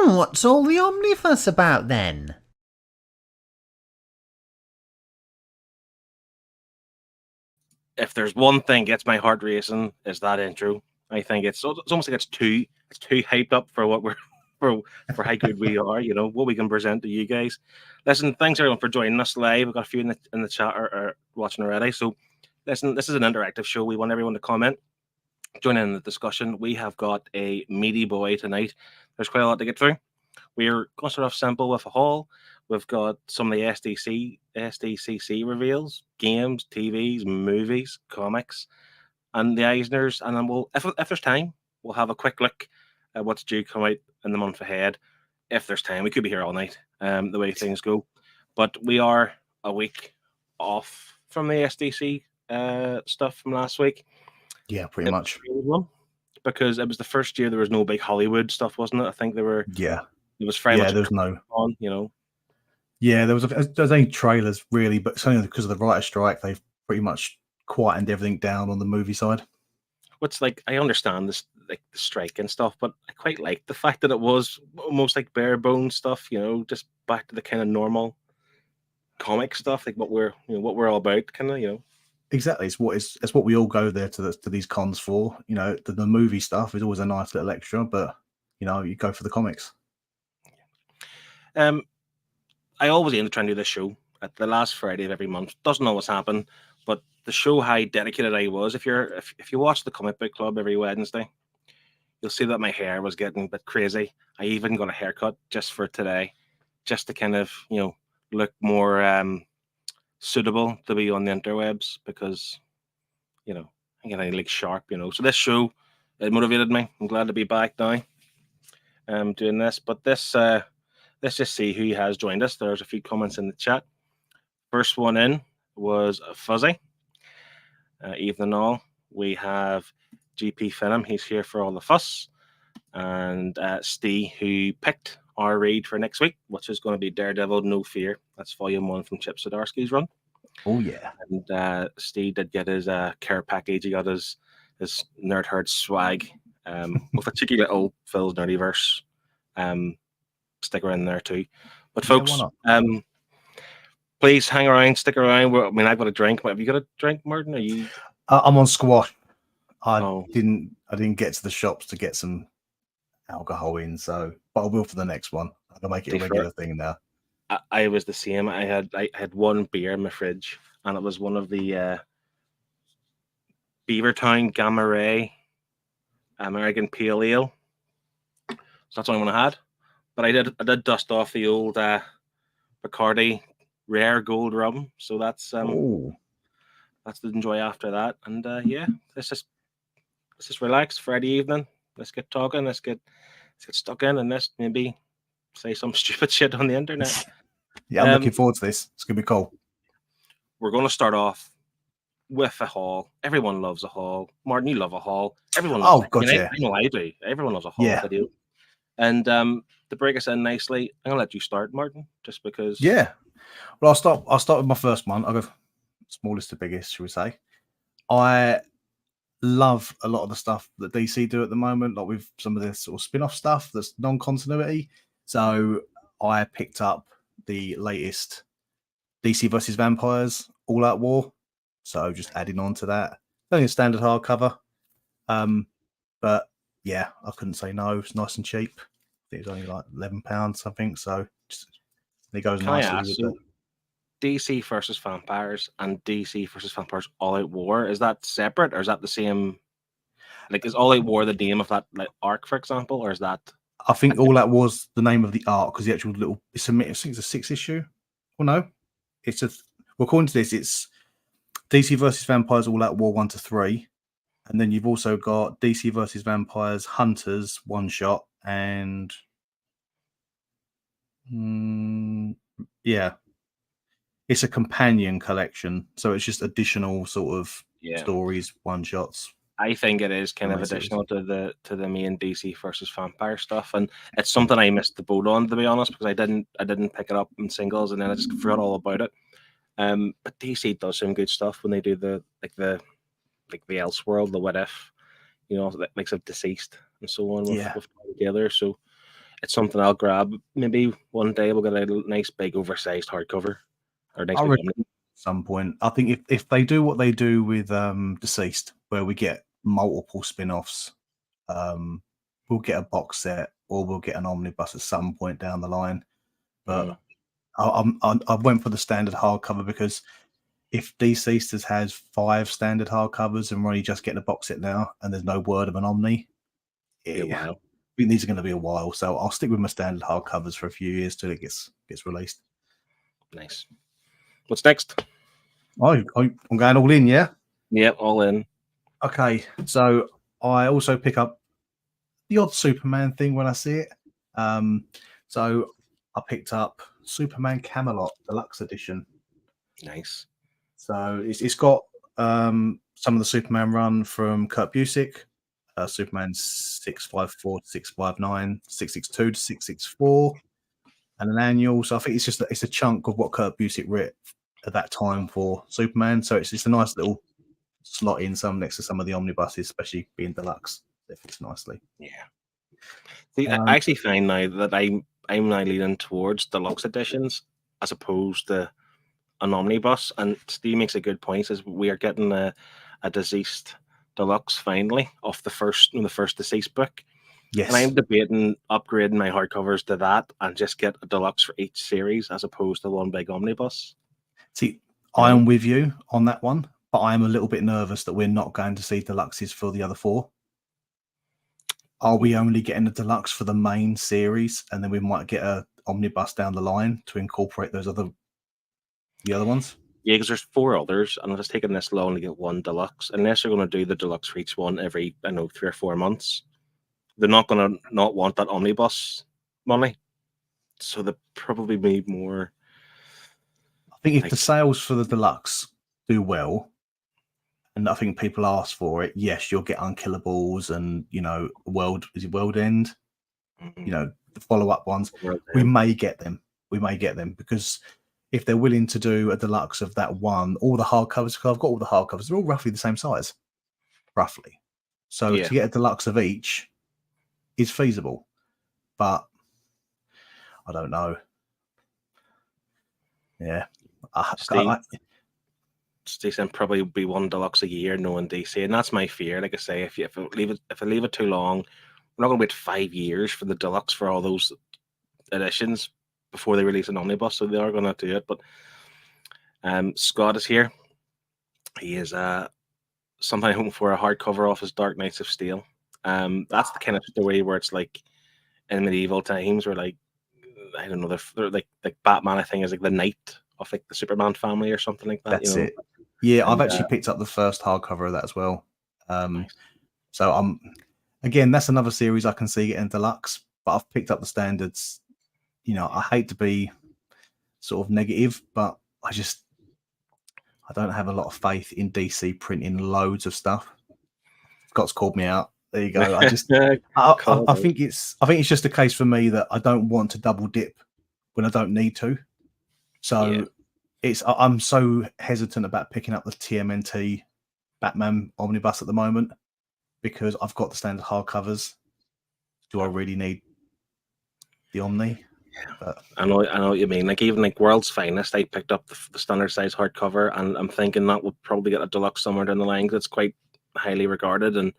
What's all the Omnifuss about then? If there's one thing gets my heart racing, is that intro. I think it's almost like it's too hyped up for what we're for how good we are. You know what we can present to you guys. Listen, thanks everyone for joining us live. We've got a few in the chat or watching already. So listen, this is an interactive show. We want everyone to comment, join in the discussion. We have got a meaty boy tonight. There's quite a lot to get through. We're going to start off simple with a haul. We've got some of the SDCC reveals, games, TVs, movies, comics, and the Eisners. And then if there's time, we'll have a quick look at what's due to come out in the month ahead. If there's time, we could be here all night, the way things go. But we are a week off from the SDC stuff from last week. Yeah, pretty much. Because it was the first year there was no big Hollywood stuff, wasn't it? I think there were. Yeah. It was very much. There was no. On, you know. Yeah, there was only trailers really, but it's only because of the writer's strike they've pretty much quietened everything down on the movie side. What's like, I understand this, like the strike and stuff, but I quite like the fact that it was almost like bare bones stuff. You know, just back to the kind of normal comic stuff, like what we're all about, kind of. You know. Exactly, it's what we all go there to these cons for. You know, the movie stuff is always a nice little extra, but you know, you go for the comics. I always aim to try and do this show at the last Friday of every month. Doesn't always happen, but to show how dedicated I was, if you watch the comic book club every Wednesday, you'll see that my hair was getting a bit crazy. I even got a haircut just for today, just to kind of look more suitable to be on the interwebs, because I think I like sharp. So this show, it motivated me. I'm glad to be back now. Doing this, but this. Let's just see who has joined us. There's a few comments in the chat. First one in was Fuzzy. Evening all. We have GP Finham. He's here for all the fuss. And Steve, who picked our read for next week, which is going to be Daredevil No Fear. That's volume 1 from Chip Zdarsky's run. Oh, yeah. And Steve did get his care package. He got his Nerd Herd swag with a cheeky little Phil's Nerdyverse sticker in there too. But folks, please hang around, stick around. I've got a drink. Have you got a drink, Martin? Are you? I'm on squash. I didn't get to the shops to get some alcohol in, but I will for the next one. I can make it a regular thing now. I was the same. I had one beer in my fridge, and it was one of the Beavertown Gamma Ray American Pale Ale. So that's the only one I had. But I did dust off the old Bacardi Rare Gold Rum, so that's to enjoy after that. And let's just relax. Friday evening. Let's get talking. Let's get stuck in, and let's maybe say some stupid shit on the internet. Yeah, I'm looking forward to this. It's gonna be cool. We're gonna start off with a haul. Everyone loves a haul. Martin, you love a haul. Everyone loves it. Gotcha. I know I do. Everyone loves a haul video. And to break us in nicely, I'm gonna let you start, Martin, just because. Yeah. Well, I'll start with my first one. I'll go smallest to biggest, shall we say. I love a lot of the stuff that DC do at the moment, like with some of this sort of spin-off stuff that's non-continuity. So I picked up the latest DC versus Vampires All Out War. So just adding on to that. Only a standard hardcover. But yeah, I couldn't say no. It's nice and cheap. I think it's only like £11 something. So it goes nicely with it. DC versus Vampires and DC versus Vampires All Out War, is that separate or is that the same? Like, is All Out War the name of that arc, for example, or is that? I think All Out War's the name of the arc, because the actual little I think it's a 6-issue. Well, no, it's according to this, it's DC versus Vampires All Out War 1 to 3, and then you've also got DC versus Vampires Hunters 1 shot, and it's a companion collection, so it's just additional sort of stories, 1 shots. I think it is kind of additional to the main DC versus Vampire stuff, and it's something I missed the boat on, to be honest, because I didn't pick it up in singles, and then I just forgot all about it. But DC does some good stuff when they do the Elseworld, the What If, like of Deceased and so on with together. So it's something I'll grab. Maybe one day we'll get a nice big oversized hardcover or a nice big omnibus. Some point. I think if they do what they do with Deceased, where we get multiple spin-offs, we'll get a box set or we'll get an omnibus at some point down the line. But I went for the standard hardcover because if Deceased has 5 standard hardcovers and we're only just getting a box set now and there's no word of an Omni, I think these are going to be a while. So I'll stick with my standard hardcovers for a few years till it gets released. Nice. What's next? I'm going all in, yeah? Yep, all in. Okay, so I also pick up the odd Superman thing when I see it. So I picked up Superman Camelot Deluxe Edition. Nice. So it's got some of the Superman run from Kurt Busiek, Superman 654 to 659, 662 to 664, and an annual. So I think it's a chunk of what Kurt Busiek wrote at that time for Superman. So it's a nice little slot in some next to some of the omnibuses, especially being deluxe. It fits nicely. Yeah. See, I actually find now that I'm now leaning towards deluxe editions as opposed to an omnibus. And Steve makes a good point: says we are getting a Deceased deluxe finally off the first Deceased book. Yes. And I'm debating upgrading my hardcovers to that and just get a deluxe for each series as opposed to one big omnibus. See, I am with you on that one, but I am a little bit nervous that we're not going to see deluxes for the other 4. Are we only getting a deluxe for the main series, and then we might get a omnibus down the line to incorporate the other ones? Yeah, because there's 4 others, and it's taking this long to get one deluxe. Unless they're going to do the deluxe for each one every 3 or 4 months, they're not going to not want that omnibus money. So they probably need more. I think if the sales for the deluxe do well, and I think people ask for it, yes, you'll get Unkillables and World End, the follow-up ones. We may get them. Because if they're willing to do a deluxe of that one, all the hardcovers, because I've got all the hardcovers, they're all roughly the same size, roughly. So to get a deluxe of each is feasible, but I don't know. Yeah. Steve probably be one deluxe a year, knowing DC, and that's my fear. Like I say, if I leave it too long, we're not going to wait 5 years for the deluxe for all those editions before they release an omnibus. So they are going to do it. But Scott is here. He is something hoping for a hardcover off his Dark Knights of Steel. That's the kind of story where it's like in medieval times, where like I don't know, they're like Batman. I think is like the knight of like the Superman family or something like that. That's it. Yeah, I've actually picked up the first hardcover of that as well. Nice. So again, that's another series I can see getting deluxe, but I've picked up the standards. I hate to be sort of negative, but I don't have a lot of faith in DC printing loads of stuff. Scott's called me out. There you go. I think it's just a case for me that I don't want to double dip when I don't need to. So I'm so hesitant about picking up the TMNT Batman omnibus at the moment because I've got the standard hardcovers. Do I really need the Omni? But I know what you mean. Like even like World's Finest, I picked up the standard size hardcover, and I'm thinking that would probably get a deluxe somewhere down the line. That's quite highly regarded, and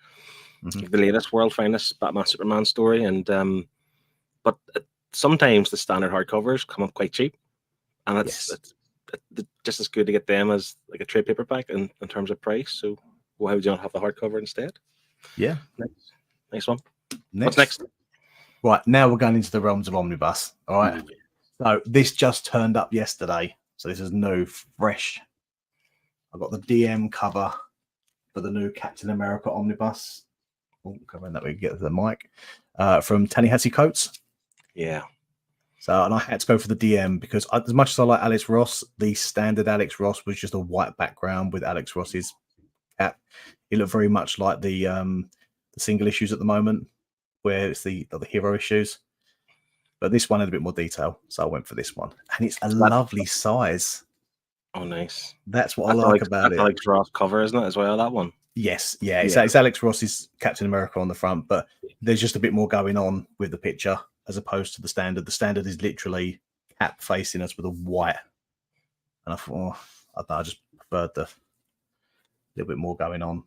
the latest World's Finest Batman Superman story. And but sometimes the standard hardcovers come up quite cheap, and it's just as good to get them as like a trade paperback in terms of price. So why would you not have the hardcover instead? Yeah, nice one. What's next? Right, now we're going into the realms of omnibus. All right. So this just turned up yesterday. So this is new, fresh. I've got the DM cover for the new Captain America omnibus. Covering that we can get to the mic. From Ta-Nehisi Coates. Yeah. So, and I had to go for the DM because as much as I like Alex Ross, the standard Alex Ross was just a white background with Alex Ross's cap. It looked very much like the single issues at the moment, where it's the hero issues. But this one had a bit more detail, so I went for this one. And it's a lovely size. Oh, nice. That's what I like about it. Alex Ross cover, isn't it, as well, that one? Yes, yeah. It's Alex Ross's Captain America on the front, but there's just a bit more going on with the picture. as opposed to the standard. The standard is literally Cap facing us with a white, and I thought, I don't know, I just preferred the little bit more going on.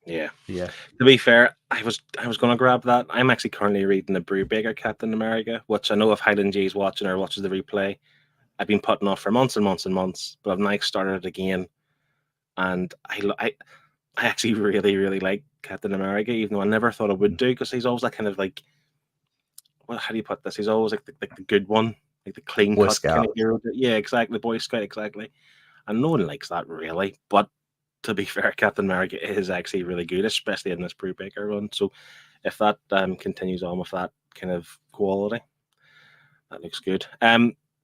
Yeah. Yeah. To be fair, I was going to grab that. I'm actually currently reading the Brubaker Captain America, which I know if Highland G is watching or watches the replay, I've been putting off for months and months and months, but I've now started it again, and I actually really, really like Captain America, even though I never thought I would do, because he's always that kind of like, well, how do you put this? He's always like the good one, like the clean Boy cut Scout. kind of hero. Yeah, exactly, the Boy Scout, exactly. And no one likes that really, but to be fair, Captain America is actually really good, especially in this Brubaker run. So if that continues on with that kind of quality, that looks good.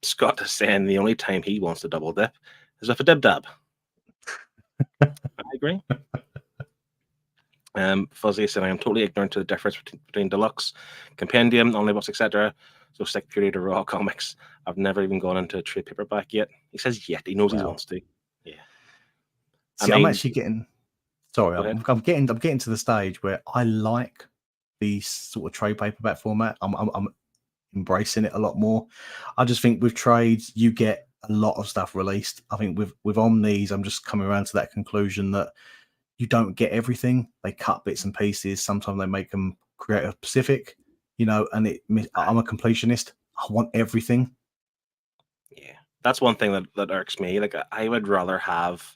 Scott is saying the only time he wants to double dip is with a dib dab. I agree. Fuzzy said, I am totally ignorant to the difference between deluxe, compendium, omnibus, etc. So stick purely to raw comics. I've never even gone into a trade paperback yet. He says yet. He knows he wants to. Yeah. See, I'm actually getting. Sorry, I'm getting to the stage where I like the sort of trade paperback format. I'm embracing it a lot more. I just think with trades, you get a lot of stuff released. I think with Omnis, I'm just coming around to that conclusion that you don't get everything. They cut bits and pieces. Sometimes they make them creative specific, and I'm a completionist. I want everything. Yeah, that's one thing that irks me. Like, I would rather have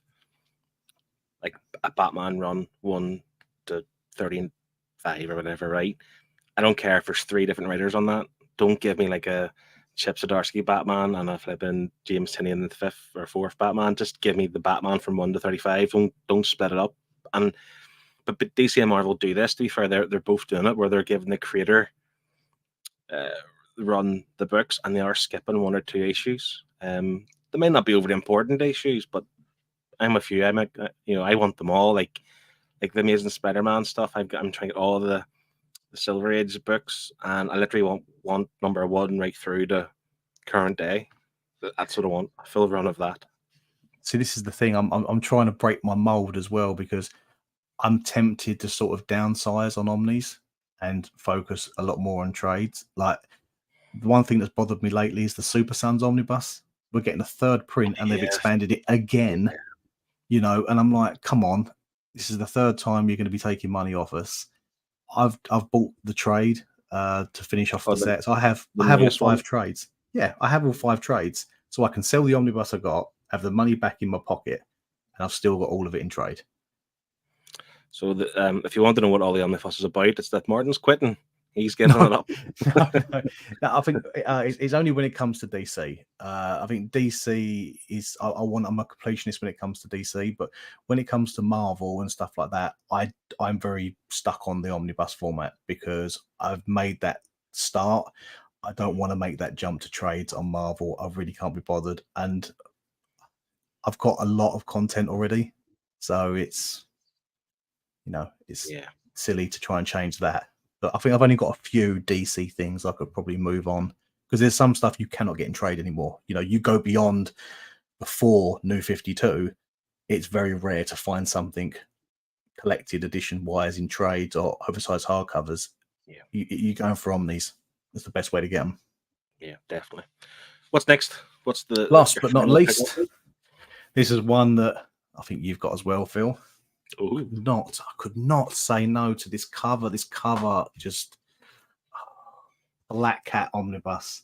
like a Batman run 1 to 35 or whatever, right? I don't care if there's 3 different writers on that. Don't give me like a Chip Zdarsky Batman and a flipping James Tynion the 5th or 4th Batman. Just give me the Batman from 1 to 35. Don't split it up. But DC and Marvel do this. To be fair, they're both doing it, where they're giving the creator run the books, and they are skipping 1 or 2 issues. They may not be overly important issues, but I'm with you. I want them all. Like the Amazing Spider-Man stuff. I'm trying to get all the Silver Age books, and I literally want number 1 right through to current day. That's what I want. A full run of that. See, this is the thing. I'm trying to break my mold as well, because I'm tempted to sort of downsize on Omnis and focus a lot more on trades. Like, the one thing that's bothered me lately is the Super Sons omnibus. We're getting a 3rd print, and they've expanded it again. And I'm like, come on, this is the 3rd time you're going to be taking money off us. I've bought the trade to finish off the set. So I have all 5 trades. Yeah, I have all 5 trades, so I can sell the omnibus I got, have the money back in my pocket, and I've still got all of it in trade. So if you want to know what all the Omnifuss is about, it's that Martin's quitting. He's giving it up. No, I think it's only when it comes to DC. I think DC is. I'm a completionist when it comes to DC, but when it comes to Marvel and stuff like that, I'm very stuck on the omnibus format, because I've made that start. I don't want to make that jump to trades on Marvel. I really can't be bothered, and I've got a lot of content already, so it's silly to try and change that. But I think I've only got a few DC things I could probably move on, because there's some stuff you cannot get in trade anymore. You go beyond before New 52, it's very rare to find something collected edition wise in trades or oversized hardcovers. Yeah, you going for Omnis. That's the best way to get them. Yeah, definitely. What's next? What's the last but not least? This is one that I think you've got as well, Phil. I could not say no to this cover. This cover, just Black Cat omnibus.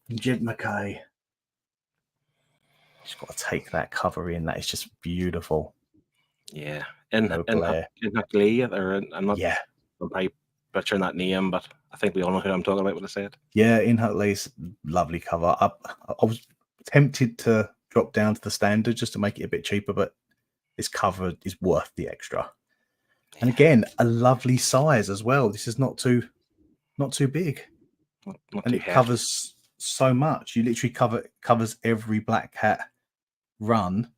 Jed McKay. Just got to take that cover in. That is just beautiful. Yeah, I'm not. Yeah, I'm probably butchering that name, but I think we all know who I'm talking about when I say it. Yeah, in Hutley's lovely cover. I was tempted to drop down to the standard just to make it a bit cheaper, but this cover is worth the extra. Yeah. And again, a lovely size as well. This is not too big, and it covers so much. You literally covers every Black Cat run,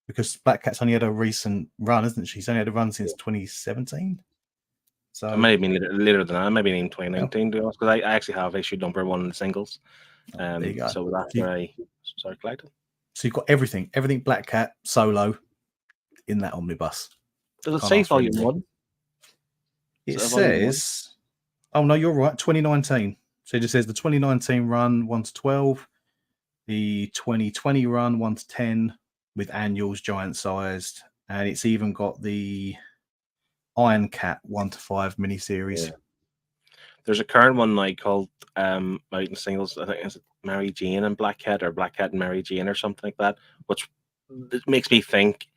because Black Cat's only had a recent run, isn't she? She's only had a run since 2017. So it might have been later than that. Maybe in 2019, to be honest, because I actually have issued number 1 in the singles. There you go. So that's where I circulated. So you've got everything Black Cat solo in that omnibus. Does it say volume 1? It says Oh no, you're right. 2019. So it just says the 2019 run 1 to 12, the 2020 run 1 to 10 with annuals giant sized, and it's even got the Iron Cat 1 to 5 miniseries. Yeah. There's a current one now called Mountain Singles. I think it's Mary Jane and Black Cat, or Black Cat and Mary Jane, or something like that, which makes me think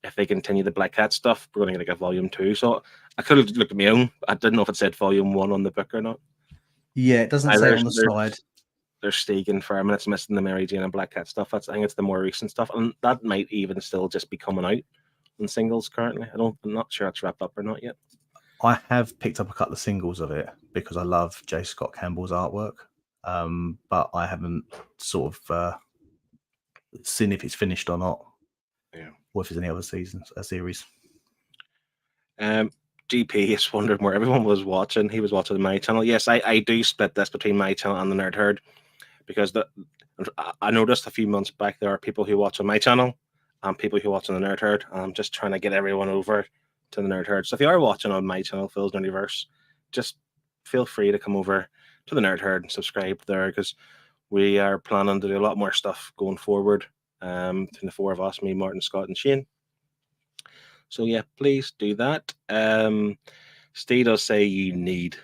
if they continue the Black Cat stuff, we're going to get like a volume 2. So I could have looked at my own. I didn't know if it said volume 1 on the book or not. Yeah, it doesn't say on the side. There's Stegan Farm, and it's missing the Mary Jane and Black Cat stuff. I think it's the more recent stuff, and that might even still just be coming out in singles currently. I'm not sure it's wrapped up or not yet. I have picked up a couple of singles of it because I love J. Scott Campbell's artwork, but I haven't sort of seen if it's finished or not. Yeah. Or if there's any other series. GP is wondering where everyone was watching. He was watching my channel. Yes, I do split this between my channel and the Nerd Herd, because I noticed a few months back there are people who watch on my channel and people who watch on the Nerd Herd, and I'm just trying to get everyone over to the Nerd Herd. So if you are watching on my channel, Phil's Nerdyverse, just feel free to come over to the Nerd Herd and subscribe there, because we are planning to do a lot more stuff going forward, between the four of us, me, Martin, Scott, and Shane. So yeah, please do that. Steve does say you need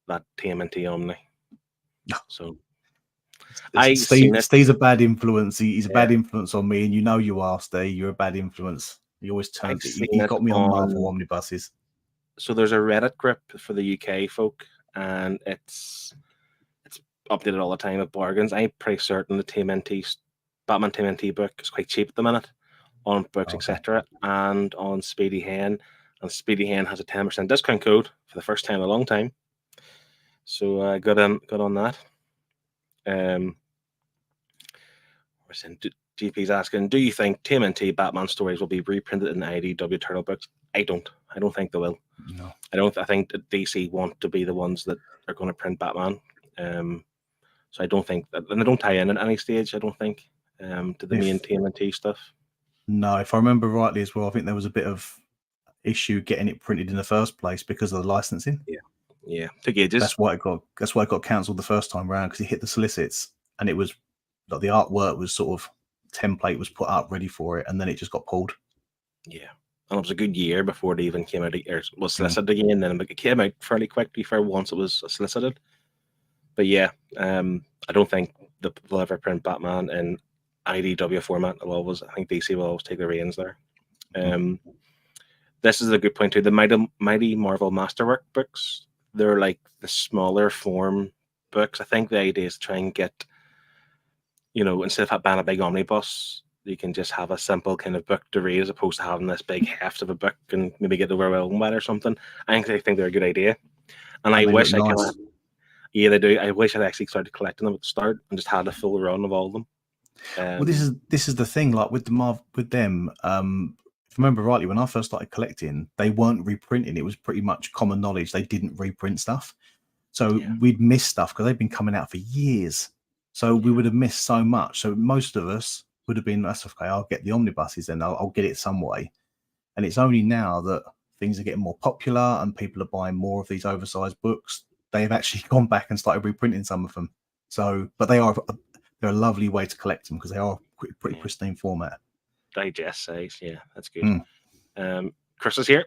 that TMNT Omni. So Steve's a bad influence. He's a bad influence on me, and you know you are, Steve. You're a bad influence. You always turn. You got me on Marvel omnibuses. So there's a Reddit group for the UK folk, and it's updated all the time with bargains. I'm pretty certain the Batman TMNT book is quite cheap at the minute on books, etc., and on Speedy Hen. And Speedy Hen has a 10% discount code for the first time in a long time. So good on that. GP's asking, do you think TMNT Batman stories will be reprinted in the IDW Turtle books? I don't think they will. No. I think that DC want to be the ones that are going to print Batman. So I don't think that, and they don't tie in at any stage, I don't think, to the main TMNT stuff. No, if I remember rightly as well, I think there was a bit of issue getting it printed in the first place because of the licensing. Yeah, took ages. That's why it got cancelled the first time around, because it hit the solicits, and it was like the artwork was sort of template was put up ready for it, and then it just got pulled. Yeah, and it was a good year before it even came out, or was solicited again. Then it came out fairly quickly for once it was solicited. But yeah, I don't think they'll ever print Batman in IDW format. I think DC will always take the reins there. This is a good point too. The Mighty Marvel Masterwork books, they're like the smaller form books. I think the idea is to try and get, instead of having a big omnibus, you can just have a simple kind of book to read as opposed to having this big heft of a book and maybe get overwhelmed by it or something. I think they're a good idea. And I wish I could. Yeah, they do. I wish I'd actually started collecting them at the start and just had a full run of all of them. Well, this is the thing. Like with them, if I remember rightly, when I first started collecting, they weren't reprinting. It was pretty much common knowledge they didn't reprint stuff. So we'd miss stuff because they've been coming out for years. So we would have missed so much. So most of us would have been, that's okay, I'll get the omnibuses then. I'll get it some way. And it's only now that things are getting more popular and people are buying more of these oversized books, they've actually gone back and started reprinting some of them. So, but they're a lovely way to collect them because they are pretty pristine format. Digest size, yeah, that's good. Chris is here.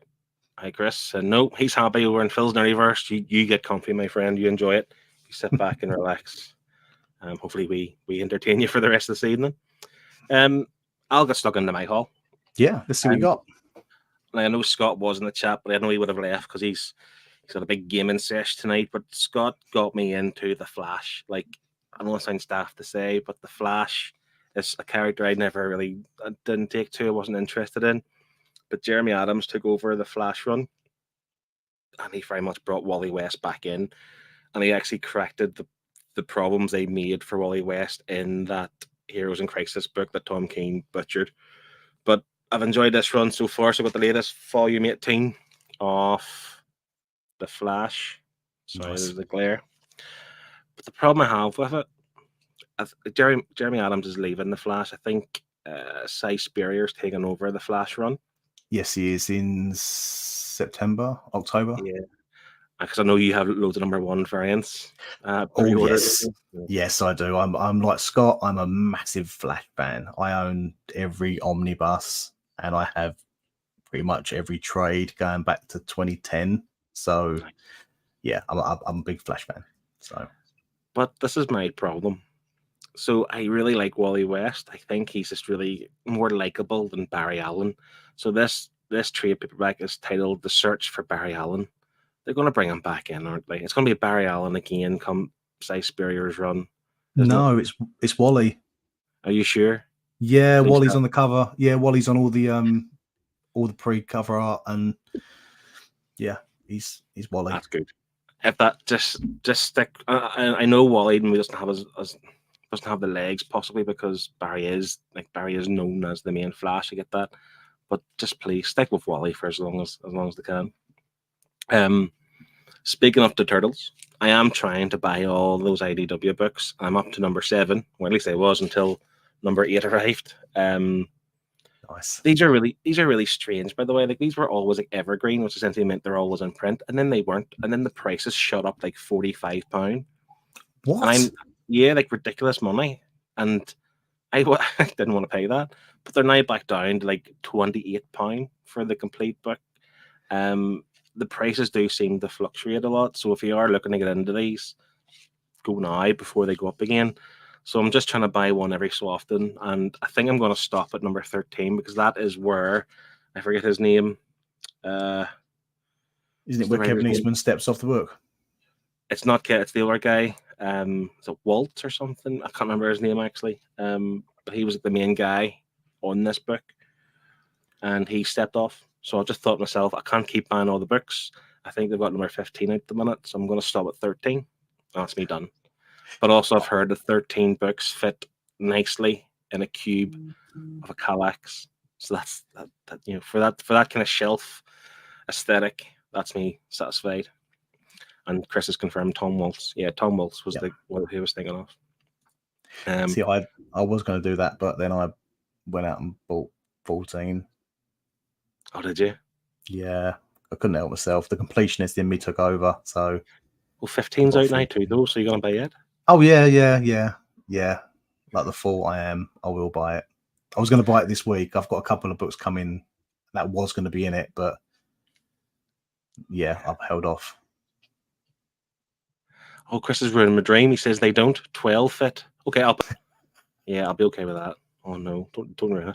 Hi, Chris. No, he's happy over in Phil's Nerdyverse. You get comfy, my friend. You enjoy it. You sit back and relax. Hopefully, we entertain you for the rest of this evening. I'll get stuck into my haul. Yeah, let's see what we got. I know Scott was in the chat, but I know he would have left because he's got a big gaming sesh tonight. But Scott got me into The Flash. Like, I don't want to sound daft to say, but The Flash is a character I didn't take to. I wasn't interested in. But Jeremy Adams took over the Flash run, and he very much brought Wally West back in, and he actually corrected the problems they made for Wally West in that Heroes in Crisis book that Tom King butchered. But I've enjoyed this run so far. So I've got the latest volume 18 of The Flash. Sorry, there's the glare. But the problem I have with it, Jeremy Adams is leaving The Flash. I think Cy Spurrier's taking over The Flash run. Yes, he is in October. Yeah. Because I know you have loads of #1 variants. Oh Pre-ordered. yes, I do. I'm like Scott. I'm a massive Flash fan. I own every omnibus, and I have pretty much every trade going back to 2010. So yeah, I'm a big Flash fan. So, but this is my problem. So I really like Wally West. I think he's just really more likable than Barry Allen. So this trade paperback is titled "The Search for Barry Allen." They're going to bring him back in, aren't they? It's going to be Barry Allen again come Si Spurrier's run. no, it's Wally. Are you sure? Yeah, Wally's on the cover. Yeah, Wally's on all the pre-cover art, and yeah, he's Wally. That's good. If that just stick, I know Wally doesn't have the legs possibly because Barry is known as the main Flash. I get that, but just please stick with Wally for as long as they can. Speaking of the Turtles, I am trying to buy all those IDW books. I'm up to #7, or at least I was until #8 arrived. Nice. These are really strange, by the way. Like, these were always like evergreen, which essentially meant they're always in print, and then they weren't, and then the prices shot up like £45. What? And like ridiculous money, and I didn't want to pay that, but they're now back down to like £28 for the complete book. The prices do seem to fluctuate a lot, so if you are looking to get into these, go now before they go up again. So I'm just trying to buy one every so often, and I think I'm going to stop at #13 because that is where I forget his name. Isn't it where Kevin Eastman steps off the book? It's not Kevin. It's the other guy. Is it Walt or something? I can't remember his name actually. But he was the main guy on this book, and he stepped off. So I just thought to myself, I can't keep buying all the books. I think they've got #15 at the minute, so I'm going to stop at 13. That's me done. But also, I've heard that 13 books fit nicely in a cube of a Kallax. So that's that for that kind of shelf aesthetic, that's me satisfied. And Chris has confirmed Tom Waltz. Yeah, Tom Waltz was what he was thinking of. See, I was going to do that, but then I went out and bought 14. Oh, did you? Yeah, I couldn't help myself. The completionist in me took over. So, well, 15's out now too, though. So you're going to buy it? Oh yeah. Like the full, I will buy it. I was going to buy it this week. I've got a couple of books coming that was going to be in it, but yeah, I've held off. Oh, Chris has ruined my dream. He says they don't 12 fit. Okay, I'll be okay with that. Oh no, don't ruin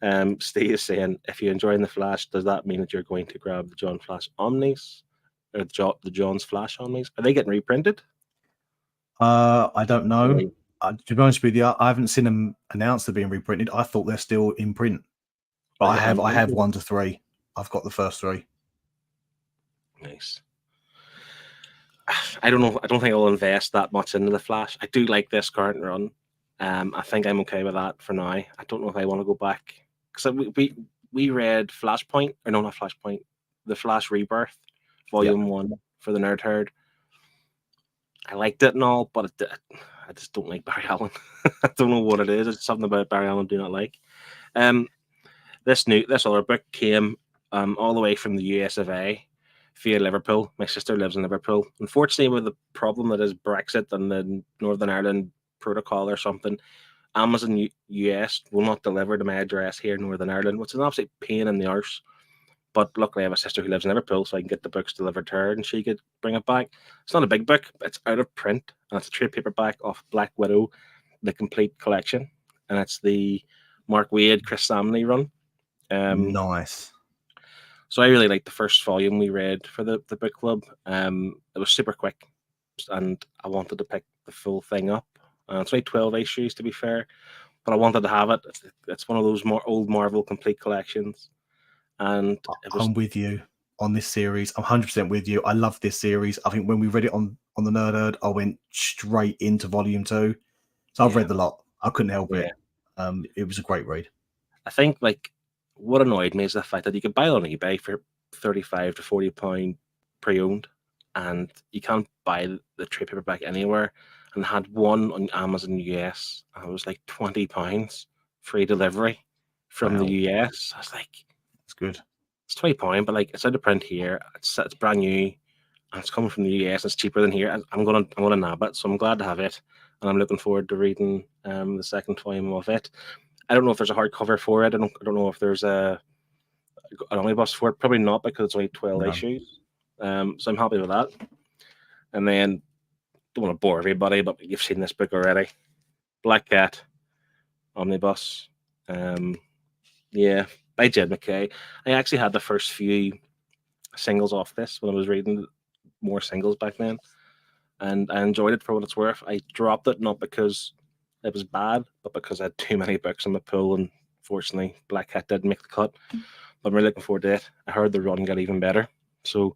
it. Steve is saying, if you're enjoying the Flash, does that mean that you're going to grab the John Flash Omnis or the John's Flash Omnis? Are they getting reprinted? I don't know. To be honest with you, I haven't seen them announced they're being reprinted. I thought they're still in print. But I have 1 to 3. I've got the first 3. Nice. I don't know. I don't think I'll invest that much into the Flash. I do like this current run. I think I'm okay with that for now. I don't know if I want to go back because we read Flashpoint, or no, not Flashpoint, the Flash Rebirth, Volume 1 for the Nerd Herd. I liked it and all, but I just don't like Barry Allen. I don't know what it is. It's something about Barry Allen I do not like. This other book came all the way from the US of A via Liverpool. My sister lives in Liverpool. Unfortunately, with the problem that is Brexit and the Northern Ireland Protocol or something, Amazon US will not deliver to my address here in Northern Ireland, which is an absolute pain in the arse. But luckily, I have a sister who lives in Liverpool, so I can get the books delivered to her, and she could bring it back. It's not a big book; it's out of print, and it's a trade paperback of Black Widow, the complete collection, and it's the Mark Waid, Chris Samney run. Nice. So I really liked the first volume we read for the book club. It was super quick, and I wanted to pick the full thing up. It's only 12 issues, to be fair, but I wanted to have it. It's one of those old Marvel complete collections. And I'm with you on this series. I'm 100% with you. I love this series. I think when we read it on the Nerd Herd, I went straight into Volume 2. So I've read the lot. I couldn't help it. It was a great read. I think like what annoyed me is the fact that you could buy it on eBay for £35 to £40 pre-owned, and you can't buy the trade paperback anywhere. And I had one on Amazon US, and it was like £20 free delivery from the US. I was like, it's good. It's £20, but like it's out of print here. It's brand new. And it's coming from the US. It's cheaper than here. I'm gonna nab it, so I'm glad to have it, and I'm looking forward to reading the second volume of it. I don't know if there's a hardcover for it. I don't know if there's an omnibus for it. Probably not, because it's only 12 issues. So I'm happy with that. And then, don't want to bore everybody, but you've seen this book already. Black Cat omnibus. Yeah, by Jed McKay. I actually had the first few singles off this when I was reading more singles back then, and I enjoyed it for what it's worth. I dropped it not because it was bad, but because I had too many books in my pool, and fortunately Black Cat didn't make the cut. But I'm really looking forward to it. I heard the run got even better, so,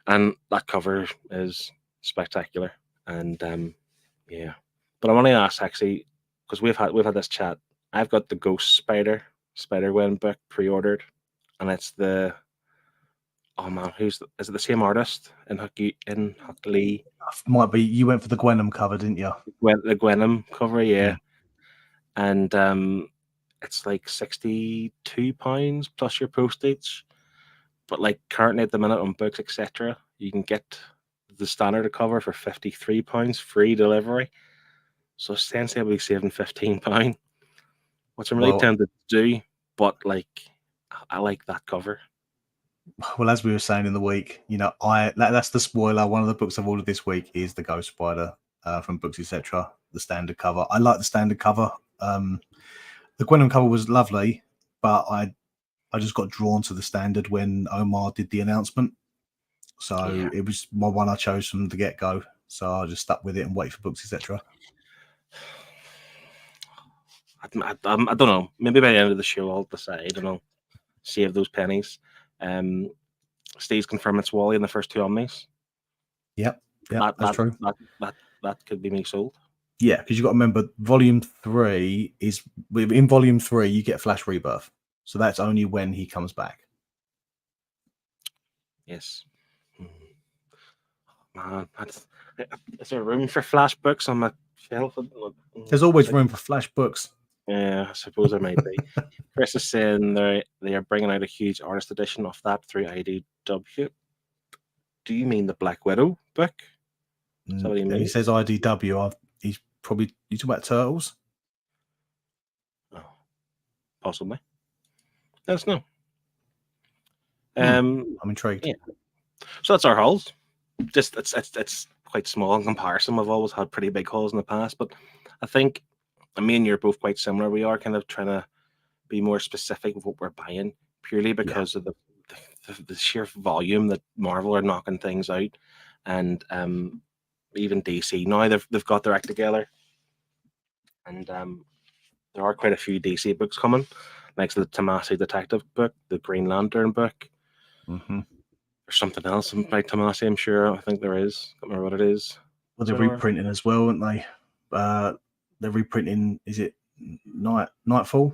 and that cover is spectacular. And yeah, but I want to ask, actually, because we've had this chat. I've got the Ghost Spider-Gwen book pre-ordered, and it's the, oh man, is it the same artist in Huckley? Might be. You went for the Gwenham cover, didn't you? The Gwenham cover, yeah. And it's like £62 plus your postage. But like currently at the minute on books, etc., you can get the standard cover for £53, free delivery. So essentially, I'll be saving £15, which I'm really tempted to do. But like, I like that cover. Well, as we were saying in the week, you know, that's the spoiler. One of the books I've ordered this week is the Ghost Spider from Books Etc. The standard cover. I like the standard cover. The Gwenham cover was lovely, but I just got drawn to the standard when Omar did the announcement. So it was my one I chose from the get-go. So I just stuck with it and wait for Books Etc. I don't know. Maybe by the end of the show, I'll decide. I don't know. Save those pennies. Steve's confirmed it's Wally in the first two omnis. Yep, that's true. That could be me sold. Yeah, because you've got to remember, Volume 3 is... In Volume 3, you get Flash Rebirth. So that's only when he comes back. Yes. Man, is there room for Flash books on my shelf? There's always room for Flash books. Yeah, I suppose there might be. Chris is saying they are bringing out a huge artist edition of that through IDW. Do you mean the Black Widow book? Is that what he means? He says IDW. He's probably... You talking about Turtles? Oh, possibly. Let us know. I'm intrigued. Yeah. So that's our hauls. Just it's quite small in comparison. We've always had pretty big hauls in the past, but I think me and you're both quite similar. We are kind of trying to be more specific of what we're buying, purely because of the sheer volume that Marvel are knocking things out, and even DC now they've got their act together, and there are quite a few DC books coming, like the Tomasi detective book, the Green Lantern book. Mm-hmm. There's something else by Tomasi, I'm sure. I think there is. I can't remember what it is. Well, they're reprinting as well, aren't they? They're reprinting. Is it Nightfall?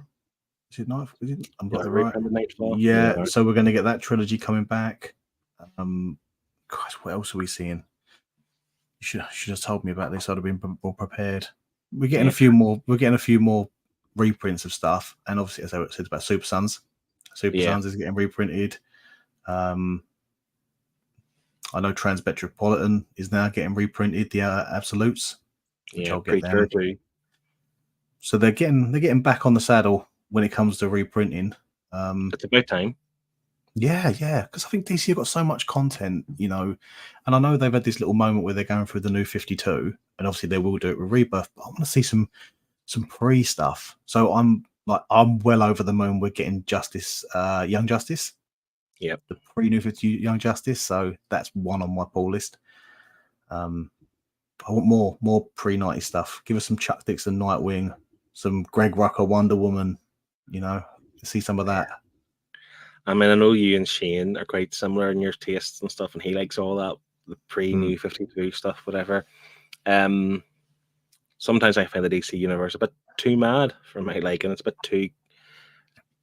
Is it Nightfall? Is it? I'm got the right. Nightfall. Yeah. So we're going to get that trilogy coming back. Guys, what else are we seeing? You should have told me about this. I'd have been more prepared. We're getting a few more. We're getting a few more reprints of stuff, and obviously, as I said about Super Sons. Super Sons is getting reprinted. I know Transmetropolitan is now getting reprinted, the Absolutes, which I'll get them. Too. So they're getting back on the saddle when it comes to reprinting. It's about time. Yeah, because I think DC have got so much content, you know, and I know they've had this little moment where they're going through the New 52, and obviously they will do it with Rebirth, but I want to see some pre stuff. So I'm well over the moon. We're getting Justice, Young Justice. Yep. The pre-New 52 Young Justice, so that's one on my pull list. I want more pre-90 stuff. Give us some Chuck Dixon Nightwing, some Greg Rucka Wonder Woman, you know, see some of that. I mean, I know you and Shane are quite similar in your tastes and stuff, and he likes all that, the pre-New 52 stuff, whatever. Sometimes I find the DC universe a bit too mad for my liking. It's a bit too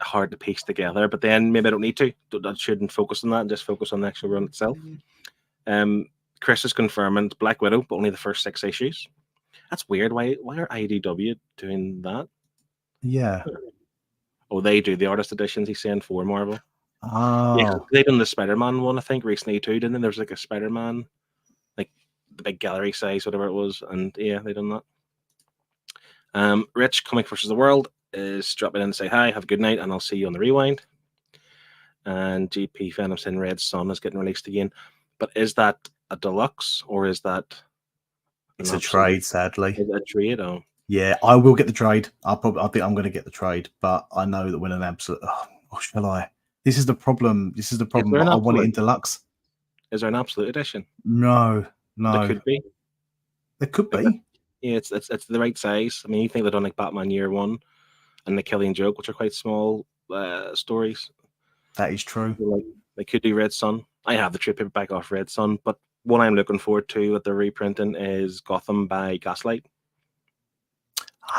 hard to piece together, but then maybe I don't need to. I shouldn't focus on that and just focus on the actual run itself. Chris is confirming Black Widow, but only the first 6 issues. That's weird. Why are IDW doing that? Yeah. Oh, they do the artist editions, he's saying, for Marvel. Yeah, 'cause Oh, they done the Spider-Man one, I think, recently too, didn't they? There's like a Spider-Man, like the big gallery size, whatever it was, and yeah, they done that. Rich, Comic versus the World, is dropping in to say hi, have a good night, and I'll see you on the rewind. And GP Phantom Sin Red Sun is getting released again. But is that a deluxe or is that it's an a absolute? trade, sadly. Is it a trade? Oh, Yeah, I will get the trade. I think I'm going to get the trade, but I know that when an absolute, or shall I? This is the problem. This is the is problem. there But an I want it in absolute? deluxe. Is there an absolute edition? No, There no, could be. there could Like, be. yeah, it's the right size. I mean, you think they've done like Batman Year One and The Killing Joke, which are quite small stories. That is true. Like they could do Red Sun. I have the trade paperback off Red Sun, but what I'm looking forward to that they're reprinting is Gotham by Gaslight.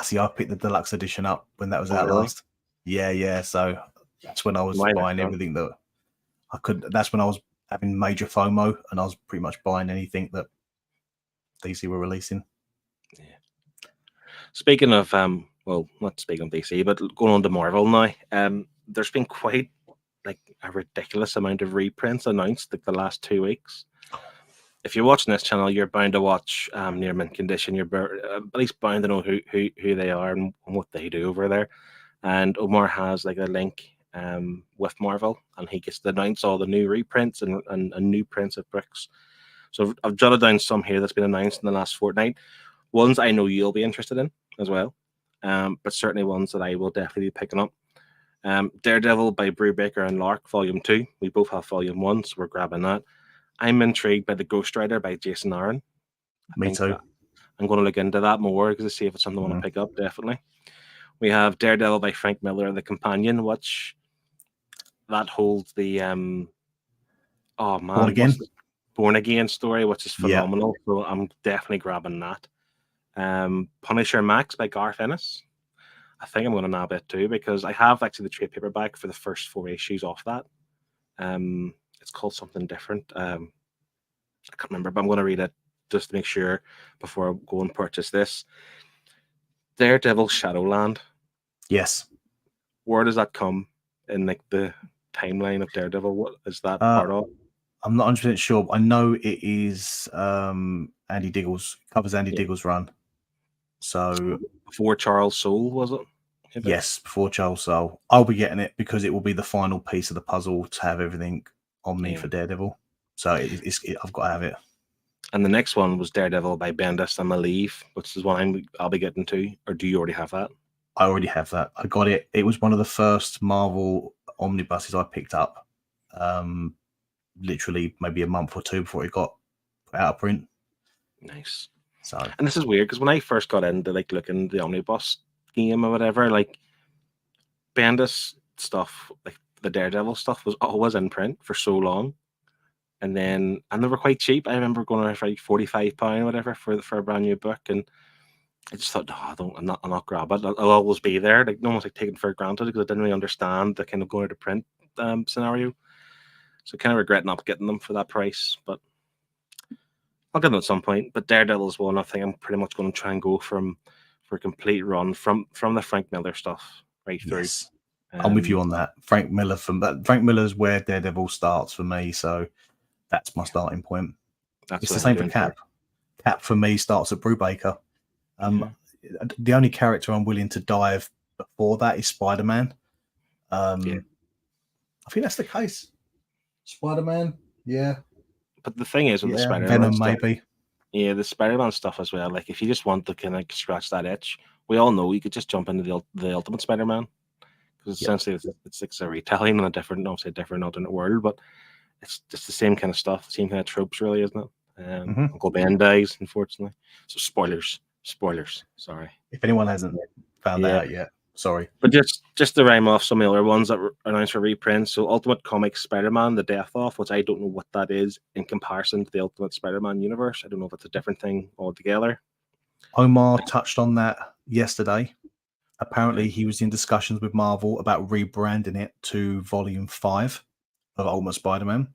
See, I picked the deluxe edition up when that was Oh, out really? last. Yeah. So that's when I was Mine buying are. everything that I could. That's when I was having major FOMO, and I was pretty much buying anything that DC were releasing. Yeah. Speaking of well, not speaking of DC, but going on to Marvel now. There's been quite like a ridiculous amount of reprints announced like the last 2 weeks. If you're watching this channel, you're bound to watch Near Mint Condition. You're at least bound to know who they are and what they do over there. And Omar has like a link with Marvel, and he gets to announce all the new reprints and new prints of books. So I've jotted down some here that's been announced in the last fortnight. Ones I know you'll be interested in as well, but certainly ones that I will definitely be picking up. Daredevil by Brubaker and Lark, Volume 2. We both have Volume 1, so we're grabbing that. I'm intrigued by The Ghost Rider by Jason Aaron. Me too. I'm going to look into that more because to see if it's something I want to pick up, definitely. We have Daredevil by Frank Miller, The Companion, which that holds the oh man, Born Again story, which is phenomenal. Yeah. So I'm definitely grabbing that. Punisher Max by Garth Ennis. I think I'm going to nab it too because I have actually the trade paperback for the first 4 issues off that. It's called something different. I can't remember, but I'm going to read it just to make sure before I go and purchase this. Daredevil Shadowland. Yes. Where does that come in like the timeline of Daredevil? What is that part of? I'm not 100% sure. But I know it is Andy Diggle's covers Andy Diggle's run. So before Charles Soule, was it? Maybe? Yes, before Charles Soule. I'll be getting it because it will be the final piece of the puzzle to have everything Omni for Daredevil. So I've got to have it. And the next one was Daredevil by Bendis and Malieve, which is one I'll be getting to. Or do you already have that? I already have that. I got it. It was one of the first Marvel omnibuses I picked up. Literally maybe a month or two before it got put out of print. Nice. So, and this is weird because when I first got into like looking the omnibus game or whatever, like Bendis stuff, like the Daredevil stuff, was always in print for so long, and they were quite cheap. I remember going around for like £45 or whatever for a brand new book, and I just thought, no, I'm not grab it. I'll always be there. Like no one's like taken for granted because I didn't really understand the kind of going to print scenario. So kind of regret not getting them for that price, but I'll get them at some point. But Daredevil's one I think I'm pretty much going to try and go for a complete run from the Frank Miller stuff right through. Yes. I'm with you on that. Frank Miller's where Daredevil starts for me, so that's my starting point. It's the same for Cap. Cap for me starts at Brubaker. The only character I'm willing to dive before that is Spider-Man. I think that's the case. Spider-Man, yeah. But the thing is with the Spider-Man Venom stuff, maybe. Yeah, the Spider-Man stuff as well. Like if you just want to kind of like scratch that itch, we all know you could just jump into the Ultimate Spider-Man because essentially it's like a retelling in a different, not say different alternate world, but it's just the same kind of stuff, the same kind of tropes, really, isn't it? Uncle Ben dies, unfortunately. So spoilers. Sorry. If anyone hasn't found that out yet, sorry. But just to rhyme off some of the other ones that were announced for reprints. So Ultimate Comics Spider-Man, The Death Off, which I don't know what that is in comparison to the Ultimate Spider-Man universe. I don't know if it's a different thing altogether. Omar touched on that yesterday. Apparently, he was in discussions with Marvel about rebranding it to Volume 5 of Ultimate Spider-Man.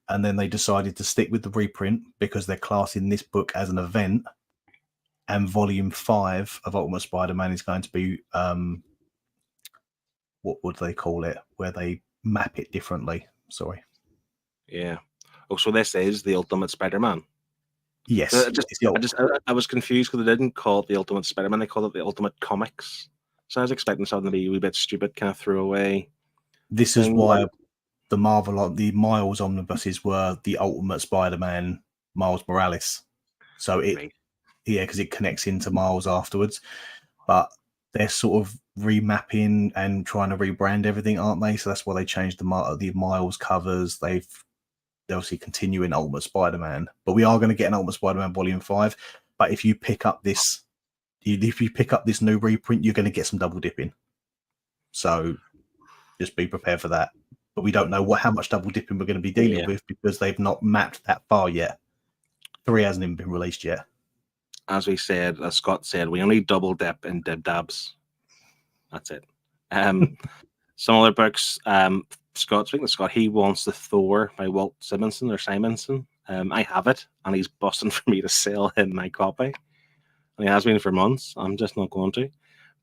And then they decided to stick with the reprint because they're classing this book as an event. And Volume 5 of Ultimate Spider-Man is going to be, what would they call it? Where they map it differently. Sorry. Yeah. Oh, so this is the Ultimate Spider-Man. Yes. I was confused because they didn't call it the Ultimate Spider-Man. They called it the Ultimate Comics. So I was expecting something to be a wee bit stupid, kind of throwaway. This is why the Miles omnibuses were the Ultimate Spider-Man Miles Morales. So because it connects into Miles afterwards. But they're sort of remapping and trying to rebrand everything, aren't they? So that's why they changed the Miles covers. They're obviously continuing Ultimate Spider-Man, but we are going to get an Ultimate Spider-Man Volume 5. But if you pick up this new reprint, you're going to get some double dipping. So just be prepared for that. But we don't know how much double dipping we're going to be dealing with because they've not mapped that far yet. 3 hasn't even been released yet. As Scott said, we only double dip in dib dabs. That's it. Some other books. Speaking of Scott, he wants the Thor by Walt Simonson. I have it, and he's busting for me to sell him my copy. And he has been for months. I'm just not going to.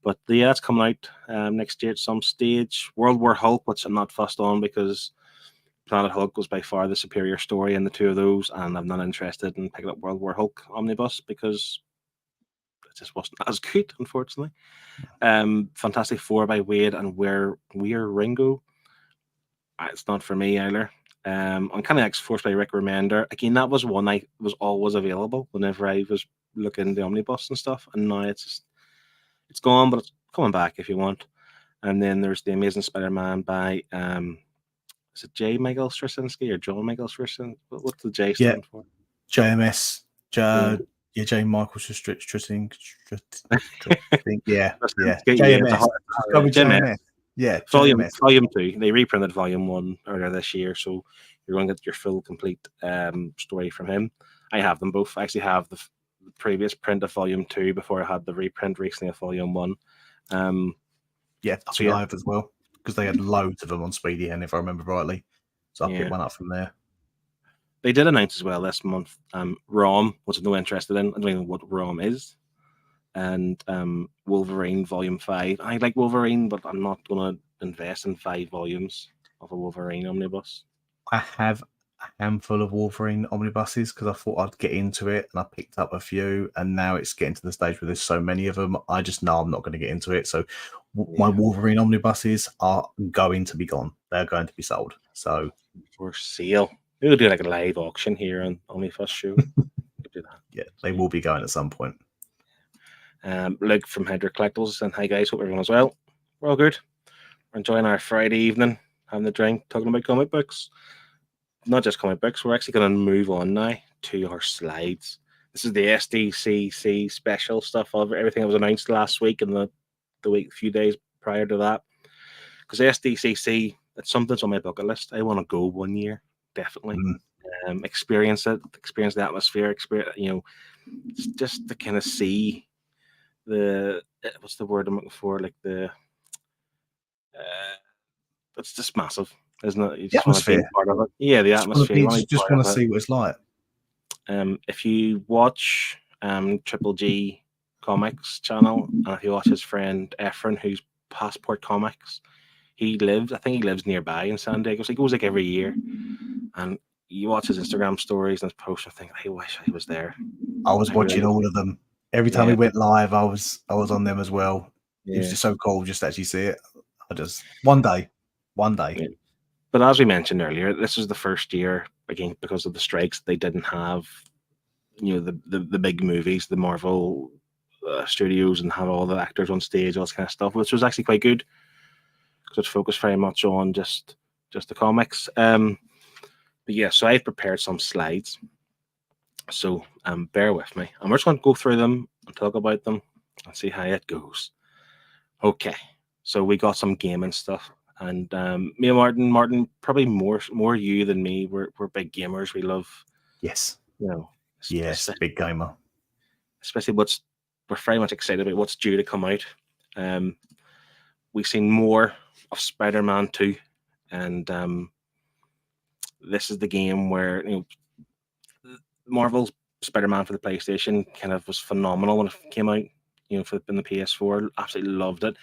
But yeah, it's coming out next year at some stage. World War Hulk, which I'm not fussed on because Planet Hulk was by far the superior story in the two of those, and I'm not interested in picking up World War Hulk Omnibus because it just wasn't as good, unfortunately. Fantastic Four by Wade and Weir Ringo. It's not for me either. Uncanny X-Force by Rick Remender. Again, that was one I was always available whenever I was looking the omnibus and stuff, and now it's gone, but it's coming back if you want. And then there's The Amazing Spider-Man by is it J. Michael Straczynski or John Michael Straczynski? What's the J stand for? JMS. J. Michael Straczynski. Yeah. JMS. Go with JMS. Yeah, Volume 2. They reprinted Volume 1 earlier this year, so you're going to get your full, complete story from him. I have them both. I actually have the previous print of Volume 2 before I had the reprint recently of Volume 1. I have as well, because they had loads of them on Speedy Hen, if I remember rightly. So I picked one up from there. They did announce as well this month ROM, which I'm no interested in. I don't even know what ROM is. And Wolverine Volume 5. I like Wolverine, but I'm not going to invest in 5 volumes of a Wolverine omnibus. I have a handful of Wolverine omnibuses because I thought I'd get into it, and I picked up a few, and now it's getting to the stage where there's so many of them, I just know I'm not going to get into it. So my Wolverine omnibuses are going to be gone. They're going to be sold. So for sale. We'll do like a live auction here on Omnifuss show. Do that. Yeah, they will be going at some point. Luke from Hydra Collectibles, and hi guys, hope everyone's well. We're all good. We're enjoying our Friday evening, having a drink, talking about comic books. Not just comic books, we're actually going to move on now to our slides. This is the SDCC special stuff of everything that was announced last week and the week, few days prior to that. Because SDCC, it's something that's on my bucket list. I want to go one year, definitely. Experience it, experience the atmosphere, just to kind of see what's the word I'm looking for? Like it's just massive, isn't it? You just want to be part of it. Yeah, the atmosphere. You just want to see what it's like. If you watch TripleG Comics channel, and if you watch his friend Efren, who's Passport Comics, I think he lives nearby in San Diego. So he goes like every year, and you watch his Instagram stories and his posts and think, I wish I was there. I was watching all of them. Every time he went live, I was on them as well. Yeah. It was just so cool just to actually see it. One day. Yeah. But as we mentioned earlier, this was the first year, again, because of the strikes, they didn't have, the big movies, the Marvel studios, and have all the actors on stage, all this kind of stuff, which was actually quite good because it focused very much on just the comics. But yeah, so I've prepared some slides. So bear with me. I'm just going to go through them and talk about them and see how it goes. Okay, so we got some gaming stuff. And me and Martin, probably more you than me. We're big gamers. We love, yes, big gamer. Especially we're very much excited about what's due to come out. We've seen more of Spider-Man 2, and this is the game where Marvel's Spider-Man for the PlayStation kind of was phenomenal when it came out. In the PS4, absolutely loved it.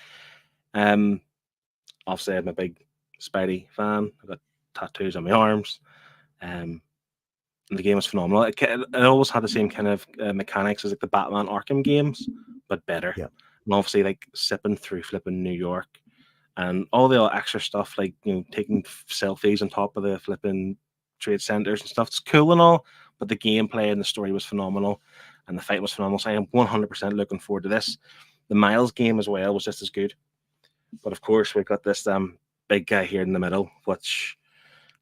Obviously, I'm a big Spidey fan. I've got tattoos on my arms. And the game was phenomenal. It always had the same kind of mechanics as like the Batman Arkham games, but better. Yeah. And obviously, like sipping through flipping New York and all the extra stuff, like taking selfies on top of the flipping trade centers and stuff. It's cool and all, but the gameplay and the story was phenomenal, and the fight was phenomenal. So I am 100% looking forward to this. The Miles game as well was just as good, but of course we got this big guy here in the middle, which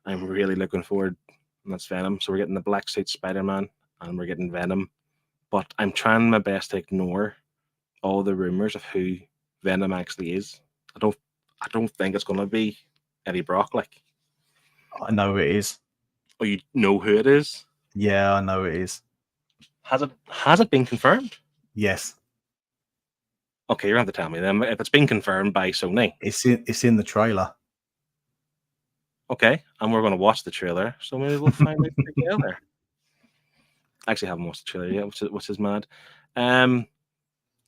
I'm really looking forward. And that's Venom. So we're getting the black suit Spider-Man, and we're getting Venom. But I'm trying my best to ignore all the rumors of who Venom actually is. I don't think it's gonna be Eddie Brock. Like, I know it is. oh, you know who it is? Yeah, I know it is. Has it been confirmed? Yes. Okay, you're gonna have to tell me then. If it's been confirmed by Sony, It's in the trailer. okay, and we're gonna watch the trailer, so maybe we'll find out together. I actually haven't watched the trailer yet, which is mad.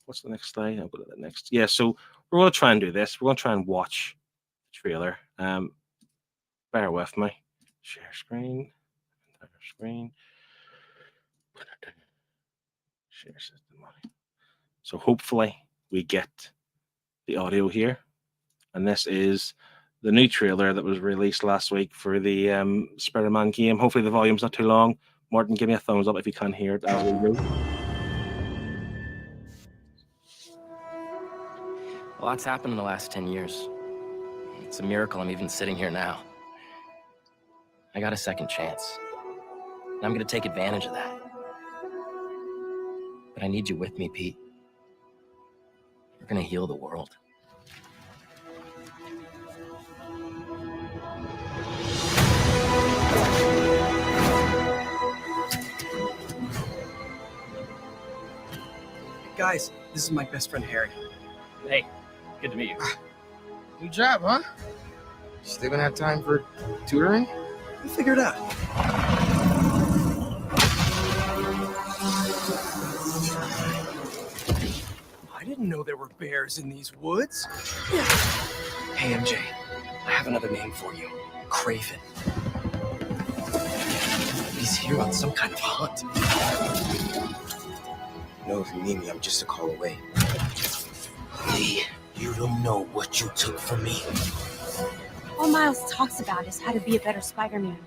What's the next slide? I'll go to the next. Yeah, so we're gonna try and do this. We're gonna try and watch the trailer. Bear with me. Share screen. Entire screen. Share system. So hopefully we get the audio here, and this is the new trailer that was released last week for the Spider-Man game. Hopefully the volume's not too long. Martin, give me a thumbs up if you can't hear it as we go. A lot's happened in the last 10 years. It's a miracle I'm even sitting here now. I got a second chance. And I'm gonna take advantage of that. But I need you with me, Pete. We're gonna heal the world. Guys, this is my best friend Harry. Hey, good to meet you. New job, huh? Still gonna have time for tutoring? We'll figure it out. I didn't know there were bears in these woods. Hey, MJ, I have another name for you. Craven. He's here on some kind of hunt. No, if you need me, I'm just a call away. Lee, you don't know what you took from me. All Miles talks about is how to be a better Spider-Man.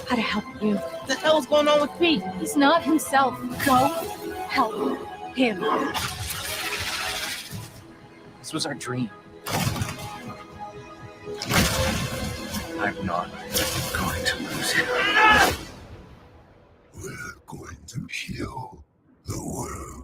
How to help you. What the hell's going on with Pete? He's not himself. Go help him. This was our dream. I'm not going to lose him. We're going to heal the world.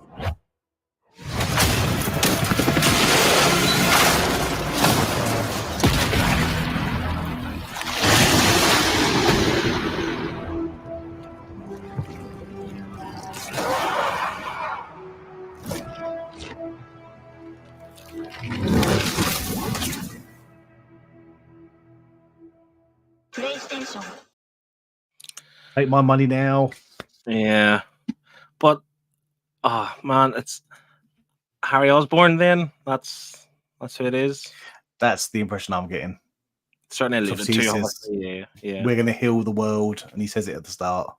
Take my money now. Yeah, but man, it's Harry Osborn. Then that's who it is. That's the impression I'm getting. Certainly alluded Obviously he to. says, Yeah. We're going to heal the world, and he says it at the start.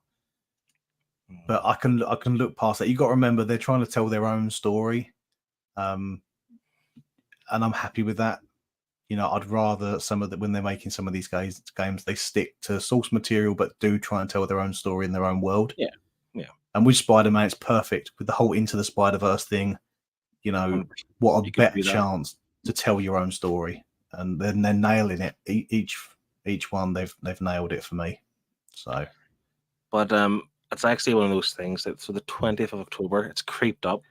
But I can look past that. You got to remember they're trying to tell their own story, and I'm happy with that. You know, I'd rather when they're making some of these games, they stick to source material, but do try and tell their own story in their own world. Yeah. And with Spider-Man, it's perfect with the whole Into the Spider-Verse thing. You know, what a better chance to tell your own story, and then they're nailing it. Each one they've nailed it for me. So, but it's actually one of those things that so the 20th of October, it's creeped up.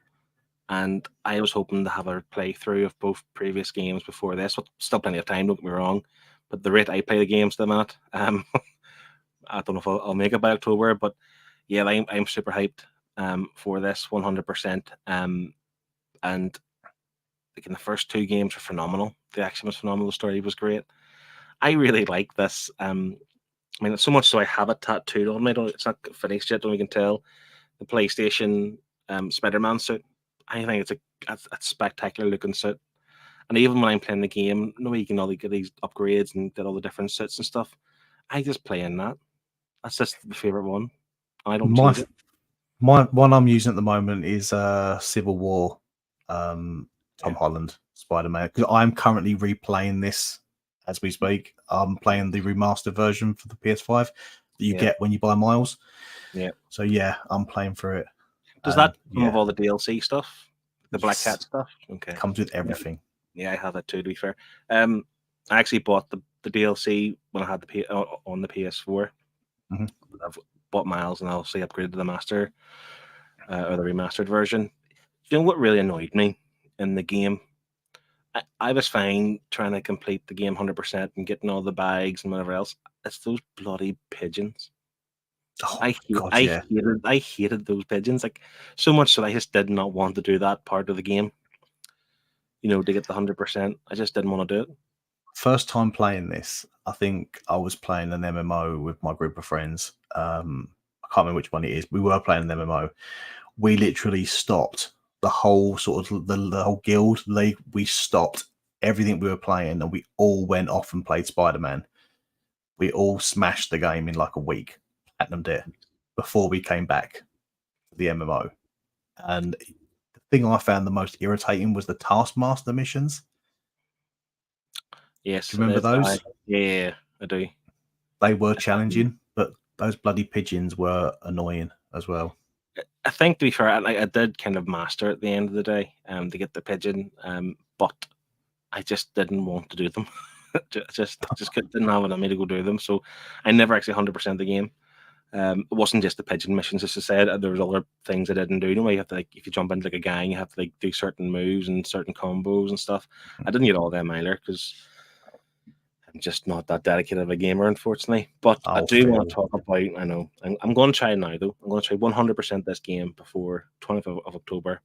And I was hoping to have a playthrough of both previous games before this. Well, still plenty of time, don't get me wrong. But the rate I play the games to them at, I don't know if I'll make it by October. But yeah, I'm super hyped for this 100%. And like in the first two games were phenomenal. The action was phenomenal. The story was great. I really like this. I mean, so much so I have it tattooed on me. It's not finished yet, don't you can tell. The PlayStation Spider-Man suit. I think it's a spectacular looking suit. And even when I'm playing the game, you can all get these upgrades and get all the different sets and stuff. I just play in that. That's just the favorite one. I don't My change it. my one I'm using at the moment is Civil War, Tom Holland Spider-Man, because I'm currently replaying this as we speak. I'm playing the remastered version for the PS5 that you get when you buy Miles. Yeah. So yeah, I'm playing through it. Does that come with all the DLC stuff? The Black Cat stuff? Okay. It comes with everything. Yeah, I have that too, to be fair. I actually bought the DLC when I had on the PS4. I've bought Miles and obviously upgraded to the master or the remastered version. You know what really annoyed me in the game? I was fine trying to complete the game 100% and getting all the bags and whatever else. It's those bloody pigeons. I hated those pigeons, like so much that I just did not want to do that part of the game. You know, to get the 100%. I just didn't want to do it. First time playing this, I think I was playing an MMO with my group of friends. I can't remember which one it is. We were playing an MMO. We literally stopped the whole sort of the whole guild league. We stopped everything we were playing and we all went off and played Spider-Man. We all smashed the game in like a week, platinum it, before we came back to the MMO. And the thing I found the most irritating was the Taskmaster missions. Yes. Do you remember those? Yeah, I do. They were challenging, but those bloody pigeons were annoying as well. I think, to be fair, I did kind of master at the end of the day to get the pigeon, but I just didn't want to do them. just didn't have it in me to go do them. So I never actually 100% the game. It wasn't just the pigeon missions, as I said. There was other things I didn't do. You know, you have to, like, if you jump into like a gang, you have to like do certain moves and certain combos and stuff. I didn't get all them either because I'm just not that dedicated of a gamer, unfortunately. But I do want to talk about. I know I'm going to try now, though. I'm going to try 100% this game before 25th of October.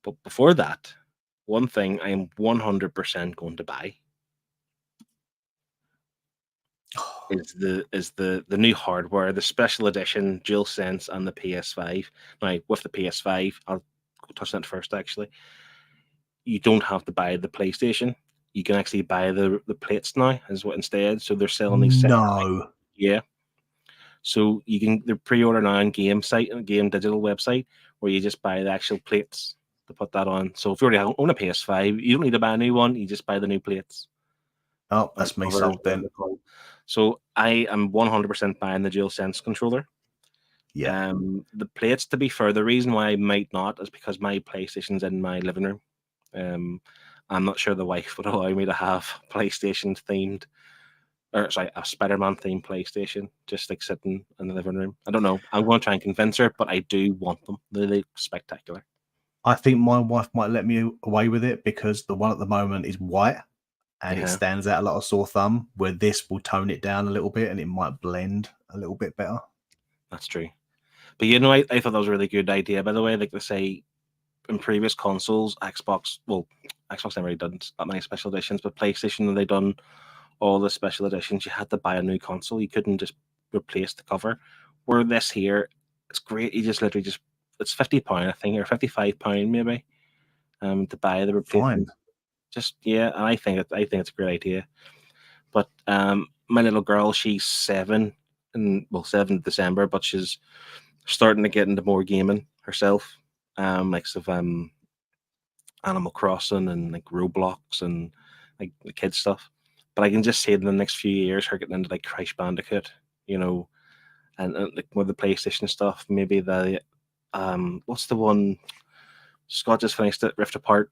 But before that, one thing I am 100% going to buy is the new hardware, the special edition DualSense and the PS5. Now, with the PS5, I'll touch on that first. Actually, you don't have to buy the PlayStation. You can actually buy the plates now as what instead. So they're selling these. No. Yeah. So they're pre-order now on Game Digital website where you just buy the actual plates to put that on. So if you already own a PS5, you don't need to buy a new one. You just buy the new plates. Oh, that's me sold then. So I am 100% buying the DualSense controller. Yeah. The plates, to be fair, the reason why I might not is because my PlayStation's in my living room. I'm not sure the wife would allow me to have PlayStation themed, a Spider-Man themed PlayStation, just like sitting in the living room. I don't know. I'm going to try and convince her, but I do want them. They look spectacular. I think my wife might let me away with it because the one at the moment is white and it stands out a lot of sore thumb, where this will tone it down a little bit and it might blend a little bit better. That's true. But you know, I thought that was a really good idea, by the way. Like they say, in previous consoles, Xbox never really done that many special editions, but PlayStation, they done all the special editions. You had to buy a new console. You couldn't just replace the cover. Where this here, it's great. You just literally it's £50, I think, or £55 maybe, to buy the replacement. And I think it's a great idea. But my little girl, she's 7 in December, but she's starting to get into more gaming herself. Like Animal Crossing and like Roblox and like the kids stuff. But I can just see in the next few years her getting into like Crash Bandicoot, you know, and like with the PlayStation stuff. Maybe the what's the one Scott just finished it, Rift Apart.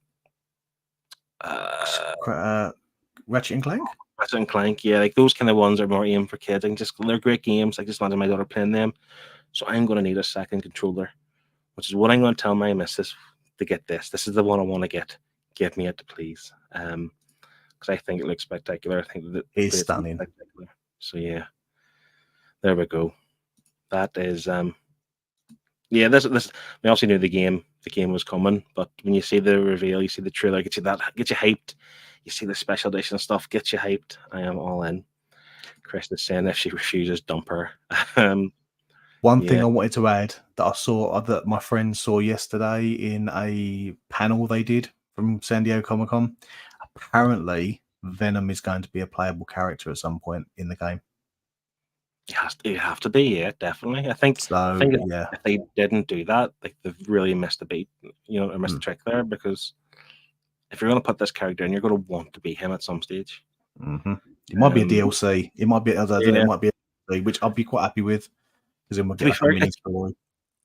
Ratchet and Clank? Ratchet and Clank, yeah, like those kind of ones are more aimed for kids. They're great games. I just imagine my daughter playing them. So I'm going to need a second controller, which is what I'm going to tell my missus to get this. This is the one I want to get. Give me it, please. Because I think it looks spectacular. I think that it's stunning. So yeah, there we go. That is yeah. This we also knew the game was coming, but when you see the reveal, you see the trailer, get you hyped. You see the special edition stuff, get you hyped. I am all in. Chris is saying if she refuses, dump her. One thing I wanted to add that I saw that my friend saw yesterday in a panel they did from San Diego Comic-Con, apparently Venom is going to be a playable character at some point in the game. You have to be, yeah, definitely. I think So yeah, if they didn't do that, like they've really missed a beat, or missed a Mm. trick there, because if you're going to put this character in, you're going to want to be him at some stage. It might be a Um, DLC. It might be. I don't know, yeah. it might be a DLC, which I'll be quite happy with, because then we'll To get be like a fair, mini story.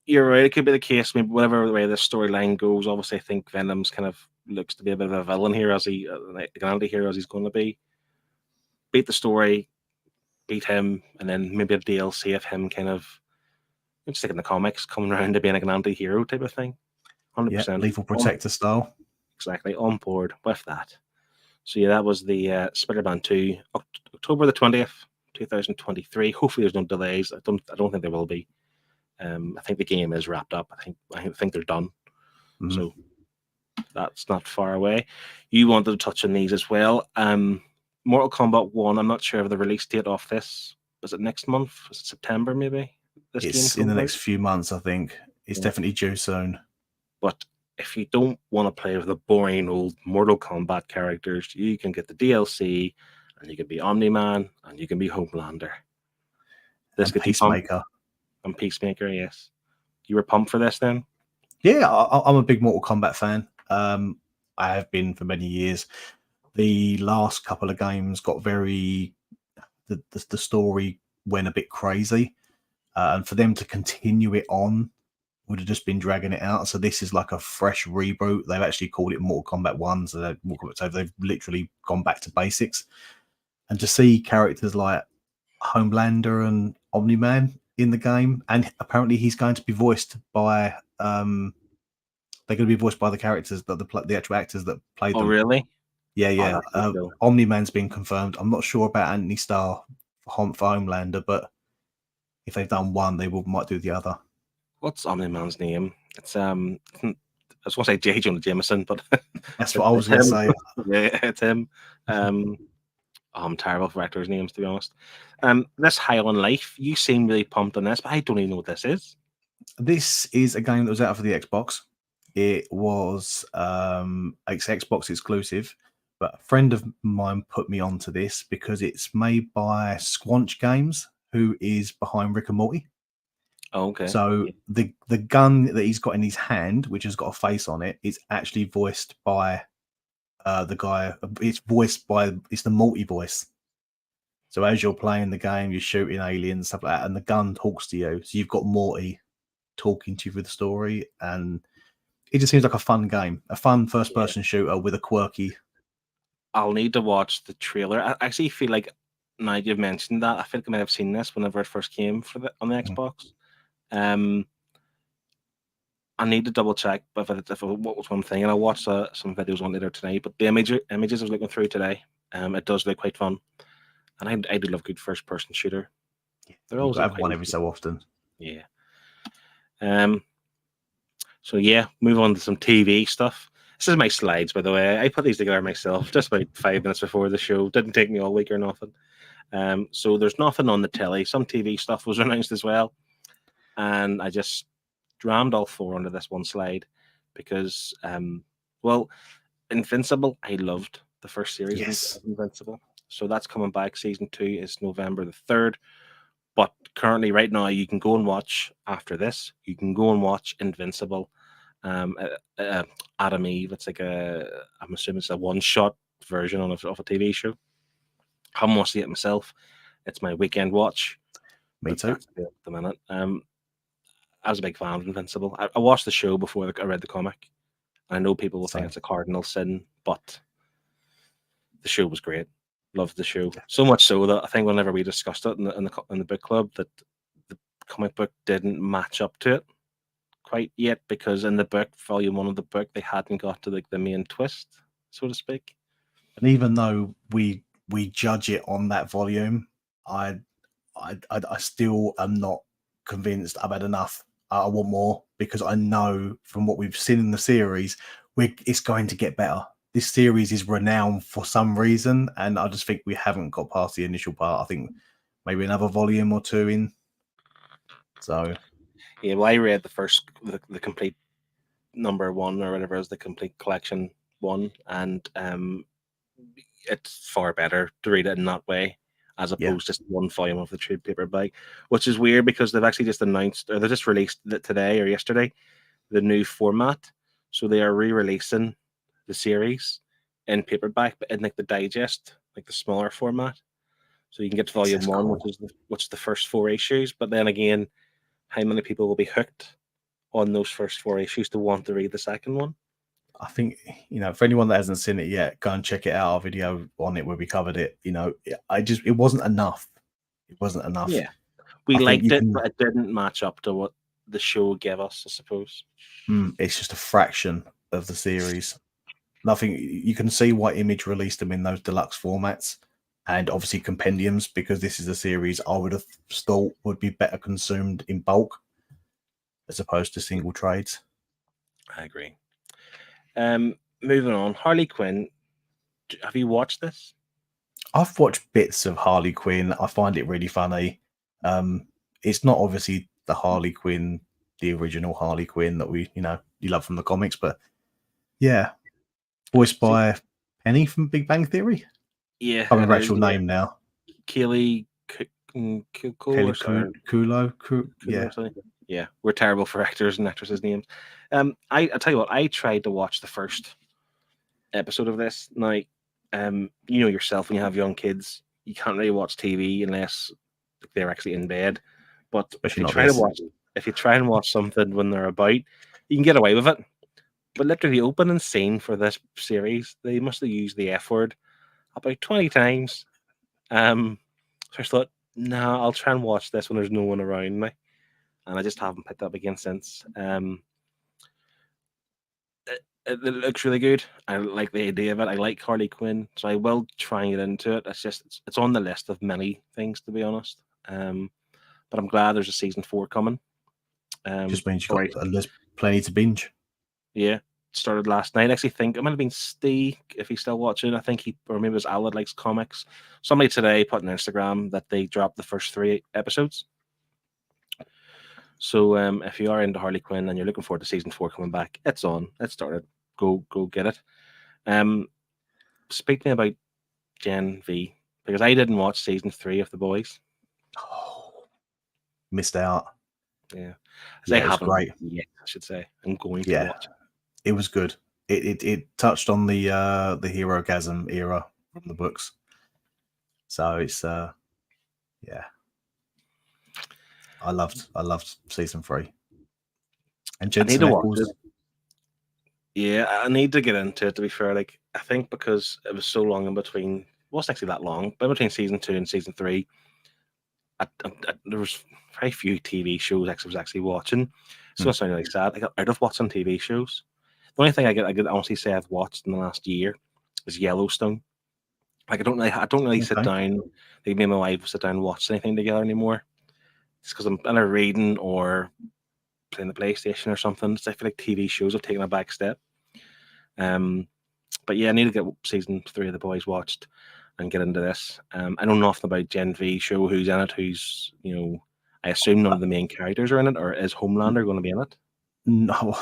You're right. It could be the case. Maybe whatever way the storyline goes. Obviously, I think Venom's kind of looks to be a bit of a villain here, as he like an anti-hero as he's going to be. Beat the story, beat him, and then maybe a DLC of him kind of just like in the comics, coming around to being like an anti-hero type of thing. 100%. Lethal Protector style. Exactly, on board with that. So yeah, that was the Spider-Man 2, October the 20th, 2023. Hopefully, there's no delays. I don't think there will be. I think the game is wrapped up. I think they're done. Mhm. So that's not far away. You wanted to touch on these as well. Mortal Kombat 1, I'm not sure of the release date of this. Was it next month? Was it September maybe? It's in the next few months, I think. It's Yeah. definitely due soon. But if you don't want to play with the boring old Mortal Kombat characters, you can get the DLC, and you can be Omni-Man, and you can be Homelander. This And could be Peacemaker. And Peacemaker, yes. You were pumped for this then? Yeah, I'm a big Mortal Kombat fan. I have been for many years. The last couple of games got the story went a bit crazy, and for them to continue it on would have just been dragging it out. So this is like a fresh reboot. They've actually called it Mortal Kombat 1, so they've literally gone back to basics. And to see characters like Homelander and Omni-Man in the game, and apparently he's going to be voiced by they're going to be voiced by the characters that the actual actors that played them. Oh, really? Yeah. that's cool. Omni-Man's been confirmed. I'm not sure about Anthony Starr for Homelander, but if they've done one, they might do the other. What's Omni-Man's name? It's I was going to say J. Jonah Jameson, but That's what I was going to say. Yeah, it's him. I'm terrible for actors' names, to be honest. This Highland Life, you seem really pumped on this, but I don't even know what this is. This is a game that was out for the Xbox. It was Xbox exclusive, but a friend of mine put me onto this because it's made by Squanch Games, who is behind Rick and Morty. Oh, okay. So the gun that he's got in his hand, which has got a face on it, is actually voiced by the guy. It's the Morty voice. So as you're playing the game, you're shooting aliens, stuff like that, and the gun talks to you. So you've got Morty talking to you through the story, and it just seems like a fun game, a fun first-person shooter with a quirky. I'll need to watch the trailer. I actually feel like, now you've mentioned that, I feel like I might have seen this whenever it first came on the Xbox. I need to double check if what was one thing, and I'll watch some videos on later tonight. But the images I was looking through today, it does look quite fun, and I do love good first-person shooter. They're always have one every so often. Yeah. So yeah, move on to some TV stuff. This is my slides, by the way. I put these together myself just about 5 minutes before the show. Didn't take me all week or nothing. So there's nothing on the telly. Some TV stuff was announced as well, and I just rammed all four onto this one slide because, Invincible. I loved the first series of Invincible, so that's coming back. Season 2 is November the 3rd. But currently, right now, you can go and watch after this. You can go and watch Invincible, Adam Eve. It's like I'm assuming it's a one-shot version of a TV show. I haven't watched it myself. It's my weekend watch. Me too. At the minute. I was a big fan of Invincible. I watched the show before I read the comic. I know people will think it's a cardinal sin, but the show was great. Loved the show so much so that I think whenever we discussed it in the book club, that the comic book didn't match up to it quite yet, because in the book, volume 1 of the book, they hadn't got to the main twist, so to speak. And even though we judge it on that volume, I still am not convinced I've had enough. I want more, because I know from what we've seen in the series, it's going to get better. This series is renowned for some reason, and I just think we haven't got past the initial part. I think maybe another volume or two in. So, yeah, well, I read the complete number 1 or whatever is the complete collection 1, and it's far better to read it in that way as opposed to just one volume of the trade paperback, which is weird because they've actually just announced, or they just released it today or yesterday, the new format. So they are re-releasing the series in paperback, but in like the digest, like the smaller format. So you can get to volume That's one, cool. which is the first 4 issues. But then again, how many people will be hooked on those first 4 issues to want to read the second one? I think, for anyone that hasn't seen it yet, go and check it out. Our video on it where we covered it. It wasn't enough. It wasn't enough. Yeah, we I think liked you it, can- but it didn't match up to what the show gave us, I suppose. It's just a fraction of the series. Nothing. You can see why Image released them in those deluxe formats, and obviously compendiums, because this is a series I would have thought would be better consumed in bulk as opposed to single trades. I agree. Moving on, Harley Quinn. Have you watched this? I've watched bits of Harley Quinn. I find it really funny. It's not obviously the Harley Quinn, the original Harley Quinn that you love from the comics, but yeah, voiced by Penny from Big Bang Theory. Yeah, I can't remember her it is, actual name now. Kelly Kulo. Yeah. Yeah, we're terrible for actors and actresses' names. I tell you what, I tried to watch the first episode of this. Now, you know yourself, when you have young kids, you can't really watch TV unless they're actually in bed. But if you try and watch something when they're about, you can get away with it. But literally, the opening scene for this series, they must have used the F word about 20 times. So I thought, no, I'll try and watch this when there's no one around me. And I just haven't picked up again since. It looks really good. I like the idea of it. I like Harley Quinn, so I will try and get into it. It's on the list of many things, to be honest. But I'm glad there's a season 4 coming. Just means there's plenty to binge. Yeah, started last night. I actually think it might have been Steve, if he's still watching. I think or maybe it was Al that likes comics. Somebody today put on Instagram that they dropped the first 3 episodes. So if you are into Harley Quinn and you're looking forward to season 4 coming back, it's on. It started. Go get it. Speak to me about Gen V, because I didn't watch season 3 of The Boys. Oh, missed out. Yeah, I haven't great. Yet, I should say. I'm going to watch it. It was good. It touched on the Herogasm era from the books. So it's I loved season 3. And Jensen Ackles. Yeah, I need to get into it, to be fair. Like, I think because it was so long in between, it wasn't actually that long, but between season 2 and season 3, there was very few TV shows I was actually watching. So it's sounding like sad. I got out of watching TV shows. The only thing I could honestly say I've watched in the last year is Yellowstone. Like, I don't really sit down. Like, me and my wife sit down and watch anything together anymore. It's because I'm either reading or playing the PlayStation or something. So I feel like TV shows have taken a back step. But yeah, I need to get season 3 of The Boys watched and get into this. I know nothing about Gen V show, who's in it, who's, I assume none of the main characters are in it, or is Homelander going to be in it? No,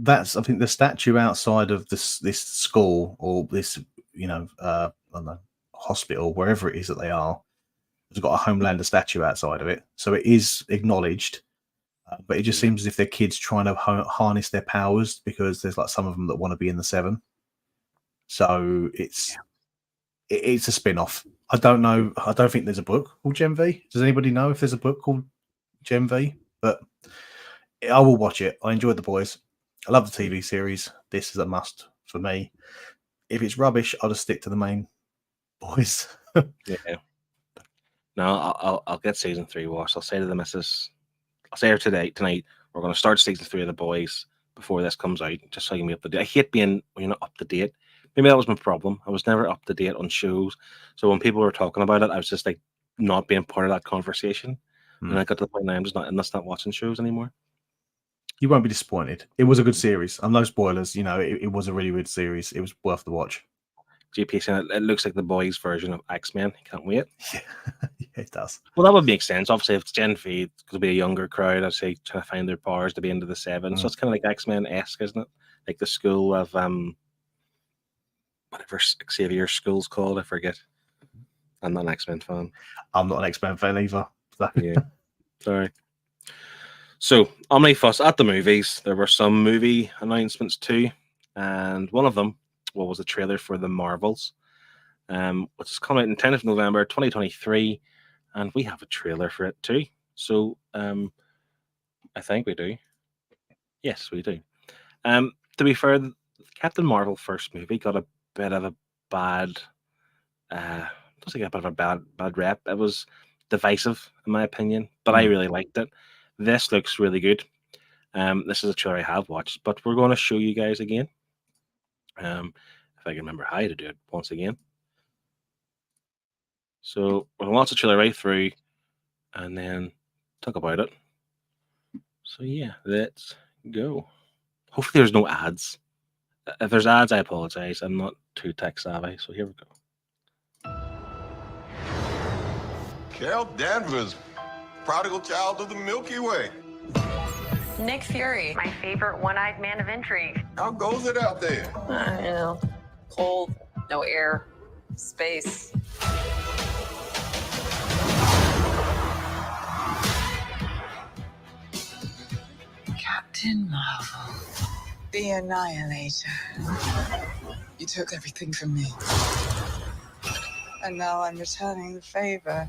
I think the statue outside of this school or this, I don't know, hospital, wherever it is that they are, has got a Homelander statue outside of it. So it is acknowledged, but it just seems as if they're kids trying to harness their powers, because there's like some of them that want to be in the 7. So it's a spin-off. I don't know. I don't think there's a book called Gen V. Does anybody know if there's a book called Gen V? But I will watch it. I enjoyed The Boys. I love the TV series. This is a must for me. If it's rubbish, I'll just stick to the main boys. Yeah. No, I'll get season 3 watched. I'll say to the missus, I'll say her tonight, we're going to start season 3 of The Boys before this comes out, just so I can be up to date. I hate being when you're not up to date. Maybe that was my problem. I was never up to date on shows. So when people were talking about it, I was just like not being part of that conversation. And I got to the point now I'm just not watching shows anymore. You won't be disappointed. It was a good series. And no spoilers. It was a really good series. It was worth the watch. GP saying it looks like the Boys version of X-Men. Can't wait. Yeah, it does. Well, that would make sense. Obviously, if it's Gen V, it's going to be a younger crowd. I'd say trying to find their powers to be into the 7. So it's kind of like X-Men-esque, isn't it? Like the school of whatever Xavier's school's called. I forget. I'm not an X-Men fan. I'm not an X-Men fan either. So. Yeah, sorry. So, Omnifuss at the movies. There were some movie announcements too, and one of them was a trailer for The Marvels, which is coming out on 10th of November 2023, and we have a trailer for it too. So, I think we do. Yes, we do. To be fair, the Captain Marvel first movie got a bit of a bad, doesn't get a bit of a bad rep. It was divisive, in my opinion, but I really liked it. This looks really good. This is a trailer I have watched, but we're going to show you guys again. If I can remember how to do it once again. So we're going to watch the trailer right through and then talk about it. So yeah, let's go. Hopefully there's no ads. If there's ads, I apologize. I'm not too tech savvy, so here we go. Carol Danvers, prodigal child of the Milky Way. Nick Fury, my favorite one-eyed man of intrigue. How goes it out there? You know, cold, no air, space. Captain Marvel, the Annihilator. You took everything from me. And now I'm returning the favor.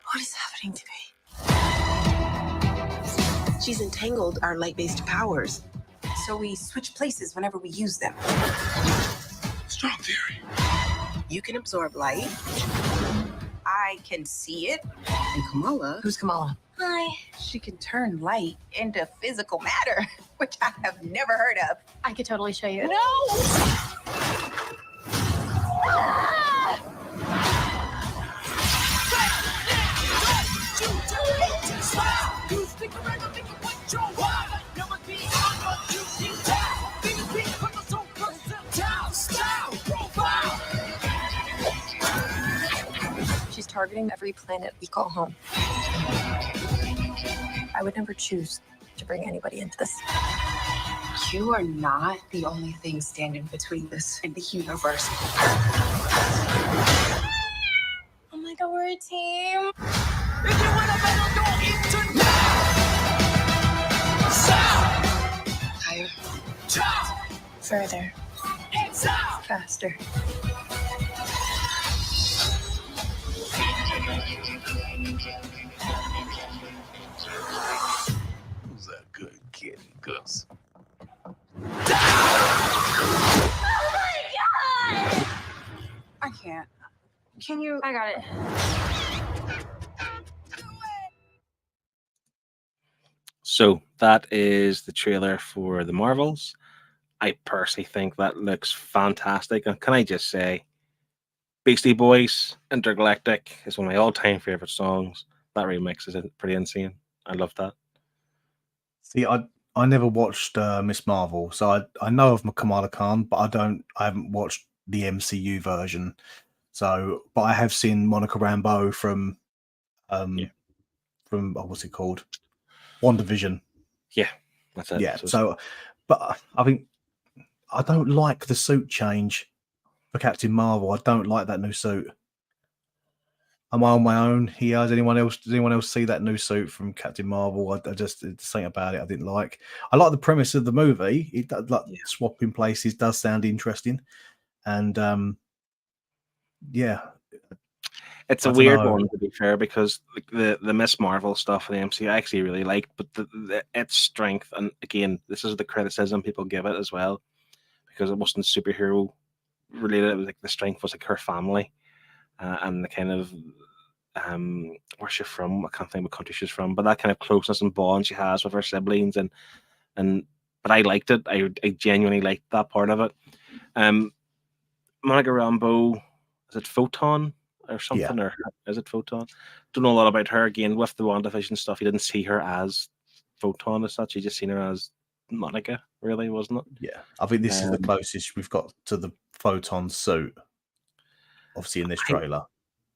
What is happening to me? She's entangled our light-based powers, so we switch places whenever we use them. Strong theory. You can absorb light. I can see it. And Kamala... Who's Kamala? Hi. She can turn light into physical matter, which I have never heard of. I could totally show you. No! She's targeting every planet we call home. I would never choose to bring anybody into this. You are not the only thing standing between this and the universe. Oh my god, we're a team. Higher. Further. Faster. Who's that good kid, Gus? I can't. Can you? I got it. So that is the trailer for The Marvels. I personally think that looks fantastic. And can I just say, Beastie Boys, Intergalactic is one of my all-time favorite songs. That remix is pretty insane. I love that. See, I never watched Miss Marvel, so I know of Kamala Khan, but I haven't watched the MCU version. So, but I have seen Monica Rambeau from what's it called, WandaVision. Yeah, that's it. Yeah. So, but I think I don't like the suit change for Captain Marvel. I don't like that new suit. Am I on my own? Does anyone else see that new suit from Captain Marvel? I just something about it I didn't like. I like the premise of the movie. It does, like swapping places does sound interesting, and yeah, it's a weird one to be fair because the Miss Marvel stuff in the MCU I actually really liked, but its strength, and again, this is the criticism people give it as well, because it wasn't superhero related. It was like the strength was like her family. And the kind of where's she from? I can't think what country she's from, but that kind of closeness and bond she has with her siblings, and but I liked it. I genuinely liked that part of it. Monica Rambeau, is it Photon or something, or is it Photon? Don't know a lot about her. Again, with the WandaVision stuff, you didn't see her as Photon as such. You just seen her as Monica, really, wasn't it? Yeah, I think this is the closest we've got to the Photon suit. obviously in this trailer.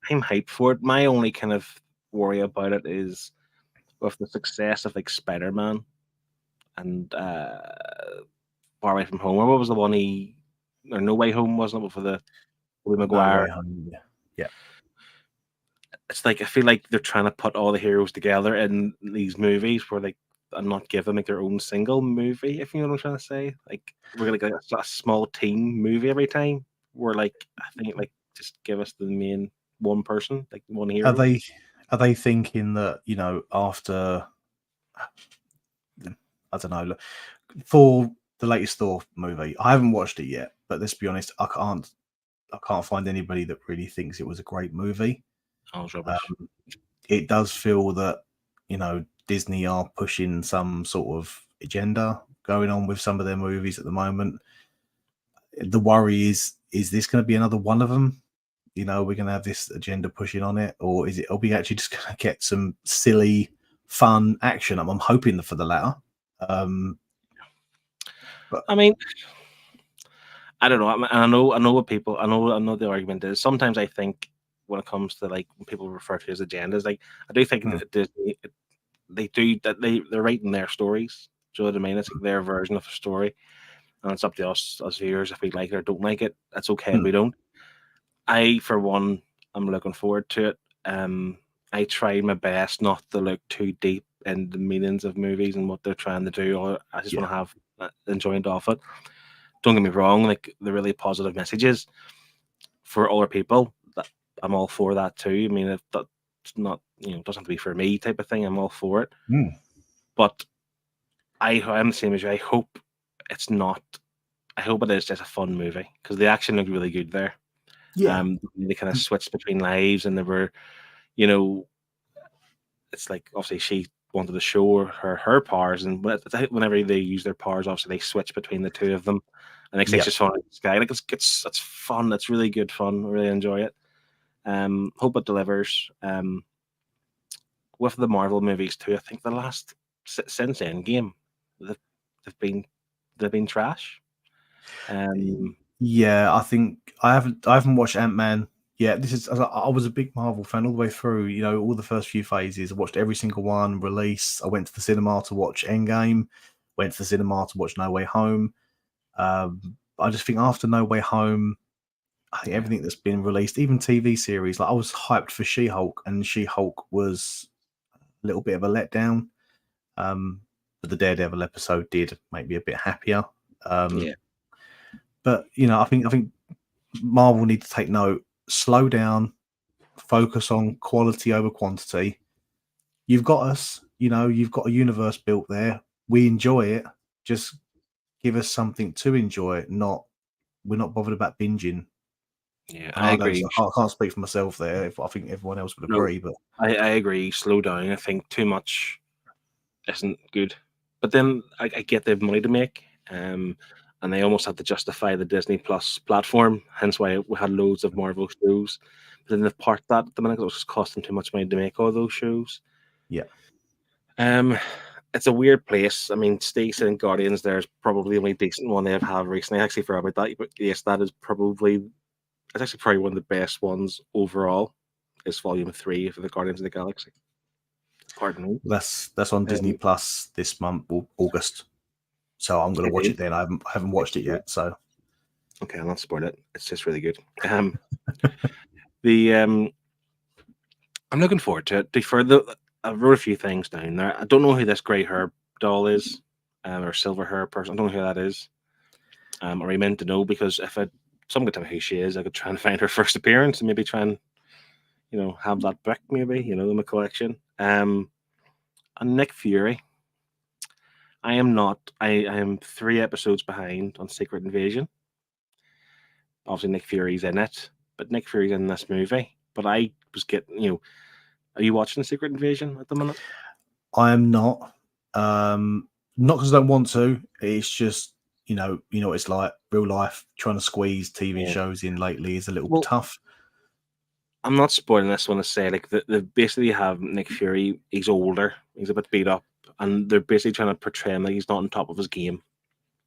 I'm hyped for it. My only kind of worry about it is with the success of like Spider-Man and Far Away From Home. Or what was the one or No Way Home, wasn't it? For the Tobey Maguire. No Way Home, yeah. It's like I feel like they're trying to put all the heroes together in these movies where like and not give them like their own single movie, if you know what I'm trying to say. Like we're gonna get a small team movie every time. We're like I think like just give us the main one person, like one hero. Are they thinking that, you know, after I don't know, look, for the latest Thor movie, I haven't watched it yet, but let's be honest, I can't find anybody that really thinks it was a great movie. Oh, rubbish. It does feel that, you know, Disney are pushing some sort of agenda going on with some of their movies at the moment. The worry is this going to be another one of them? You know, we're going to have this agenda pushing on it, or are we actually just going to get some silly, fun action? I'm hoping for the latter. But I mean, I don't know. I know what people. I know the argument is. Sometimes I think when it comes to like when people refer to as agendas, like I do think that Disney, they're writing their stories. Do you know what I mean? It's like their version of a story, and it's up to us as viewers if we like it or don't like it. That's okay if we don't. I, for one, am looking forward to it. I try my best not to look too deep in the meanings of movies and what they're trying to do. Or I just want to have enjoyment of it. Don't get me wrong; like the really positive messages for other people, that I'm all for that too. I mean, if that's not, you know, it doesn't have to be for me type of thing. I'm all for it. But I'm the same as you. I hope it's not. I hope it is just a fun movie because the action looked really good there. Yeah, they kind of switched between lives, and they were, you know, it's like obviously she wanted to show her powers, and whenever they use their powers, obviously they switch between the two of them, and it's just fun. Like it's fun. It's really good fun. I really enjoy it. Hope it delivers. With the Marvel movies too, I think the last since Endgame, they've been trash. Yeah, I think I haven't watched Ant-Man yet. I was a big Marvel fan all the way through. You know, all the first few phases. I watched every single one release. I went to the cinema to watch Endgame. Went to the cinema to watch No Way Home. I just think after No Way Home, I think everything that's been released, even TV series, like I was hyped for She-Hulk, and She-Hulk was a little bit of a letdown. But the Daredevil episode did make me a bit happier. But you know, I think Marvel need to take note, slow down, focus on quality over quantity. You've got us, you know, you've got a universe built there. We enjoy it. Just give us something to enjoy. We're not bothered about binging. Yeah, I agree. I can't speak for myself there. I think everyone else would agree, but I agree. Slow down. I think too much isn't good. But then I get they have money to make, and they almost have to justify the Disney Plus platform. Hence why we had loads of Marvel shows. But then they've parked that at the minute. It was just costing too much money to make all those shows. Yeah. It's a weird place. I mean, Stacey and Guardians, there's probably the only decent one they've had recently. I actually forgot about that. But yes, it's actually probably one of the best ones overall. Is Volume 3 for the Guardians of the Galaxy. Pardon me. That's on Disney Plus this month, August. So I'm going to watch it then. I haven't watched it yet. So okay, I'll not spoil it. It's just really good. I'm looking forward to it. I wrote a few things down there. I don't know who this grey hair doll is, or silver hair person. I don't know who that is. Or I meant to know, because if someone could tell me who she is, I could try and find her first appearance and maybe try and, you know, have that book maybe, you know, in my collection. And Nick Fury. I am 3 episodes behind on Secret Invasion. Obviously, Nick Fury's in it, but Nick Fury's in this movie. But I was getting, you know, are you watching Secret Invasion at the minute? I am not. Not because I don't want to. It's just, you know, it's like real life. Trying to squeeze TV shows in lately is a little tough. I'm not spoiling this one to say, like, they basically have Nick Fury. He's older. He's a bit beat up. And they're basically trying to portray him like he's not on top of his game.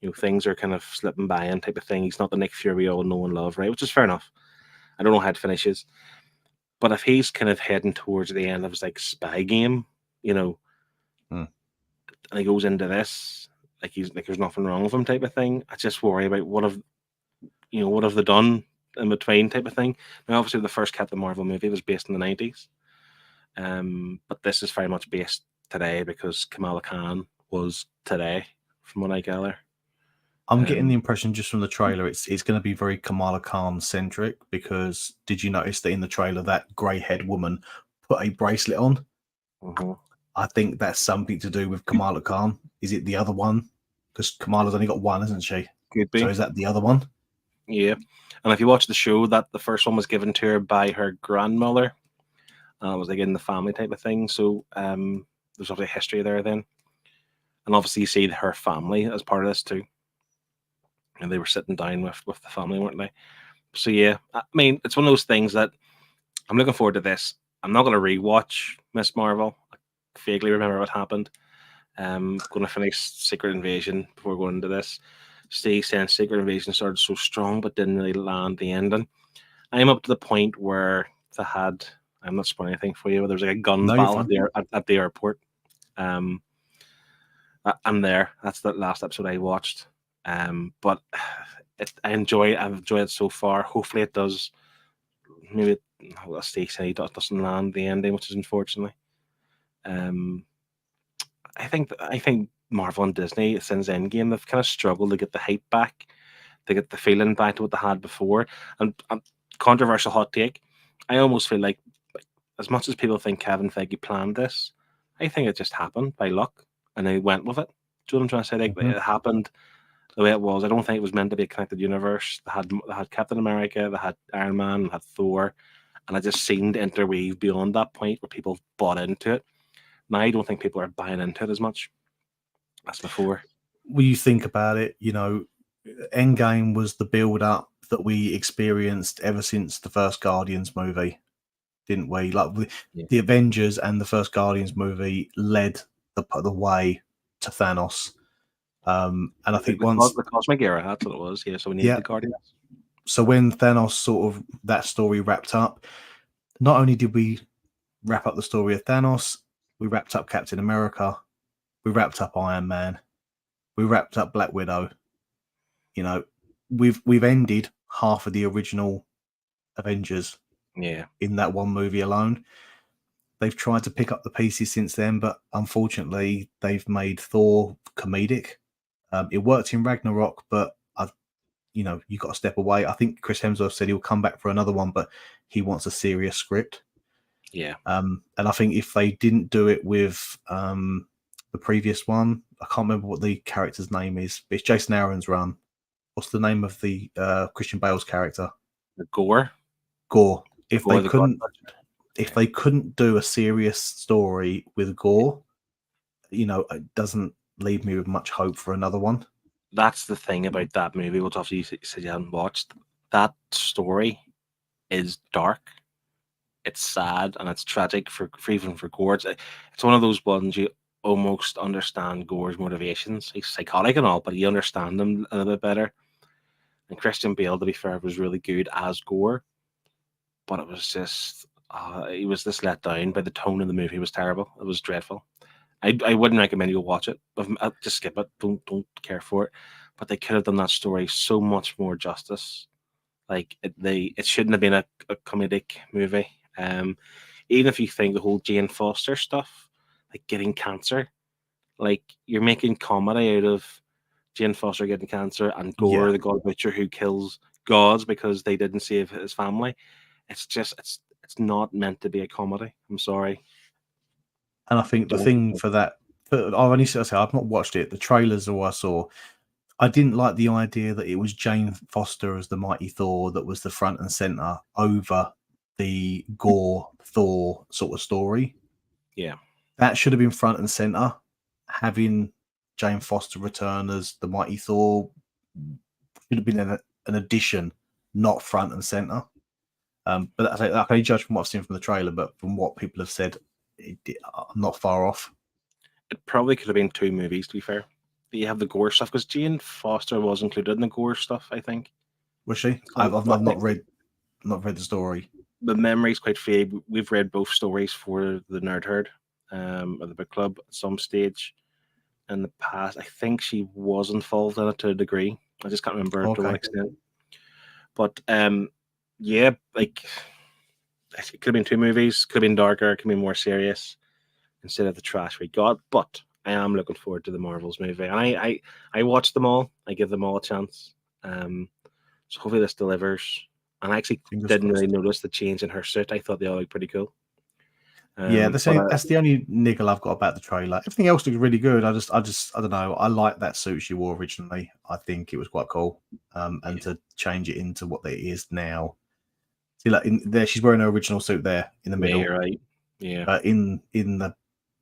You know, things are kind of slipping by him type of thing. He's not the Nick Fury we all know and love, right? Which is fair enough. I don't know how it finishes. But if he's kind of heading towards the end of his like spy game, you know, and he goes into this, like he's like there's nothing wrong with him type of thing, I just worry about what have they done in between type of thing. Now, obviously, the first Captain Marvel movie was based in the 90s, but this is very much based today because Kamala Khan was today, from what I gather. I'm getting the impression just from the trailer it's going to be very Kamala Khan centric, because did you notice that in the trailer that grey haired woman put a bracelet on? I think that's something to do with Kamala Khan. Is it the other one? Because Kamala's only got one, isn't she? Could be. So is that the other one? Yeah. And if you watch the show, that the first one was given to her by her grandmother. It was like in the family type of thing. So there's obviously history there then. And obviously you see her family as part of this too. And they were sitting down with the family, weren't they? So yeah, I mean, it's one of those things that I'm looking forward to this. I'm not going to rewatch Miss Marvel. I vaguely remember what happened. Going to finish Secret Invasion before going into this. Steve saying Secret Invasion started so strong but didn't really land the ending. I'm up to the point where they had, I'm not spoiling anything for you, but there's like a gun battle at the airport. I'm there. That's the last episode I watched. But I've enjoyed it so far. Hopefully it does. Maybe Steve said it doesn't land the ending, which is unfortunately. I think Marvel and Disney since Endgame they've kind of struggled to get the hype back, to get the feeling back to what they had before. And controversial hot take, I almost feel like as much as people think Kevin Feige planned this, I think it just happened by luck and they went with it. Do you know what I'm trying to say? Like it happened the way it was. I don't think it was meant to be a connected universe. They had Captain America, they had Iron Man, they had Thor, and it just seemed to interweave beyond that point where people bought into it. Now I don't think people are buying into it as much as before. When you think about it, you know, Endgame was the build-up that we experienced ever since the first Guardians movie, didn't we? Like the Avengers and the first Guardians movie led the way to Thanos. And I think once the cosmic era, that's what it was. Yeah, so we needed the Guardians. So when Thanos sort of that story wrapped up, not only did we wrap up the story of Thanos, we wrapped up Captain America, we wrapped up Iron Man, we wrapped up Black Widow. You know, we've ended half of the original Avengers. Yeah. In that one movie alone. They've tried to pick up the pieces since then, but unfortunately, they've made Thor comedic. It worked in Ragnarok, but you got to step away. I think Chris Hemsworth said he'll come back for another one, but he wants a serious script. Yeah. And I think if they didn't do it with the previous one, I can't remember what the character's name is, but it's Jason Aaron's run. What's the name of the Christian Bale's character? Gore. If they couldn't do a serious story with Gore, it doesn't leave me with much hope for another one. That's the thing about that movie, which obviously you said you hadn't watched. That story is dark. It's sad and it's tragic for even for Gore. It's one of those ones you almost understand Gore's motivations. He's psychotic and all, but you understand him a little bit better. And Christian Bale, to be fair, was really good as Gore. But it was just, he was just let down by the tone of the movie. It was terrible. It was dreadful. I wouldn't recommend you go watch it. Just skip it. Don't care for it. But they could have done that story so much more justice. Like it shouldn't have been a comedic movie. Even if you think the whole Jane Foster stuff, like getting cancer, like you're making comedy out of Jane Foster getting cancer and Gore, the God Butcher who kills gods because they didn't save his family. It's just it's not meant to be a comedy. I'm sorry. And I think the thing for that, I've not watched it. The trailers all I saw, I didn't like the idea that it was Jane Foster as the Mighty Thor that was the front and center over the Gore Thor sort of story. Yeah, that should have been front and center. Having Jane Foster return as the Mighty Thor should have been an addition, not front and center. But I can only judge from what I've seen from the trailer, but from what people have said, I'm not far off. It probably could have been two movies, to be fair. But you have the Gore stuff, because Jane Foster was included in the Gore stuff, I think. Was she? I've not read. not read the story. The memory's quite vague. We've read both stories for the Nerd Herd, or the book club at some stage in the past. I think she was involved in it to a degree. I just can't remember to Okay. what extent. But yeah, like it could have been 2 movies. Could have been darker. Could have been more serious instead of the trash we got. But I am looking forward to the Marvels movie, and I watched them all. I give them all a chance. So hopefully this delivers. And I actually Fingers didn't crossed. really notice the change in her suit. I thought they all looked pretty cool. Yeah, that's the only niggle I've got about the trailer. Everything else looks really good. I don't know. I like that suit she wore originally. I think it was quite cool. And to change it into what it is now. See, like in there, she's wearing her original suit there in the middle. Yeah, you're right. Yeah. But in the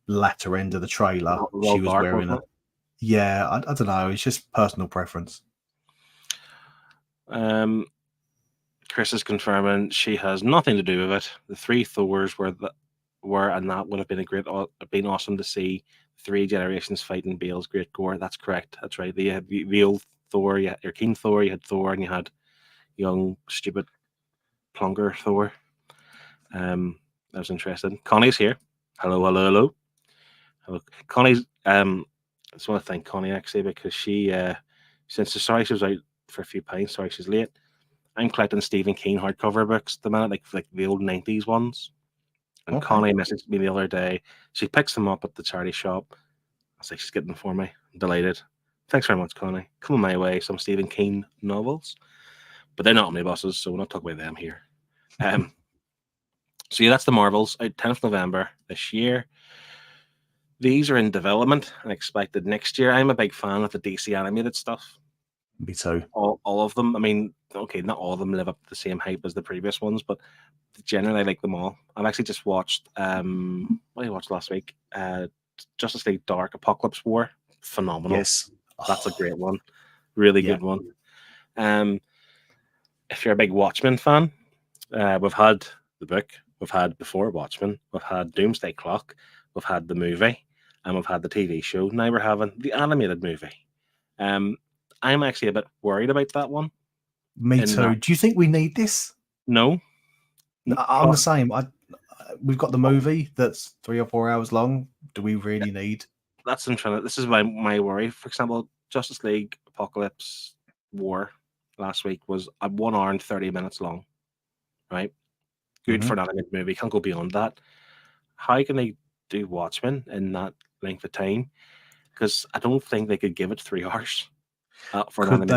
latter end of the trailer, Well, she was dark, wearing wasn't a. Yeah, I don't know. It's just personal preference. Chris is confirming she has nothing to do with it. The 3 Thors were, and that would have been awesome to see 3 generations fighting Bale's great gore. That's correct. That's right. You had the old Thor, you had your King Thor, you had Thor, and you had young, stupid Plunker Thor. That was interesting. Connie's here. Hello. Connie's. I just want to thank Connie actually because she, since she was out for a few pints. Sorry, she's late. I'm collecting Stephen King hardcover books at the minute, like the old 90s ones. And Okay. Connie messaged me the other day. She picks them up at the charity shop. I was like, she's getting them for me. I'm delighted. Thanks very much, Connie. Coming my way, some Stephen King novels. But they're not omnibuses, so we'll not talk about them here. So yeah, that's the Marvels out 10th November this year. These are in development and expected next year. I'm a big fan of the DC animated stuff. Me too. All of them. I mean, okay, not all of them live up to the same hype as the previous ones, but generally I like them all. I've actually just watched what did I watch last week? Justice League Dark Apocalypse War. Phenomenal. Yes. That's a great one. Really good one. If you're a big Watchmen fan, we've had the book, we've had Before Watchmen, we've had Doomsday Clock, we've had the movie, and we've had the TV show. Now we're having the animated movie. I'm actually a bit worried about that one. Me too. Do you think we need this? No. I'm the same. We've got the movie that's 3 or 4 hours long. Do we really need? That's interesting. This is my worry. For example, Justice League Apocalypse War last week was 1 hour and 30 minutes long. Right? Good for an animated movie. Can't go beyond that. How can they do Watchmen in that length of time? Because I don't think they could give it 3 hours. Could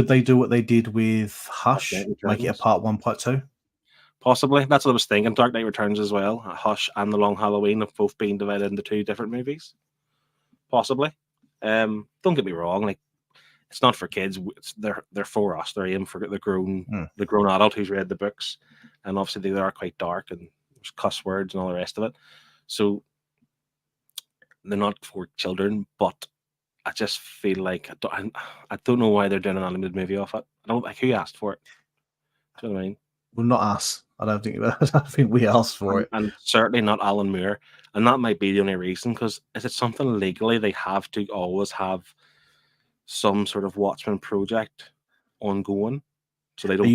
they do what they did with Hush? Make it a part 1, part 2? Possibly. That's what I was thinking. Dark Knight Returns as well. Hush and The Long Halloween have both been divided into 2 different movies. Possibly. Don't get me wrong. Like, it's not for kids. They're for us. They're aimed for the grown adult who's read the books, and obviously they are quite dark and there's cuss words and all the rest of it. So they're not for children, but I just feel like I don't know why they're doing an animated movie off it. I don't like who asked for it. Do you know what I mean? Well, not us. I don't think we asked for it, and certainly not Alan Moore. And that might be the only reason. Because is it something legally they have to always have some sort of Watchmen project ongoing? So they don't. Are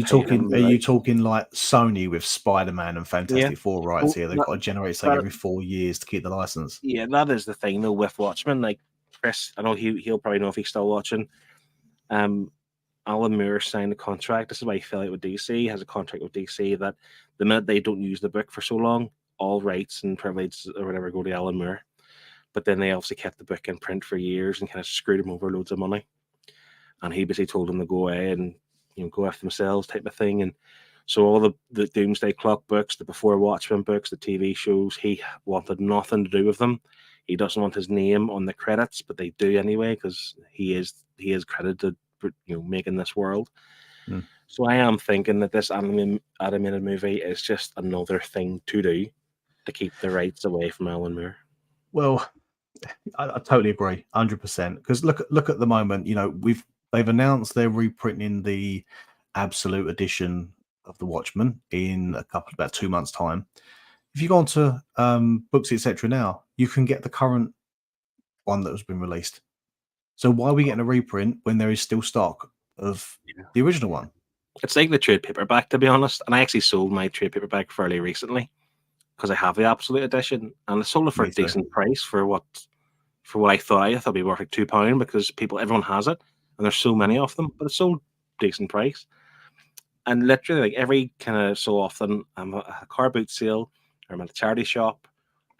you talking like Sony with Spider-Man and Fantastic Four rights here? They've got to generate something every 4 years to keep the license. Yeah, that is the thing though with Watchmen. Like Chris, I know he'll probably know if he's still watching. Alan Moore signed a contract. This is why he fell out with DC. He has a contract with DC that the minute they don't use the book for so long, all rights and privileges or whatever go to Alan Moore. But then they obviously kept the book in print for years and kind of screwed him over loads of money. And he basically told them to go away and go after themselves type of thing. And so all the Doomsday Clock books, the Before Watchmen books, the TV shows, he wanted nothing to do with them. He doesn't want his name on the credits, but they do anyway because he is credited for making this world. So I am thinking that this animated movie is just another thing to do to keep the rights away from Alan Moore. Well, I totally agree, 100%. Because look at the moment. They've announced they're reprinting the Absolute edition of the Watchmen in about 2 months' time. If you go onto Books Etc. now, you can get the current one that has been released. So why are we getting a reprint when there is still stock of the original one? It's like the trade paperback, to be honest. And I actually sold my trade paperback fairly recently because I have the absolute edition, and I sold it for a decent price for what I thought. I thought it'd be worth like £2 because everyone has it, and there's so many of them. But it's sold decent price. And literally, like every kind of so often, I'm at a car boot sale or I'm at a charity shop,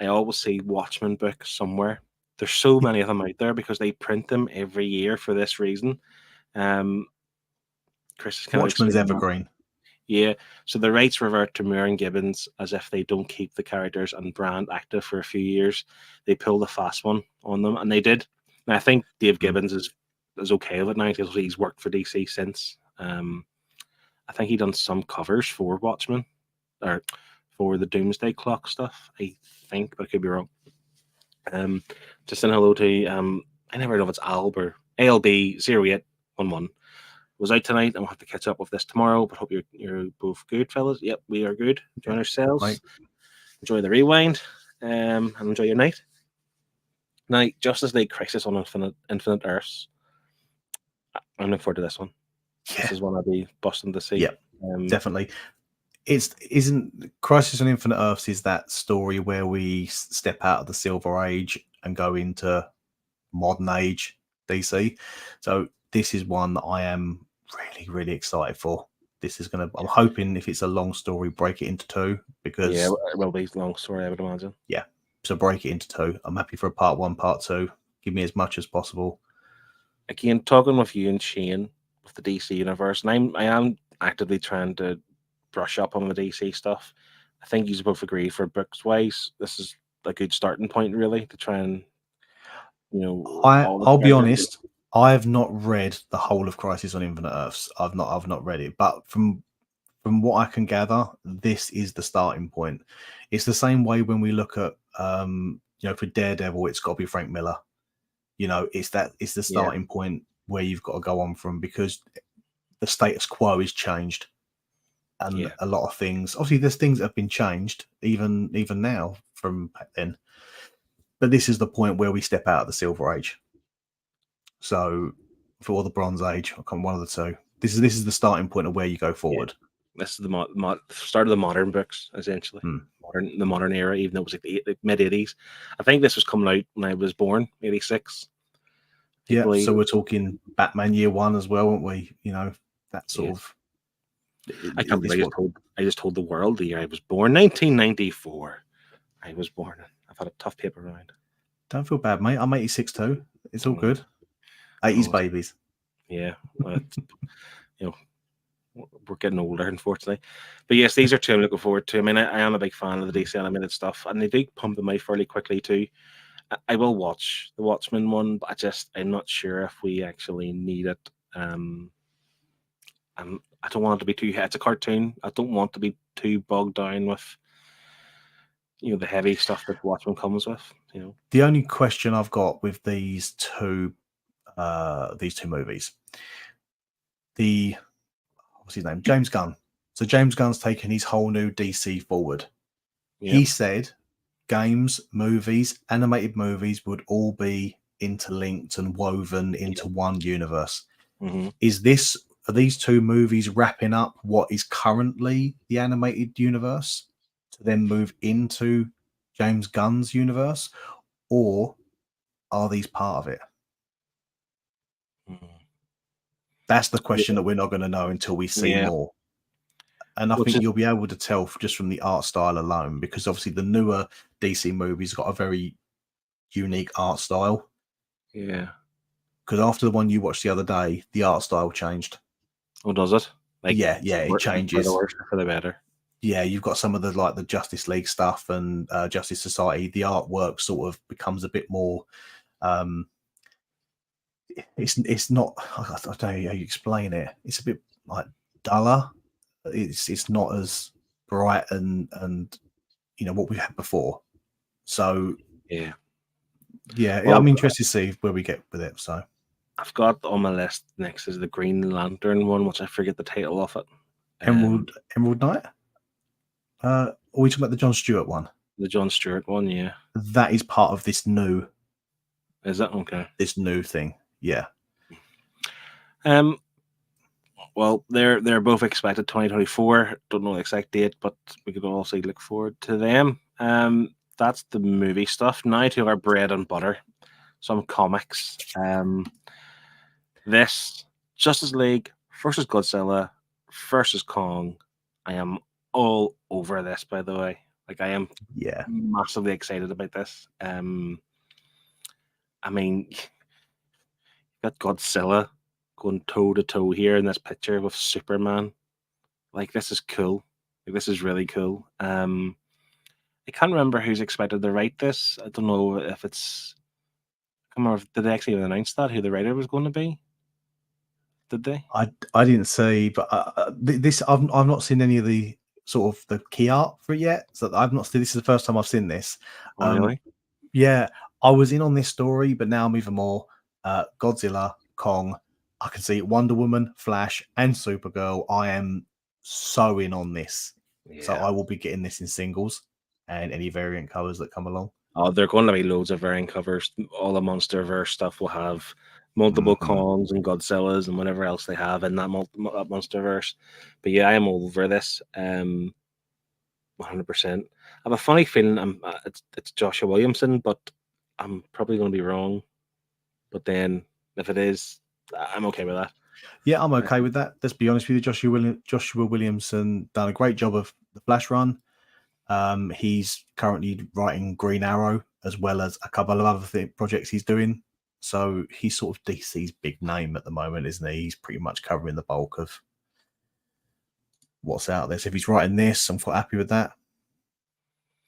I always see Watchmen books somewhere. There's so many of them out there because they print them every year for this reason. Chris is kind Watchmen's of evergreen. Yeah, so the rights revert to Moore and Gibbons as if they don't keep the characters and brand active for a few years. They pulled a fast one on them, and they did. And I think Dave Gibbons is okay with it now because he's worked for DC since. I think he done some covers for Watchmen or for the Doomsday Clock stuff. I think, but I could be wrong. Just saying hello to I never know if it's Alb or ALB0811. Was out tonight, and we'll have to catch up with this tomorrow. But hope you're both good, fellas. Yep, we are good. Enjoying ourselves. Right. Enjoy the rewind, and enjoy your night. Now, Justice League Crisis on Infinite Earths. I'm looking forward to this one. Yeah. This is one I'll be busting to see. Yeah, definitely. Isn't Crisis on Infinite Earths is that story where we step out of the Silver Age and go into modern age DC. So this is one that I am really, really excited for. This is I'm hoping if it's a long story, break it into two because it will be a long story, I would imagine. Yeah, so break it into two. I'm happy for a part 1, part 2. Give me as much as possible. Again, talking with you and Shane with the DC universe, and I am actively trying to brush up on the DC stuff. I think you both agree for books wise, this is a good starting point, really, to try and I'll be honest. I have not read the whole of Crisis on Infinite Earths. I've not read it, but from what I can gather, this is the starting point. It's the same way when we look at for Daredevil, it's got to be Frank Miller. It's the starting point where you've got to go on from because the status quo is changed, and a lot of things. Obviously, there's things that have been changed even now from back then. But this is the point where we step out of the Silver Age. So, for the Bronze Age, I'll come one of the two. This is the starting point of where you go forward. Yeah. This is the start of the modern books, essentially. The modern era, even though it was like the mid 80s. I think this was coming out when I was born, 86. Yeah, so we're talking Batman Year One as well, aren't we? That sort of. I can't believe I just told the world the year I was born, 1994. I was born. I've had a tough paper round. Don't feel bad, mate. I'm 86 too. It's all good. 80s babies. Yeah, well, we're getting older, unfortunately. But yes, these are two I'm looking forward to. I mean, I am a big fan of the DC animated stuff, and they do pump them out fairly quickly too. I will watch the Watchmen one, but I'm not sure if we actually need it. I don't want it to be too. It's a cartoon. I don't want to be too bogged down with the heavy stuff that Watchmen comes with. The only question I've got with these two movies, what's his name? James Gunn. So James Gunn's taken his whole new DC forward. Yep. He said games, movies, animated movies would all be interlinked and woven into one universe. Mm-hmm. Are these two movies wrapping up what is currently the animated universe to then move into James Gunn's universe, or are these part of it? That's the question that we're not going to know until we see more. And I think you'll be able to tell just from the art style alone, because obviously the newer DC movies got a very unique art style. Yeah. Because after the one you watched the other day, the art style changed. Oh, does it? Yeah, it changes. For the worse or for the better. Yeah, you've got some of the Justice League stuff and Justice Society. The artwork sort of becomes a bit more. It's not. I don't know how you explain it. It's a bit like duller. It's not as bright and what we had before. So yeah. Well, I'm interested to see where we get with it. So I've got on my list next is the Green Lantern one, which I forget the title of it. Emerald Knight. Are we talking about the John Stewart one? The John Stewart one, yeah. That is part of this new. Is that okay? This new thing, yeah. Well, they're both expected 2024. Don't know the exact date, but we could also look forward to them. That's the movie stuff. Now to our bread and butter, some comics. This Justice League versus Godzilla versus Kong. I am all over this, by the way. Like, I am massively excited about this. I mean, you got Godzilla going toe to toe here in this picture with Superman. Like, this is cool. Like, this is really cool. I can't remember who's expected to write this. I don't know if it's. I can't remember did they actually announce that who the writer was going to be? Did they? I didn't see, but this I've not seen any of the sort of the key art for it yet. So I've not seen. This is the first time I've seen this. Oh, really? Yeah, I was in on this story, but now I'm even more. Godzilla, Kong. I can see Wonder Woman, Flash, and Supergirl. I am so in on this. Yeah. So I will be getting this in singles and any variant covers that come along. Oh, there are going to be loads of variant covers. All the MonsterVerse stuff will have multiple Kongs and Godzillas and whatever else they have in that MonsterVerse. But yeah, I am over this. 100%. I have a funny feeling it's Joshua Williamson, but I'm probably going to be wrong. But then if it is, I'm okay with that. Yeah, I'm okay with that. Let's be honest with you. Joshua Williamson done a great job of the Flash run. He's currently writing Green Arrow as well as a couple of other projects he's doing. So he's sort of DC's big name at the moment, isn't he? He's pretty much covering the bulk of what's out there. So if he's writing this, I'm quite happy with that.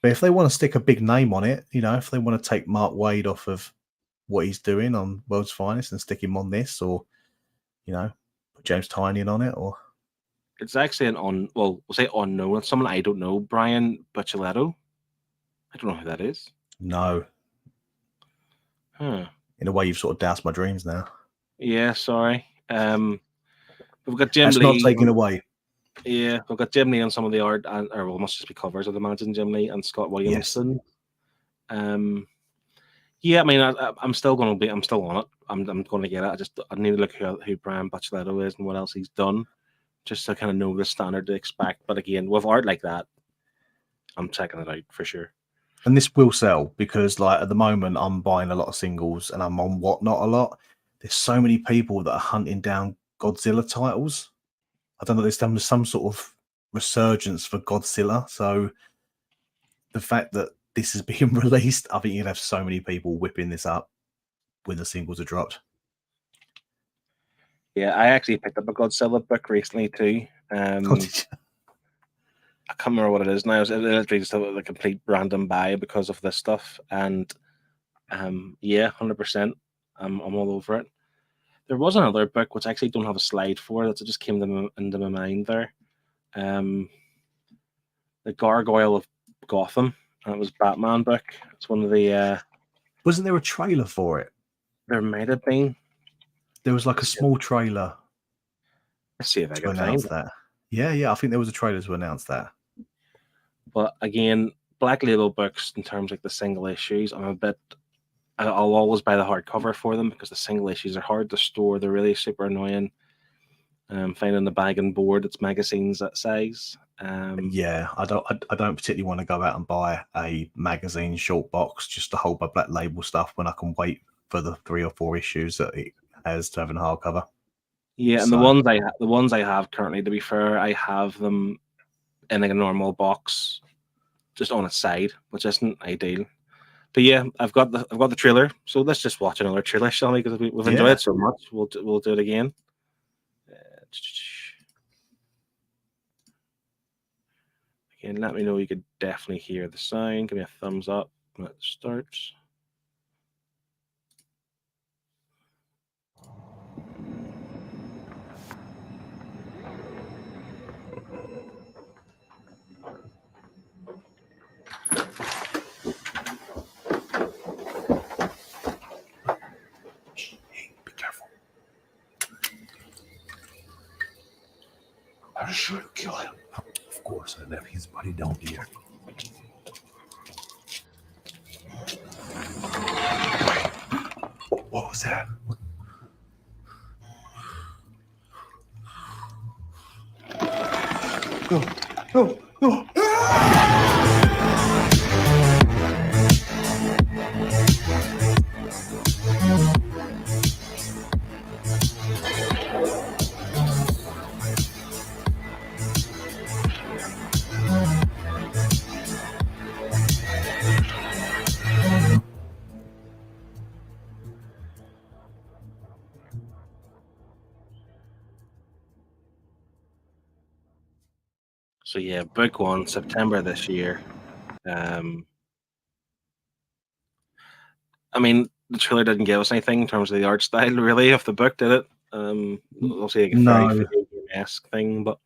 But if they want to stick a big name on it, you know, if they want to take Mark Waid off of what he's doing on World's Finest and stick him on this, or, you know, put James Tynion on it, or... It's actually we'll say unknown. It's someone I don't know. Brian Buccellato. I don't know who that is. No. Huh. In a way, you've sort of doused my dreams now. Yeah, sorry. We've got Jim Lee. That's not taken away. Yeah, we've got Jim Lee on some of the art, or it must just be covers, I'd imagine. Jim Lee and Scott Williamson. Yes. Yeah, I mean, I'm still on it. I'm going to get it. I need to look who Brian Buccellato is and what else he's done, just to kind of know the standard to expect. But again, with art like that, I'm checking it out for sure. And this will sell because, like, at the moment, I'm buying a lot of singles and I'm on Whatnot a lot. There's so many people that are hunting down Godzilla titles. I don't know, there's some sort of resurgence for Godzilla. So the fact that this is being released, I think you'd have so many people whipping this up when the singles are dropped. Yeah, I actually picked up a Godzilla book recently too. I can't remember what it is now. It was literally just a complete random buy because of this stuff. And yeah, 100%. I'm all over it. There was another book which I actually don't have a slide for that just came into my mind there. The Gargoyle of Gotham. And it was a Batman book. It's one of the... Wasn't there a trailer for it? There might have been. There was like a small trailer. Let's see if I can announce find that. Yeah, I think there was a trailer to announce that. But again, Black Label books, in terms of like the single issues, I'll always buy the hardcover for them because the single issues are hard to store. They're really super annoying. Finding the bag and board, it's magazines that size. Yeah, I don't particularly want to go out and buy a magazine short box just to hold my Black Label stuff when I can wait for the 3 or 4 issues that it has to have in hardcover. Yeah, and the ones I have currently, to be fair, I have them in like a normal box, just on its side, which isn't ideal. But yeah, I've got the trailer, so let's just watch another trailer, shall we? Because we've enjoyed it so much, we'll do it again. Again, let me know you could definitely hear the sound. Give me a thumbs up when it starts. I'm sure to kill him. Of course, I left his body down here. What was that? So yeah, book one, September this year. I mean, the trailer didn't give us anything in terms of the art style, really, of the book, did it? Obviously, like a very video game-esque thing, but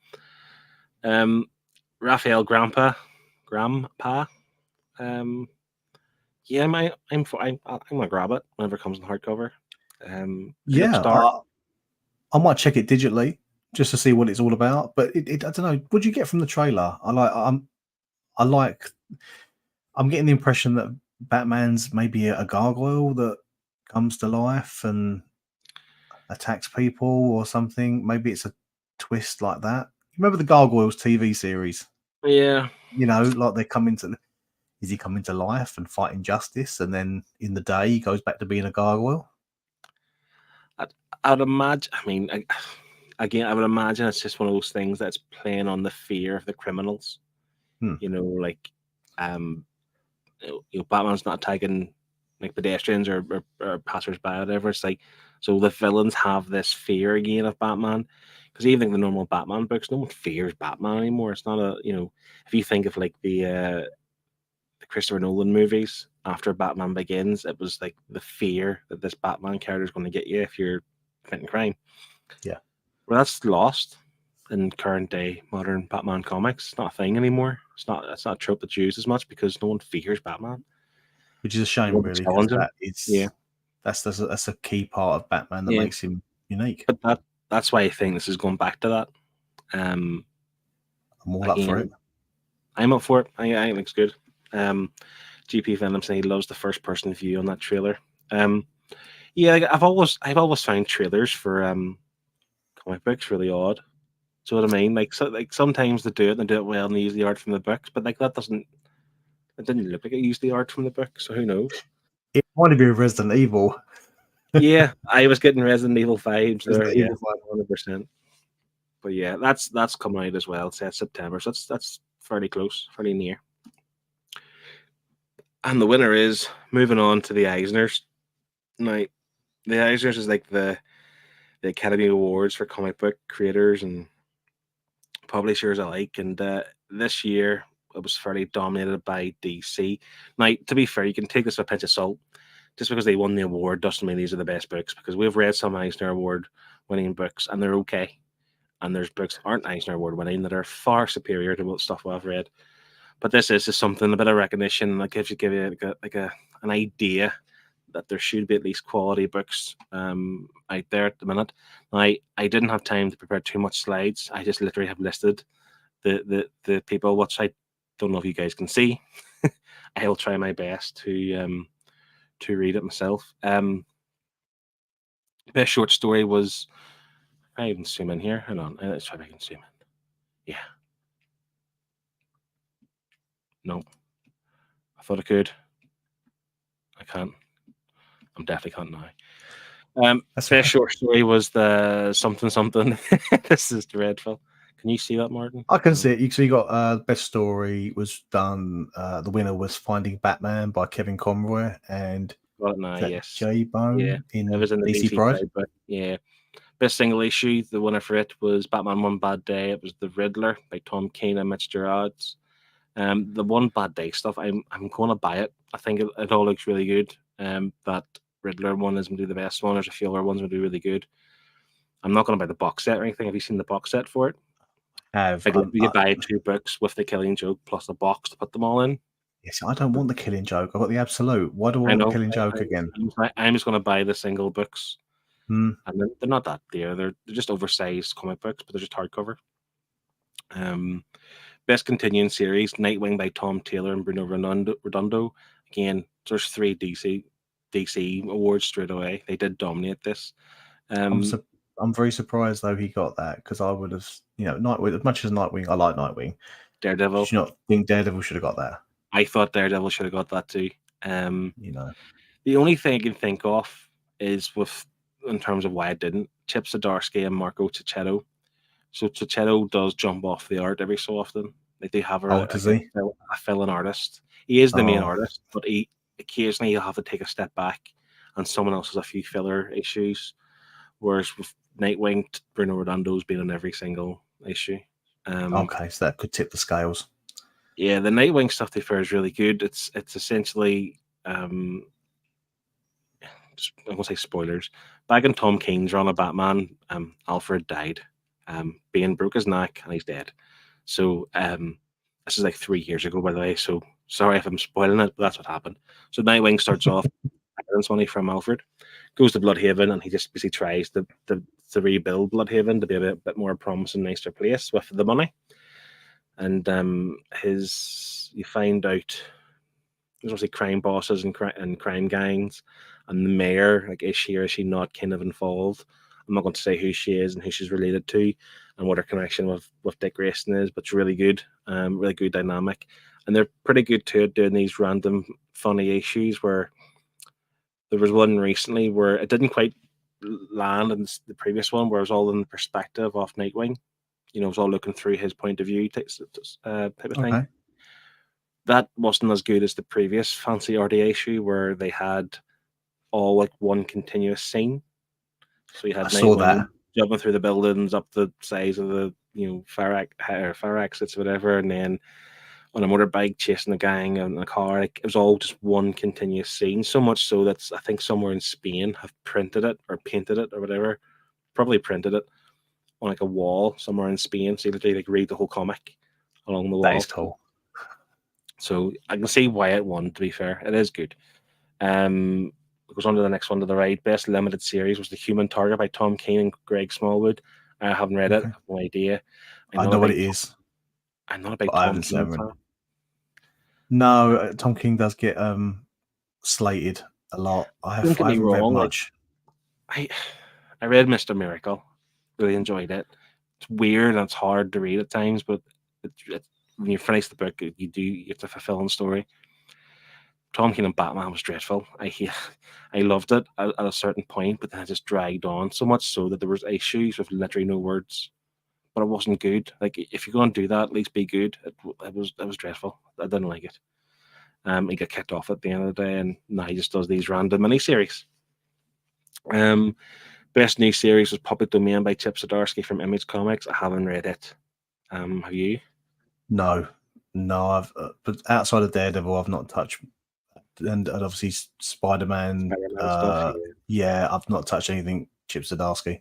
Raphael Grandpa, yeah, I'm gonna grab it whenever it comes in hardcover. It looks dark. I might check it digitally just to see what it's all about. But I don't know. What do you get from the trailer? I'm getting the impression that Batman's maybe a gargoyle that comes to life and attacks people or something. Maybe it's a twist like that. Remember the Gargoyles TV series? Yeah. You know, like is he coming to life and fighting justice, and then in the day he goes back to being a gargoyle? I'd imagine. I mean, again, I would imagine it's just one of those things that's playing on the fear of the criminals. You know, like, Batman's not attacking like pedestrians or passersby or whatever. It's like, so the villains have this fear again of Batman, because even the normal Batman books, no one fears Batman anymore. It's not if you think of like the Christopher Nolan movies after Batman Begins, it was like the fear that this Batman character is going to get you if you're committing crime. Yeah. Well, that's lost in current day modern Batman comics. It's not a thing anymore. It's not a trope that's used as much because no one fears Batman. Which is a shame, really. That's a key part of Batman that makes him unique. But that's why I think this is going back to that. I'm all up for it. I'm up for it. I think it's good. GP Venom saying he loves the first person view on that trailer. I've always found trailers for comic books really odd. So what I mean, like sometimes they do it and they do it well and they use the art from the books, but like it didn't look like it used the art from the book, so who knows? It reminded me of Resident Evil. Yeah, I was getting Resident Evil vibes there. Yeah, 100%. But yeah, that's coming out as well. It's September, so that's fairly close, fairly near. And the winner is moving on to the Eisners. Now, the Eisners is like the Academy Awards for comic book creators and publishers alike. And this year, it was fairly dominated by DC. Now, to be fair, you can take this with a pinch of salt. Just because they won the award doesn't mean these are the best books, because we've read some Eisner Award winning books and they're okay. And there's books that aren't Eisner Award winning that are far superior to what stuff I've read. But this is just something, a bit of recognition that give you an idea that there should be at least quality books out there at the minute. Now, I didn't have time to prepare too much slides. I just literally have listed the people, which I don't know if you guys can see. I will try my best to read it myself. Best short story was, I even zoom in here. Hang on, let's try if I can zoom in. Yeah. No. I thought I could. I can't. I'm definitely can't now. Best short story was the something. This is dreadful. Can you see that, Martin? I can see it. So you got best story was done. The winner was Finding Batman by Kevin Conroy and yes, J Bone. Yeah, in it was in the DC Pride. But yeah, best single issue. The winner for it was Batman One Bad Day. It was The Riddler by Tom King and Mitch Gerads. The One Bad Day stuff, I'm going to buy it. I think it all looks really good. That Riddler one is going to be the best one. There's a few other ones going to be really good. I'm not going to buy the box set or anything. Have you seen the box set for it? You buy 2 books with the Killing Joke plus a box to put them all in. Yes, I don't want the Killing Joke. I've got the Absolute. Why do I want the Killing Joke again? I'm just going to buy the single books. And they're not that dear. They're just oversized comic books, but they're just hardcover. Best continuing series, Nightwing by Tom Taylor and Bruno Redondo. Again, there's 3 DC awards straight away. They did dominate this. I'm I'm very surprised though he got that, because I would have, Nightwing. As much as Nightwing, I like Nightwing. Daredevil. Do you not think Daredevil should have got that? I thought Daredevil should have got that too. The only thing I can think of is in terms of why it didn't. Chip Zdarsky and Marco Cicchetto. So Cicchetto does jump off the art every so often. Like they have a fill-in artist. He is the main artist, but he occasionally he'll have to take a step back, and someone else has a few filler issues. Whereas with Nightwing, Bruno Redondo's been on every single issue. Okay, so that could tip the scales. Yeah, the Nightwing stuff, to be fair, is really good. It's essentially, I'm going to say spoilers. Back in Tom King's run of Batman, Alfred died. Bane broke his neck and he's dead. So this is like 3 years ago, by the way. So sorry if I'm spoiling it, but that's what happened. So Nightwing starts off money from Alfred, goes to Bloodhaven, and he just basically tries to rebuild Bloodhaven to be a bit more promising, nicer place with the money. And you find out there's obviously crime bosses and crime gangs, and the mayor, like, is she or is she not kind of involved? I'm not going to say who she is and who she's related to and what her connection with Dick Grayson is, but it's really good dynamic. And they're pretty good too at doing these random funny issues, where there was one recently where it didn't quite land in the previous one, where it was all in the perspective of Nightwing. It was all looking through his point of view type of thing. Okay. That wasn't as good as the previous Fancy RD issue, where they had all like one continuous scene. So you had Nightwing jumping through the buildings up the sides of the fire exits or whatever, and then on a motorbike chasing the gang in a car. Like, it was all just one continuous scene. So much so that I think somewhere in Spain have printed it or painted it or whatever, probably printed it on like a wall somewhere in Spain. So you literally like read the whole comic along the wall. That is cool. So I can see why it won, to be fair. It is good. It goes on to the next one to the right. Best limited series was The Human Target by Tom King and Greg Smallwood. I haven't read it. I have no idea. I know what it is. I'm not a big Tom King fan. No, Tom King does get slated a lot. I haven't read much. I read Mr. Miracle. Really enjoyed it. It's weird and it's hard to read at times, but when you finish the book, it's a fulfilling story. Tom King and Batman was dreadful. I loved it at a certain point, but then it just dragged on so much so that there was issues with literally no words. But it wasn't good. Like, if you're going to do that, at least be good. It was dreadful. I didn't like it. He got kicked off at the end of the day, and now he just does these random miniseries. Best new series was Public Domain by Chip Zdarsky from Image Comics. I haven't read it. Have you? No. But outside of Daredevil, I've not touched. And obviously Spider-Man stuff, yeah, I've not touched anything Chip Zdarsky.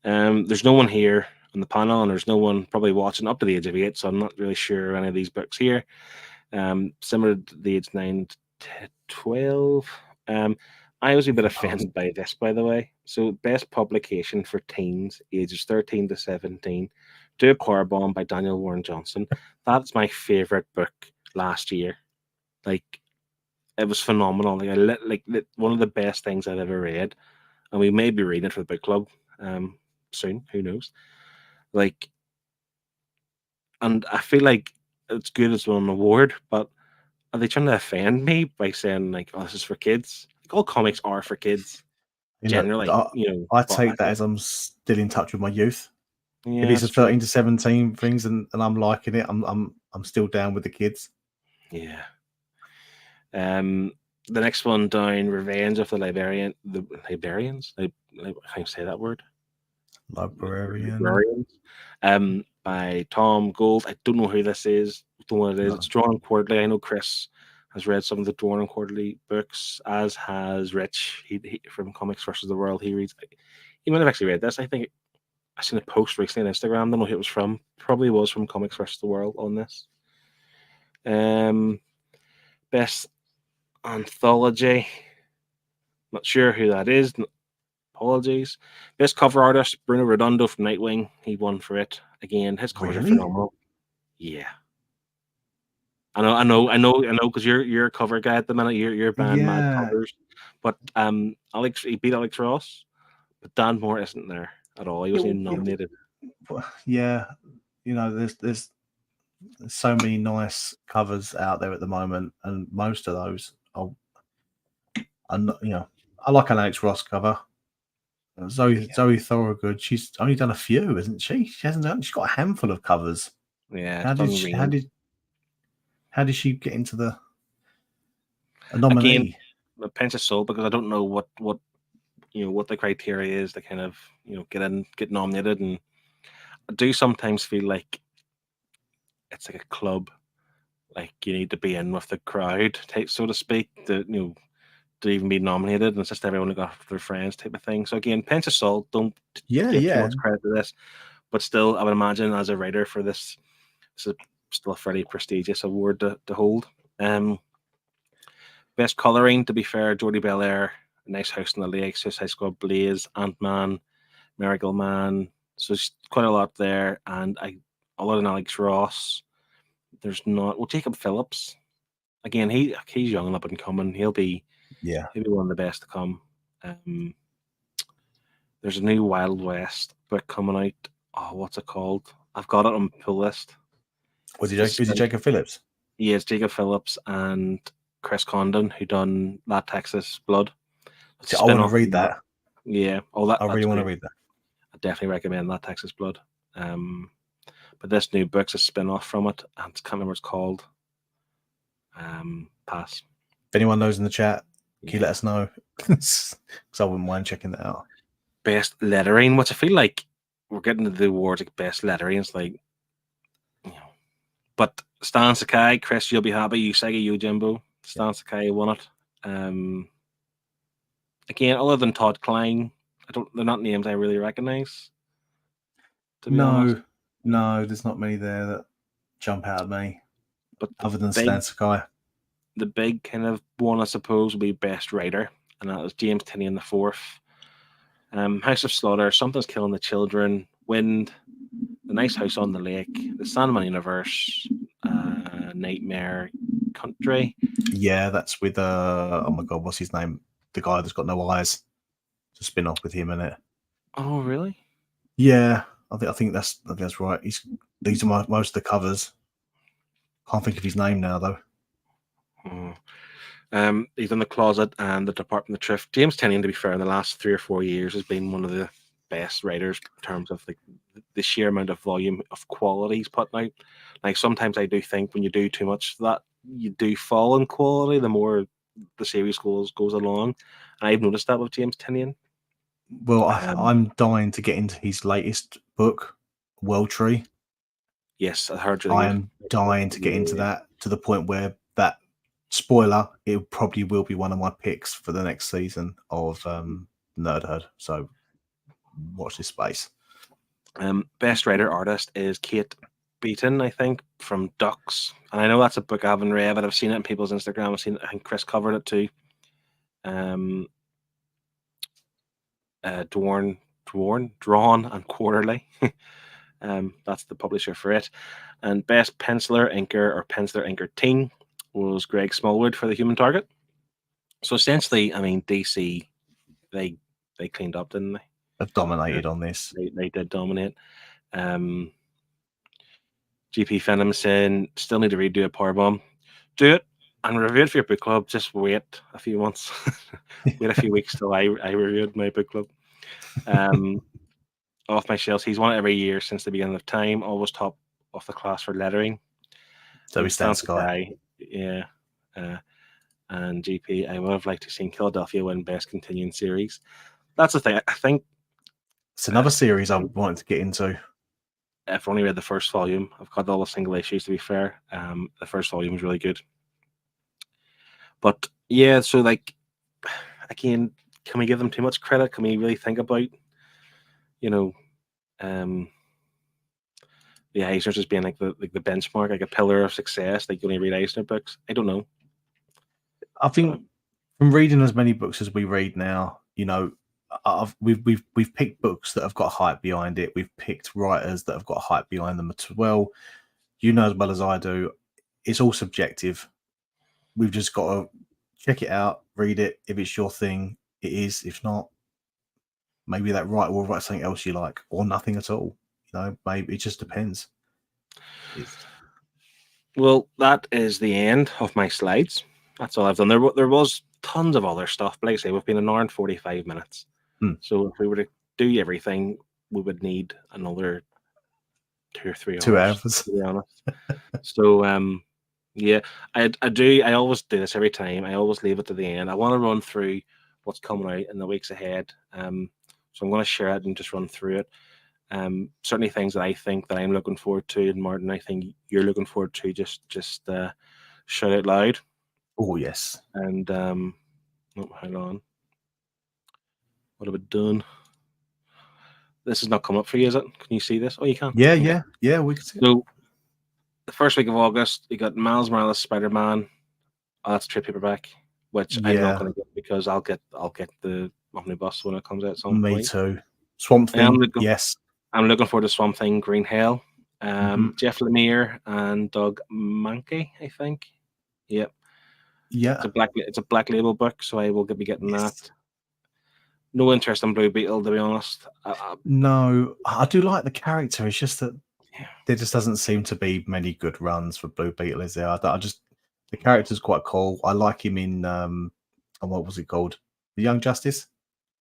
There's no one here on the panel, and there's no one probably watching up to the age of 8, so I'm not really sure any of these books here. Similar to the age 9 to 12. I was a bit offended by this, by the way. So, best publication for teens, ages 13 to 17, Do a Power Bomb by Daniel Warren Johnson. That's my favorite book last year. Like, it was phenomenal. Like one of the best things I've ever read, and we may be reading it for the book club soon. Who knows? Like, and I feel like it's good as well an award, but are they trying to offend me by saying like, "Oh, this is for kids"? Like, all comics are for kids. Generally, I take that as I'm still in touch with my youth. Yeah, if it's a 13 to 17 things and I'm liking it, I'm still down with the kids. Yeah. The next one down, Revenge of the Librarians. How you say that word? Librarians. By Tom Gold. I don't know who this is. Don't know what it is. No. It's drawn quarterly. I know Chris has read some of the drawn and quarterly books, as has Rich. He from Comics versus the World. He might have actually read this. I think I seen a post recently on Instagram. Don't know who it was from. Probably was from Comics versus the World on this. Best anthology. Not sure who that is. Apologies. Best cover artist, Bruno Redondo from Nightwing. He won for it. Again, his covers are phenomenal. Yeah. I know, because you're a cover guy at the minute. You're banned mad covers. But he beat Alex Ross. But Dan Moore isn't there at all. He wasn't even nominated. Yeah, there's so many nice covers out there at the moment, and most of those are not, I like an Alex Ross cover. Zoe Thorogood, she's only done a few, isn't she? She hasn't done. She's got a handful of covers. Yeah. How did she get into a nominee? Again, a pinch of salt, because I don't know what the criteria is to kind of get nominated, and I do sometimes feel like it's like a club, like you need to be in with the crowd type, so to speak, to even be nominated, and it's just everyone who got their friends type of thing. So again, pinch of salt, don't give too much credit to this, but still I would imagine as a writer for this is still a fairly prestigious award to hold. Best colouring, to be fair, Jordi Belair, Nice House on the Lake, Suicide Squad, Blaze, Ant-Man, Miracle Man. So it's quite a lot there. And a lot of Alex Ross. There's not... Well, Jacob Phillips. Again, he's young and up and coming. He'll be one of the best to come. There's a new Wild West book coming out. Oh, what's it called? I've got it on the pull list. Was it Jacob Phillips? Yeah, it's Jacob Phillips and Chris Condon, who done That Texas Blood. I want to read that. Yeah. I really want to read that. I definitely recommend That Texas Blood. But this new book's a spin-off from it, and I can't remember what it's called. Pass. If anyone knows in the chat, can you let us know? Because I wouldn't mind checking that out. Best lettering, which I feel like we're getting to the awards like best lettering. It's like, but Stan Sakai, Chris, you'll be happy. Usagi Yojimbo, Stan Sakai won it. Again, other than Todd Klein, they're not names I really recognize. No, there's not many there that jump out at me. But other than Stan Sakai, the big kind of one, I suppose, would be Best Writer, and that was James Tynion IV. House of Slaughter, Something's Killing the Children, Wind, The Nice House on the Lake, The Sandman Universe, Nightmare Country. Yeah, that's with oh my god, what's his name? The guy that's got no eyes. It's a spin-off with him in it. Oh, really? Yeah, I think that's right. These are most of the covers. Can't think of his name now though. He's in The Closet and The Department of Truth. James Tynion, to be fair, in the last 3 or 4 years has been one of the best writers in terms of the sheer amount of volume of quality he's putting out. Like sometimes I do think when you do too much of that, you do fall in quality the more the series goes along. And I've noticed that with James Tynion. Well, I'm dying to get into his latest book, World Tree. Yes, I heard. I am dying to get into that, to the point where that, spoiler, it probably will be one of my picks for the next season of Nerdherd. So watch this space. Best writer artist is Kate Beaton, I think, from Ducks. And I know that's a book I haven't read, but I've seen it on people's Instagram. I've seen it, I think Chris covered it too. Drawn and Quarterly. That's the publisher for it. And best penciler, inker, or penciler inker teen was Greg Smallwood for The Human Target. So essentially, I mean, DC, they cleaned up, didn't they? They've dominated on this. They did dominate. GP Phenom saying, still need to redo a Powerbomb. Do it and review it for your book club. Just wait a few months. Wait a few weeks till I reviewed my book club. Offmyshelves, he's won it every year since the beginning of time. Always top of the class for lettering. So he stands Sky. Yeah. And GP, I would have liked to see Philadelphia win Best Continuing Series. That's the thing. I think it's another series I wanted to get into. I've only read the first volume. I've got all the single issues, to be fair. The first volume was really good. But yeah, so like, again, can we give them too much credit? Can we really think about, the Eisners as being like the benchmark, like a pillar of success? Like you only read Eisner books? I don't know. I think from reading as many books as we read now, we've picked books that have got hype behind it. We've picked writers that have got hype behind them as well. You know as well as I do, it's all subjective. We've just got to check it out, read it. If it's your thing, it is. If not, maybe that writer will write something else you like, or nothing at all. You know, maybe it just depends. Well, that is the end of my slides. That's all I've done. There was tons of other stuff, but like I say, we've been an hour and 45 minutes. So if we were to do everything, we would need another 2 or 3 hours. 2 hours. To be honest. So yeah, I always do this every time. I always leave it to the end. I want to run through what's coming out in the weeks ahead. So I'm going to share it and just run through it. Certainly things that I think that I'm looking forward to, and Martin, I think you're looking forward to. Just shout out loud. Oh yes. And oh, hang on. What have we done? This has not come up for you, is it? Can you see this? Oh, you can. Yeah, we can see it. So the first week of August, you got Miles Morales Spider-Man. Oh, that's a trade paperback, which I'm not going to get because I'll get the omnibus when it comes out at some point. Me too. Swamp Thing. Yes. I'm looking forward to Swamp Thing, Green Hell. Jeff Lemire and Doug Mankey, I think. Yep. Yeah. It's a black label book, so I will be getting that. No interest in Blue Beetle, to be honest. No, I do like the character. It's just that there just doesn't seem to be many good runs for Blue Beetle, is there? The character's quite cool. I like him in what was it called? The Young Justice?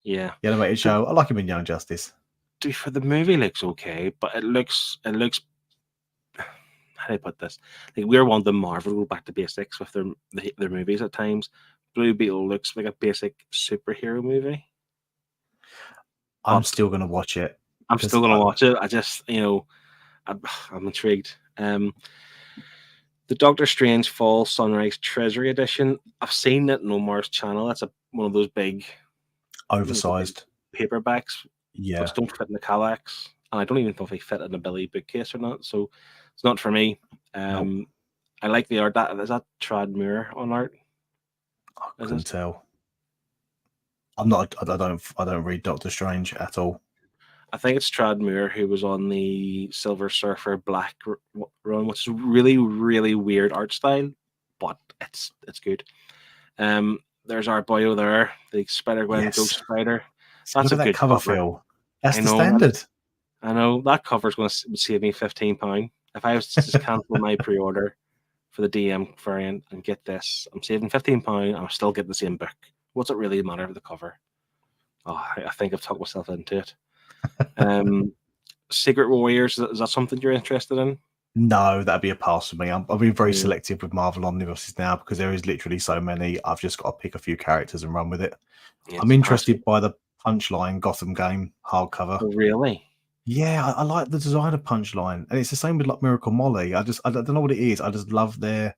Yeah. The animated show. I like him in Young Justice. For the movie looks okay, but it looks how do I put this? Like we're one of the Marvel go back to basics with their movies at times. Blue Beetle looks like a basic superhero movie. I'm still gonna watch it. I'm still gonna watch it. I just I'm intrigued. The Doctor Strange Fall Sunrise Treasury Edition. I've seen it on Omar's channel. That's one of those big oversized paperbacks. Yeah, which don't fit in the Kallax, and I don't even know if they fit in a Billy bookcase or not. So it's not for me. I like the art. Is that Trad Muir on art? I couldn't tell. I'm not. I don't read Doctor Strange at all. I think it's Trad Muir who was on the Silver Surfer Black run, which is really, really weird art style, but it's good. There's our boy over there, the Spider-Gwen Ghost Spider. That's a good cover, Phil. That's the standard. I know that cover's going to save me £15. If I was to just cancel my pre-order for the DM variant and get this, I'm saving £15 and I'm still getting the same book. What's it really matter with the cover? Oh, I think I've talked myself into it. Secret Warriors, is that something you're interested in? No, that'd be a pass for me. I've been very selective with Marvel omnibuses now because there is literally so many. I've just got to pick a few characters and run with it. Yeah, I'm interested by the Punchline Gotham game hardcover. Oh, really? Yeah, I like the design of Punchline, and it's the same with like Miracle Molly. I don't know what it is. I just love their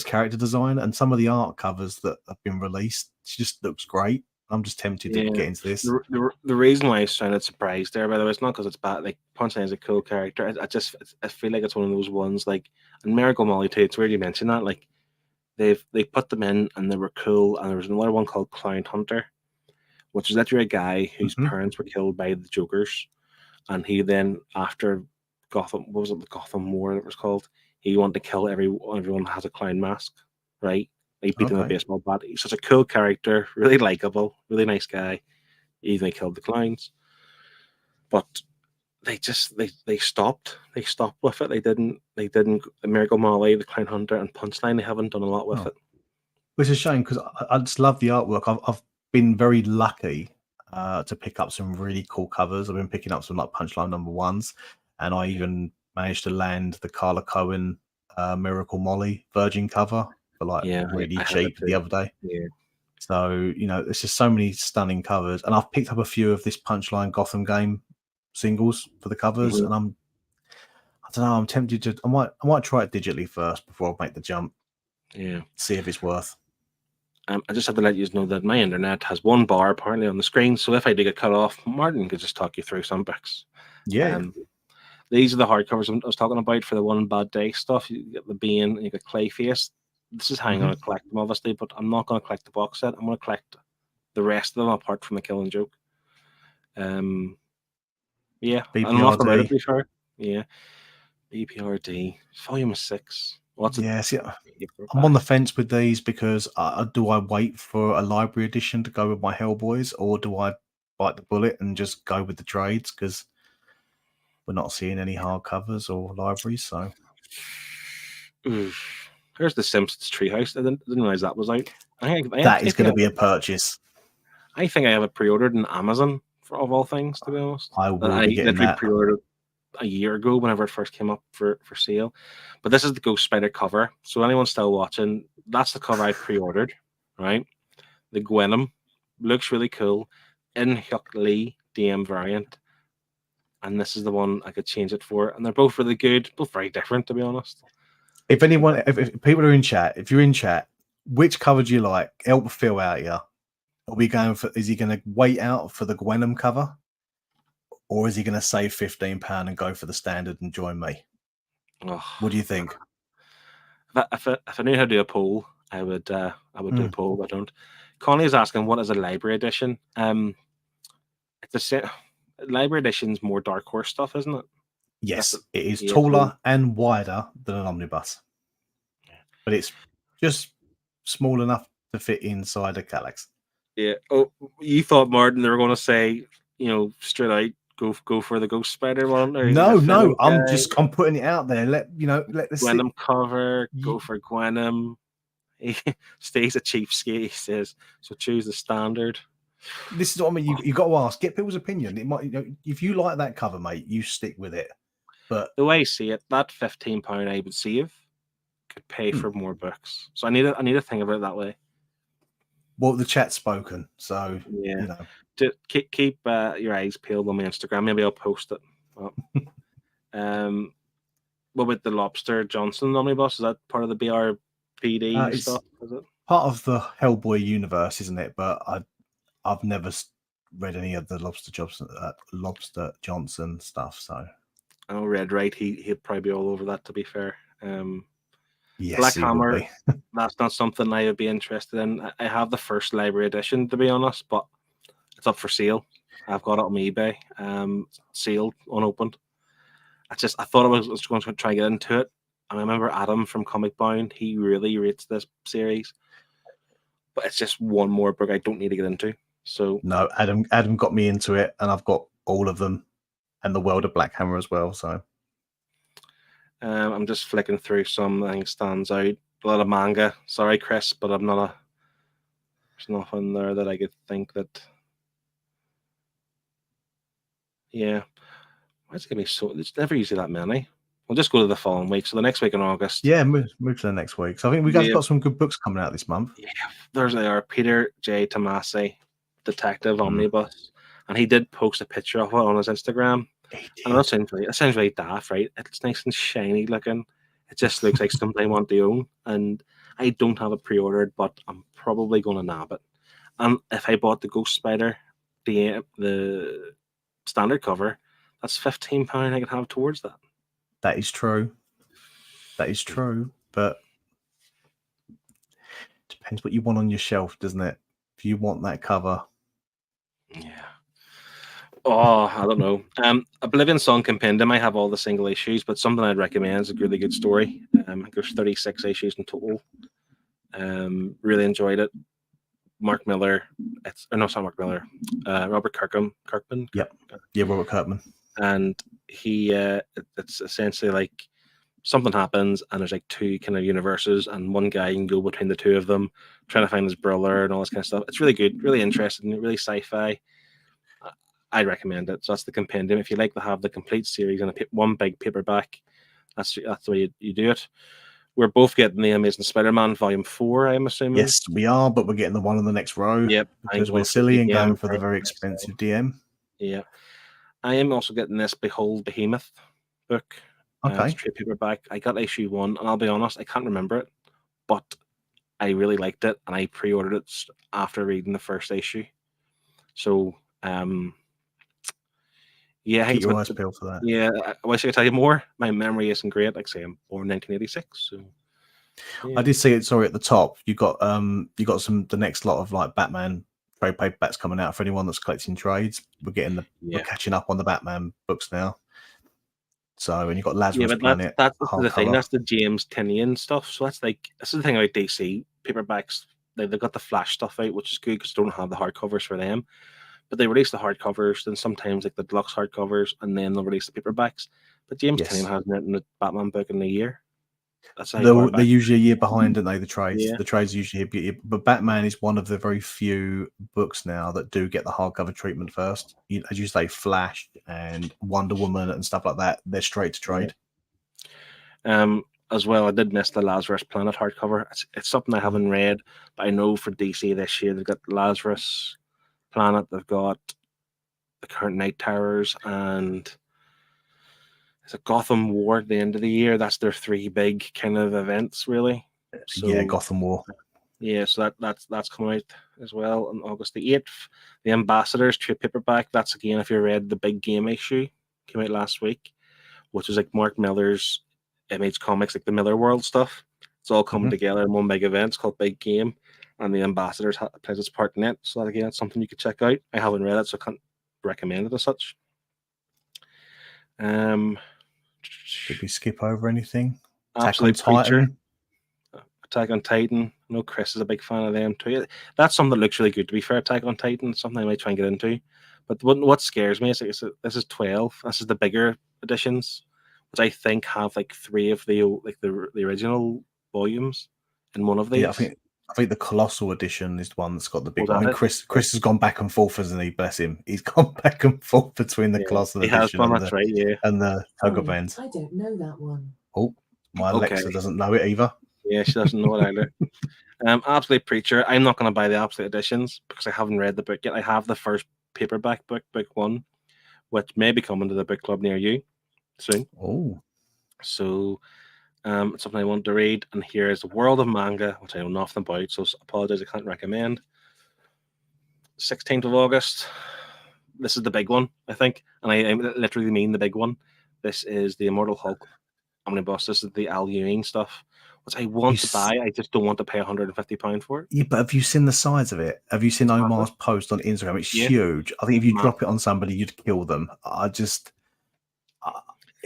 character design, and some of the art covers that have been released. It just looks great. I'm just tempted to get into this. The reason why I sounded surprised there, by the way, it's not because it's bad. Like Punchline is a cool character. I feel like it's one of those ones like, and Miracle Molly too. It's weird you mention that. Like they put them in and they were cool. And there was another one called Clown Hunter, which is literally a guy whose parents were killed by the Jokers, and he then after Gotham, what was it, the Gotham War it was called? He wanted to kill everyone that has a clown mask, right? He beat him with a baseball bat. He's such a cool character, really likable, really nice guy. He even killed the clowns, but they stopped. They stopped with it. They didn't. Miracle Molly, the Clown Hunter, and Punchline. They haven't done a lot with it. Which is a shame because I just love the artwork. I've been very lucky to pick up some really cool covers. I've been picking up some like Punchline #1s, and I even managed to land the Carla Cohen Miracle Molly Virgin cover for like really cheap the other day. Yeah. So, there's just so many stunning covers. And I've picked up a few of this Punchline Gotham game singles for the covers. And I don't know, I'm tempted to, I might try it digitally first before I make the jump. Yeah. See if it's worth. I just have to let you know that my internet has one bar apparently on the screen. So if I do get cut off, Martin could just talk you through some books. Yeah. These are the hardcovers I was talking about for the One Bad Day stuff. You get the Bane, you get Clayface. This is how I'm going to collect them, obviously, but I'm not going to collect the box set. I'm going to collect the rest of them apart from the Killing Joke. Yeah, BPRD. I'm not going to sure. Yeah, BPRD Volume 6. What's it? See, I'm on the fence with these because do I wait for a library edition to go with my Hellboys, or do I bite the bullet and just go with the trades because we're not seeing any hardcovers or libraries. So Here's the Simpsons Treehouse. I didn't realize that was out. That is going to be a purchase. I think I have it pre-ordered in Amazon of all things. To be honest, I will be getting that. Pre-ordered a year ago whenever it first came up for sale. But this is the Ghost Spider cover. So anyone still watching, that's the cover I pre-ordered. Right, the Gwenom looks really cool in Hyuk Lee DM variant. And this is the one I could change it for. And they're both really good, both very different, to be honest. If anyone, if people are in chat, if you're in chat, which cover do you like? Help Phil out here. Are we going for? Is he going to wait out for the Gwenom cover, or is he going to save £15 and go for the standard and join me? Oh, what do you think? If I knew how to do a poll, I would do a poll, but I don't. Connie is asking, what is a library edition? It's the same. Library edition's more Dark Horse stuff, isn't it? Yes, it is taller and wider than an omnibus, but it's just small enough to fit inside a Kallax. Yeah. Oh, you thought, Martin, they were going to say, straight out, go for the Ghost Spider one? Or No, I'm putting it out there. Let the Gwenom cover, go for Gwenom. He stays a cheapskate, he says, so choose the standard. This is what I mean. You got to ask, get people's opinion. It might, if you like that cover, mate, you stick with it. But the way I see it, that £15 I would save could pay for more books. So I need to think about it that way. Well, the chat's spoken, so yeah. To keep your eyes peeled on my Instagram. Maybe I'll post it. What about the Lobster Johnson omnibus? Is that part of the BRPD stuff? Is it part of the Hellboy universe, isn't it? But I've never read any of the Lobster Johnson stuff. So I read right. He'd probably be all over that. To be fair, yes, Black Hammer. That's not something I would be interested in. I have the first library edition, to be honest, but it's up for sale. I've got it on eBay, sealed, unopened. I thought I was going to try and get into it. And I remember Adam from Comic Bound, he really rates this series. But it's just one more book I don't need to get into. So no, Adam got me into it, and I've got all of them and the World of Black Hammer as well. So I'm just flicking through some things stands out. A lot of manga. Sorry, Chris, but there's nothing there that I could think that. Yeah. Why is it going to be so? There's never usually that many. We'll just go to the following week. So the next week in August. Yeah, move to the next week. So I think we guys got some good books coming out this month. Yeah, there's they are. Peter J. Tomasi, Detective Omnibus, and he did post a picture of it on his Instagram. And that sounds really daft, right? It's nice and shiny looking. It just looks like something I want to own, and I don't have it pre-ordered, but I'm probably going to nab it. And if I bought the Ghost Spider, the standard cover, that's £15 I could have towards that. That is true. But depends what you want on your shelf, doesn't it? If you want that cover. Yeah. Oh, I don't know. Oblivion Song Compendium, I have all the single issues, but something I'd recommend is a really good story. There's 36 issues in total. Really enjoyed it. Mark Miller. It's not Mark Miller. Robert Kirkman. Yep. Yeah, Robert Kirkman. And he, it's essentially like something happens, and there's like two kind of universes, and one guy can go between the two of them, trying to find his brother and all this kind of stuff. It's really good, really interesting, really sci-fi. I recommend it. So that's the compendium. If you like to have the complete series in one big paperback, that's the way you do it. We're both getting the Amazing Spider-Man Volume 4, I'm assuming. Yes, we are, but we're getting the one on the next row. Yep. Because we're silly and going for the very expensive DM. Yeah. I am also getting this Behold Behemoth book. Okay. It's trade paperback. I got issue 1, and I'll be honest, I can't remember it, but I really liked it, and I pre-ordered it after reading the first issue. So, yeah, keep your eyes peeled for that. Yeah, I wish I could tell you more. My memory isn't great. Like I say, I'm born 1986. So yeah. I did see it. Sorry, at the top, you got the next lot of like Batman trade paperbacks coming out for anyone that's collecting trades. We're catching up on the Batman books now. So, and you've got Lazarus Planet. That's the thing. That's the James Tynion stuff. So that's like, this is the thing about DC paperbacks. They've got the Flash stuff out, which is good because they don't have the hardcovers for them. But they release the hardcovers, then sometimes like the deluxe hardcovers, and then they'll release the paperbacks. But James Yes. Tynion hasn't written a Batman book in a year. That's how They're, far they're back. usually a year behind, aren't they? The trades. Yeah. The trades usually a year, but Batman is one of the very few books now that do get the hardcover treatment first. As you say, Flash and Wonder Woman and stuff like that, they're straight to trade. As well, I did miss the Lazarus Planet hardcover. It's something I haven't read, but I know for DC this year they've got Lazarus Planet, they've got the current Night Terrors, and it's a Gotham War at the end of the year. That's their 3 big kind of events, really. So, yeah, Gotham War. Yeah, so that's coming out as well on August the 8th. The Ambassadors trade paperback. That's again, if you read the big game issue, came out last week, which is like Mark Miller's Image Comics, like the Miller World stuff. It's all coming together in one big event. It's called Big Game, and the Ambassadors plays its part in it. So that, again, that's something you could check out. I haven't read it, so I can't recommend it as such. Did we skip over anything? Absolute Preacher, Attack on Titan. I know Chris is a big fan of them too. That's something that looks really good, to be fair. Attack on Titan, something I might try and get into. But what scares me is this is 12. This is the bigger editions, which I think have like 3 of the original volumes in one of these. Yeah, I think the Colossal edition is the one that's got the big that one. Chris has gone back and forth, hasn't he? Bless him. He's gone back and forth between the Colossal edition and the Togobens. I don't know that one. Oh, my Alexa doesn't know it either. Yeah, she doesn't know it either. Absolute Preacher. I'm not going to buy the Absolute editions because I haven't read the book yet. I have the first paperback book, book 1, which may be coming to the book club near you soon. Oh, so it's something I want to read. And here is the World of Manga, which I know nothing about, so apologize, I can't recommend. 16th of August. This is the big one, I think, and I literally mean the big one. This is the Immortal Hulk Omnibus. This is the Al Ewing stuff, which I want to buy. I just don't want to pay £150 for it. Yeah, but have you seen the size of it? Have you seen Omar's post on Instagram? It's huge. I think if you drop it on somebody, you'd kill them.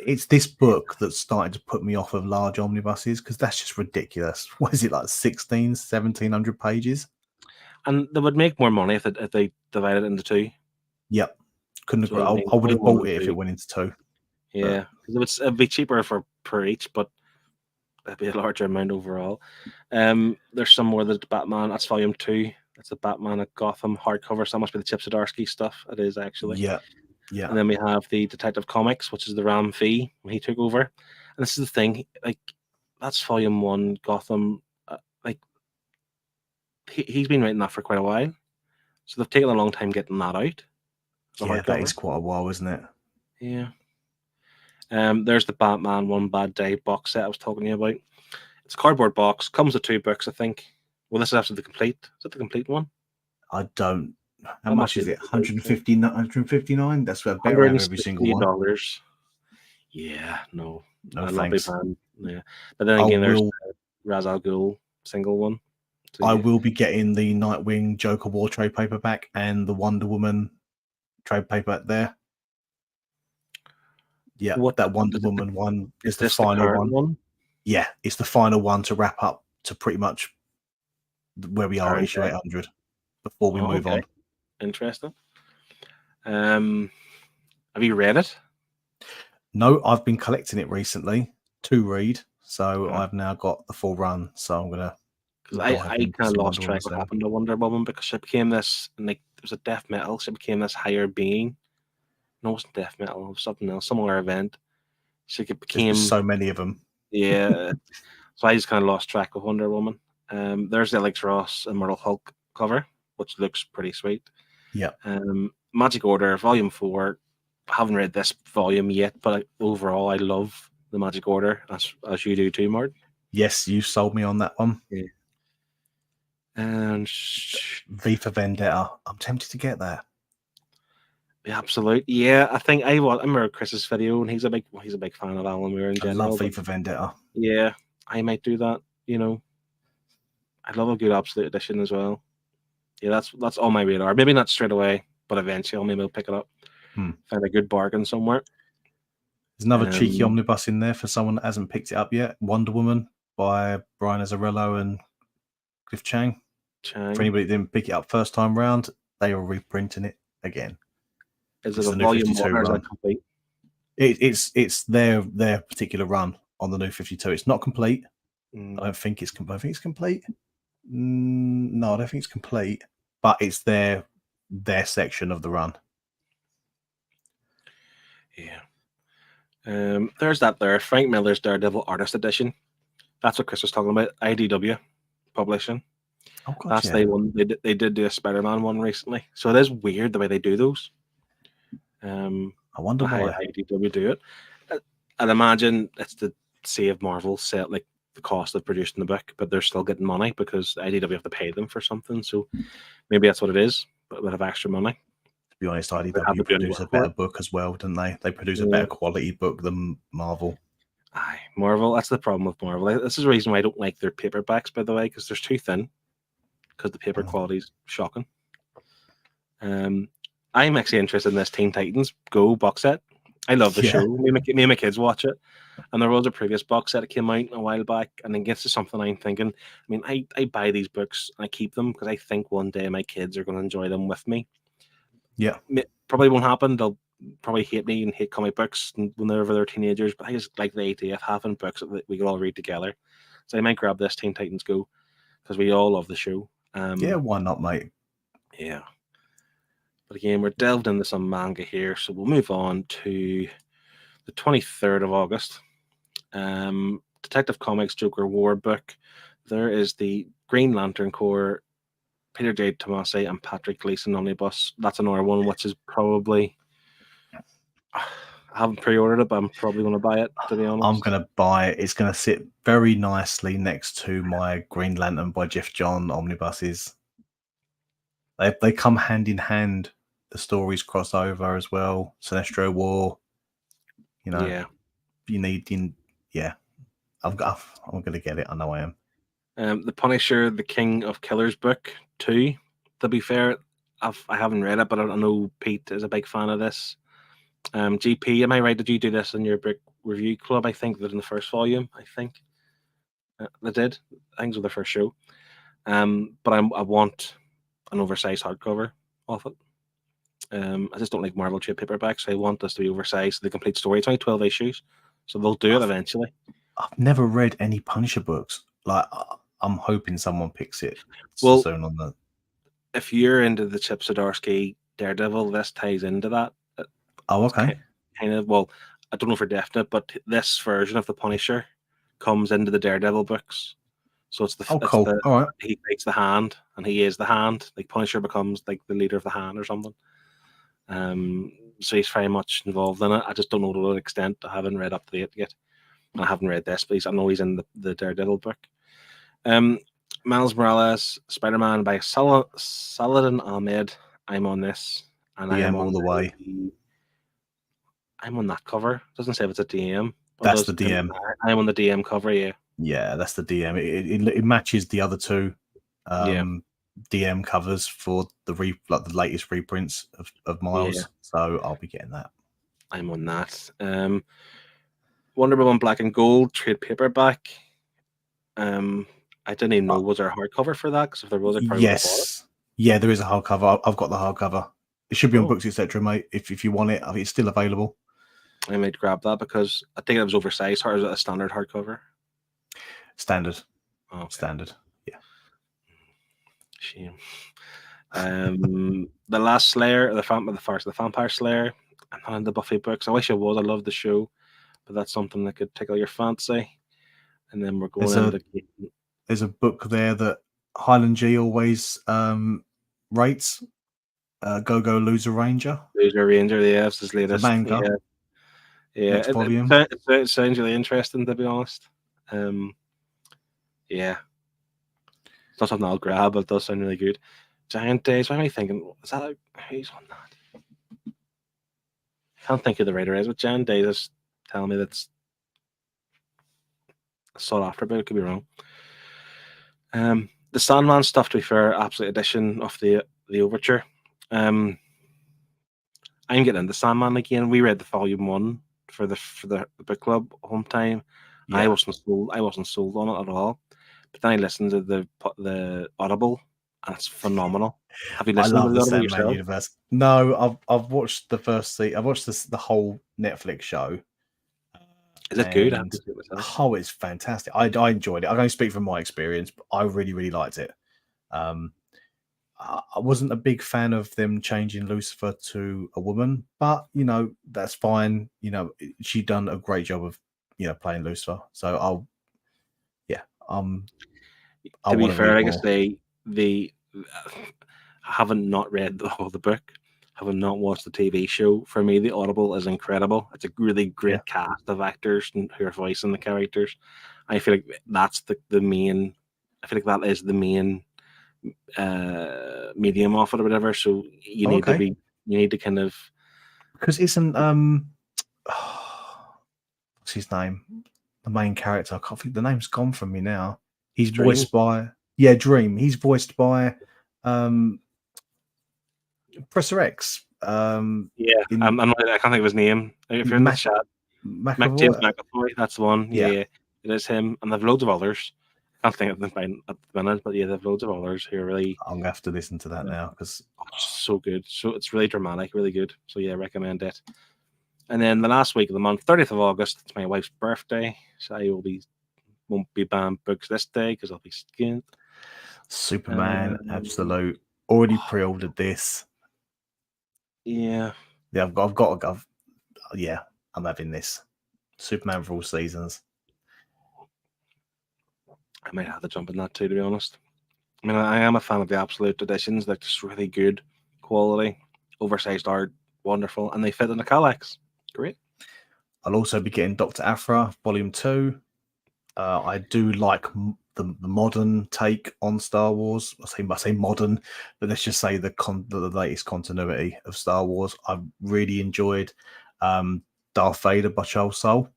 It's this book that's starting to put me off of large omnibuses because that's just ridiculous. What is it, like 1,700 pages? And they would make more money if they divided it into 2. Yep. Couldn't agree. I would have bought it if it went into 2. Yeah, because it'd be cheaper per each, but it'd be a larger amount overall. There's some more. The Batman. That's volume 2. That's the Batman at Gotham hardcover. So that must be the Chip Zdarsky stuff. It is actually. Yeah. Yeah. And then we have the Detective Comics, which is the Ram Fee when he took over. And this is the thing, like that's volume 1 Gotham. He's been writing that for quite a while, so they've taken a long time getting that out. Yeah, that is quite a while, isn't it? Yeah. There's the Batman One Bad Day box set I was talking to you about. It's a cardboard box, comes with 2 books, I think. Well, this is actually the complete. Is it the complete one? I don't. How much is it? 159. That's what better have every single one. $160. Yeah, no thanks. Yeah, but then again, there's the Ra's al Ghul single one. So, I will be getting the Nightwing Joker War trade paperback and the Wonder Woman trade paperback there. Yeah, that Wonder Woman one is the final one. Yeah, it's the final one to wrap up to pretty much where we are issue 800 before we move on. Interesting. Have you read it? No, I've been collecting it recently to read, so I've now got the full run. So I'm gonna. I kind of lost track of what happened to Wonder Woman because she became this, like, it was a death metal. She became this higher being. No, it wasn't death metal. It was something else, some other event. She became so many of them. Yeah. So I just kind of lost track of Wonder Woman. There's the Alex Ross Immortal Hulk cover, which looks pretty sweet. Yeah. Magic Order, Volume 4. I haven't read this volume yet, but overall I love the Magic Order, as you do too, Martin. Yes, you sold me on that one. Yeah. And V for Vendetta. I'm tempted to get that. Yeah, absolute. Yeah, I think I remember Chris's video, and he's a big fan of Alan Moore in general. I love V for Vendetta. Yeah, I might do that. You know, I love a good Absolute edition as well. Yeah, that's on my radar. Maybe not straight away, but eventually maybe I'll pick it up. Find a good bargain somewhere. There's another cheeky omnibus in there for someone that hasn't picked it up yet. Wonder Woman by Brian Azzarello and Cliff Chang. For anybody that didn't pick it up first time round, they are reprinting it. again. Is It's it the a new volume 52 one or is run. it complete? It's their particular run on the new 52. It's not complete. Mm. I don't think it's. I think it's complete. No, I don't think it's complete. But it's their section of the run. Yeah. There's that there. Frank Miller's Daredevil Artist Edition. That's what Chris was talking about. IDW publishing. Oh God, That's yeah. the one they did do a Spider-Man one recently. So it is weird the way they do those. I wonder how why. IDW do it. I'd imagine it's to save Marvel set like the cost of producing the book, but they're still getting money because IDW have to pay them for something. So maybe that's what it is, but they have extra money. To be honest, have IDW to produce work a for better it. book as well, don't they? They produce a better quality book than Marvel. Aye, Marvel. That's the problem with Marvel. This is the reason why I don't like their paperbacks, by the way, because they're too thin. Because the paper quality is shocking. I'm actually interested in this Teen Titans Go box set. I love the show. Me and my kids watch it. And there was a previous box set that came out a while back, and it gets to something I'm thinking. I mean, I buy these books and I keep them because I think one day my kids are going to enjoy them with me. Yeah. Probably won't happen. They'll probably hate me and hate comic books whenever they're teenagers, but I just like the idea of having books that we could all read together. So I might grab this Teen Titans Go because we all love the show. Yeah, why not, mate? Yeah. But again, we're delved into some manga here, so we'll move on to the 23rd of August. Detective Comics Joker War book. There is the Green Lantern Corps, Peter J. Tomasi and Patrick Gleason omnibus. That's another one which is probably... I haven't pre-ordered it, but I'm probably going to buy it, to be honest. I'm going to buy it. It's going to sit very nicely next to my Green Lantern by Jeff John omnibuses. They come hand in hand. The stories cross over as well. Sinestro War. You know, yeah. You need, yeah. I'm going to get it. I know I am. The Punisher, the King of Killers book 2. To be fair, I haven't read it, but I know Pete is a big fan of this. GP, am I right? Did you do this in your book review club? I think that in the first volume. I think they did. I think it was the first show. But I want an oversized hardcover of it. I just don't like Marvel trade paperbacks. I want this to be oversized. The complete story. It's only 12 issues, so they'll do it eventually. I've never read any Punisher books. Like, I'm hoping someone picks it soon on the. If you're into the Chip Zdarsky Daredevil, this ties into that. Oh, okay. Kind of. Well, I don't know for definite, but this version of the Punisher comes into the Daredevil books. So it's the cool. All right. He takes the hand, and he is the hand. Like Punisher becomes like the leader of the hand or something. So he's very much involved in it. I just don't know to what extent. I haven't read up to date yet. I haven't read this, but I know he's in the Daredevil book. Miles Morales, Spider-Man by Saladin Ahmed. I'm on this, and I am all the way. I'm on that cover. It doesn't say if it's a DM. That's the DM. I'm on the DM cover. Yeah. Yeah, that's the DM. It matches the other two DM covers for the latest reprints of Miles. Yeah. So I'll be getting that. I'm on that. Wonder Woman Black and Gold trade paperback. I didn't even know was there a hardcover for that, because if there was, I probably would have bought it. Yeah, there is a hardcover. I've got the hardcover. It should be on Books Etc, mate. If you want it, I mean, it's still available. I might grab that because I think it was oversized. Or is it a standard hardcover? Standard. Oh, okay. Standard. Yeah. Shame. The Last Slayer, the Vampire Slayer. I'm not into Buffy books. I wish I was. I love the show, but that's something that could tickle your fancy. And then we're going There's a book there that Highland G always rates. Go Loser Ranger. Loser Ranger, yeah, it's his latest. The manga. Yeah. Next volume. It sounds really interesting, to be honest. Yeah. It's not something I'll grab, but it does sound really good. Giant Days, what am I thinking? Is that who's on that? I can't think who the writer is, but Giant Days is telling me that's sought after, but it could be wrong. The Sandman stuff, to be fair, absolute edition of the Overture. I'm getting into Sandman again. We read the volume 1 for the book club home time. Yeah. I wasn't sold on it at all. But then I listened to the Audible That's phenomenal. Have you I listened to love the the Audible Sandman yourself? universe. No, I've watched the first season. I've watched the whole Netflix show. Is it good? I have And to see it myself. oh, it's fantastic. I enjoyed it. I can only speak from my experience, but I really, really liked it. I wasn't a big fan of them changing Lucifer to a woman, but that's fine. She done a great job of playing Lucifer. So I To be want to fair, read like I more. say, I haven't not read the book, haven't not watched the TV show. For me, the Audible is incredible. It's a really great cast of actors and who are voicing the characters. I feel like that's the main. I feel like that is the main medium of it or whatever. So you need to kind of, because isn't what's his name? The main character. I can't think the name's gone from me now. He's Dream? voiced by Dream. He's voiced by Professor X. I can't think of his name. If you're in the chat, James McAvoy, that's the one. Yeah, it is him, and there's loads of others. I can't think of them at the minute, but there's loads of others who are really. I'm gonna have to listen to that now because so good. So it's really dramatic, really good. So yeah, recommend it. And then the last week of the month, 30th of August, it's my wife's birthday, so I won't be buying books this day because I'll be skinned. Superman, absolute. Already pre-ordered this. Yeah, I've got. I'm having this. Superman for all seasons. I might have to jump in that too, to be honest. I mean, I am a fan of the absolute editions. Like, just really good quality, oversized art, wonderful, and they fit in the Kallax. Great. I'll also be getting Dr. Aphra Volume 2. I do like the modern take on Star Wars. I say modern, but let's just say the latest continuity of Star Wars. I really enjoyed Darth Vader by Charles Soule.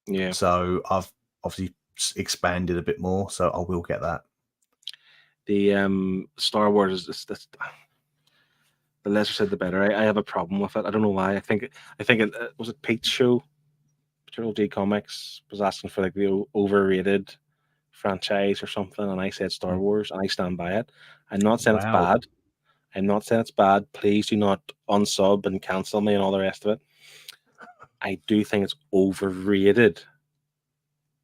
Yeah. So I've obviously expanded a bit more, so I will get that. The Star Wars is the less said the better. I have a problem with it. I don't know why. I think it was it Pete's show. TripleG Comics was asking for like the overrated franchise or something, and I said Star Wars, and I stand by it. I'm not saying it's bad. I'm not saying it's bad. Please do not unsub and cancel me and all the rest of it. I do think it's overrated.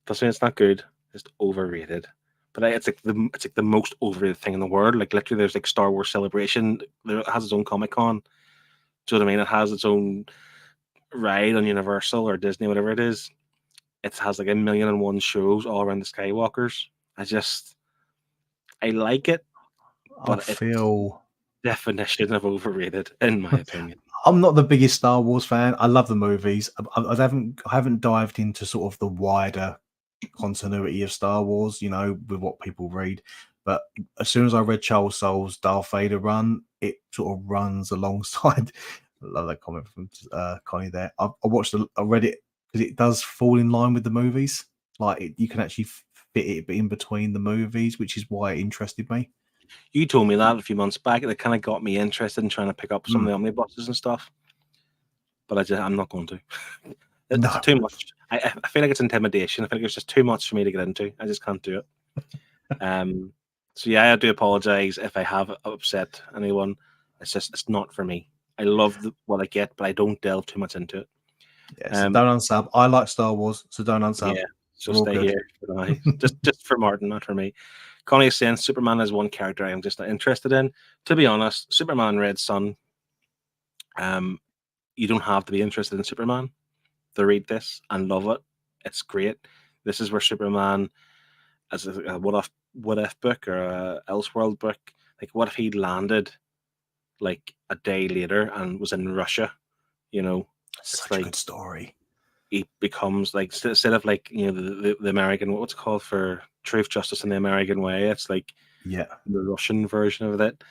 Doesn't mean it's not good. It's overrated. But it's like the most overrated thing in the world. Like literally, there's like Star Wars Celebration. It has its own Comic-Con. Do you know what I mean? It has its own ride on Universal or Disney, whatever it is. It has like 1,000,001 shows all around the Skywalkers. I like it, but I feel definition of overrated, in my opinion. I'm not the biggest Star Wars fan. I love the movies. I haven't dived into sort of the wider continuity of Star Wars, with what people read. But as soon as I read Charles Soule's Darth Vader run, it sort of runs alongside. I love that comment from Connie there. I read it because it does fall in line with the movies. Like you can actually fit it in between the movies, which is why it interested me. You told me that a few months back. It kind of got me interested in trying to pick up some of the omnibuses and stuff. But I'm not going to. It's too much. I feel like it's intimidation. I feel like it's just too much for me to get into. I just can't do it. So yeah, I do apologize if I have upset anyone. It's not for me. I love what I get, but I don't delve too much into it. Yes, don't unsub. I like Star Wars, so don't unsub. Yeah, so stay here for now. just for Martin, not for me. Connie is saying Superman is one character I am just not interested in. To be honest, Superman Red Sun. You don't have to be interested in Superman to read this and love it. It's great. This is where Superman, as a what if book or a Elseworld book, like what if he landed like a day later and was in Russia? Such a good story. He becomes like instead of like the American, what's it called for Truth, Justice, and the American Way. It's like the Russian version of it.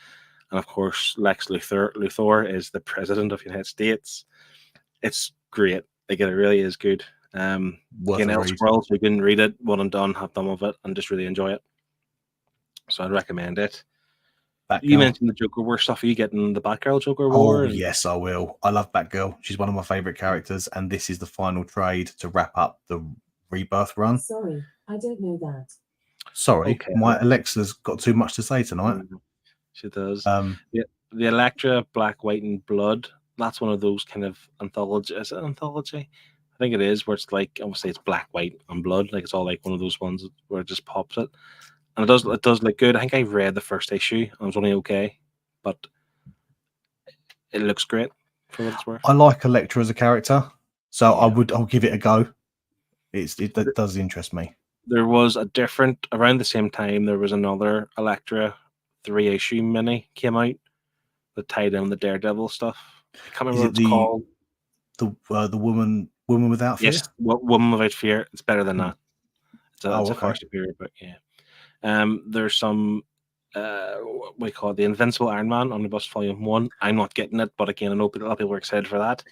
And of course, Lex Luthor is the president of the United States. It's great. Like it really is good. Again, Elseworlds, you can read it, one and done, have done with it, and just really enjoy it. So I'd recommend it. You mentioned the Joker War stuff. Are you getting the Batgirl Joker War? Yes, I will. I love Batgirl. She's one of my favorite characters, and this is the final trade to wrap up the Rebirth run. Sorry, I don't know that. Sorry, my Alexa's got too much to say tonight. She does. Um, The Electra, Black, White, and Blood. That's one of those kind of anthology. Is it anthology? I think it is, where it's like, obviously it's black, white, and blood. Like it's all like one of those ones where it just pops it, and it does look good. I think I read the first issue. And it was only okay, but it looks great for what it's worth. I like Electra as a character, so Yeah. I'll give it a go. It does interest me. There was a different around the same time. There was another Electra 3-issue mini came out that tied in the Daredevil stuff. I can't remember Is what it it's called. the woman without fear? Yes, Woman Without Fear. It's better than that. It's a okay. far superior book. Yeah. There's some what we call it, the Invincible Iron Man Omnibus Volume 1. I'm not getting it, but again, I know a lot of people are excited for that.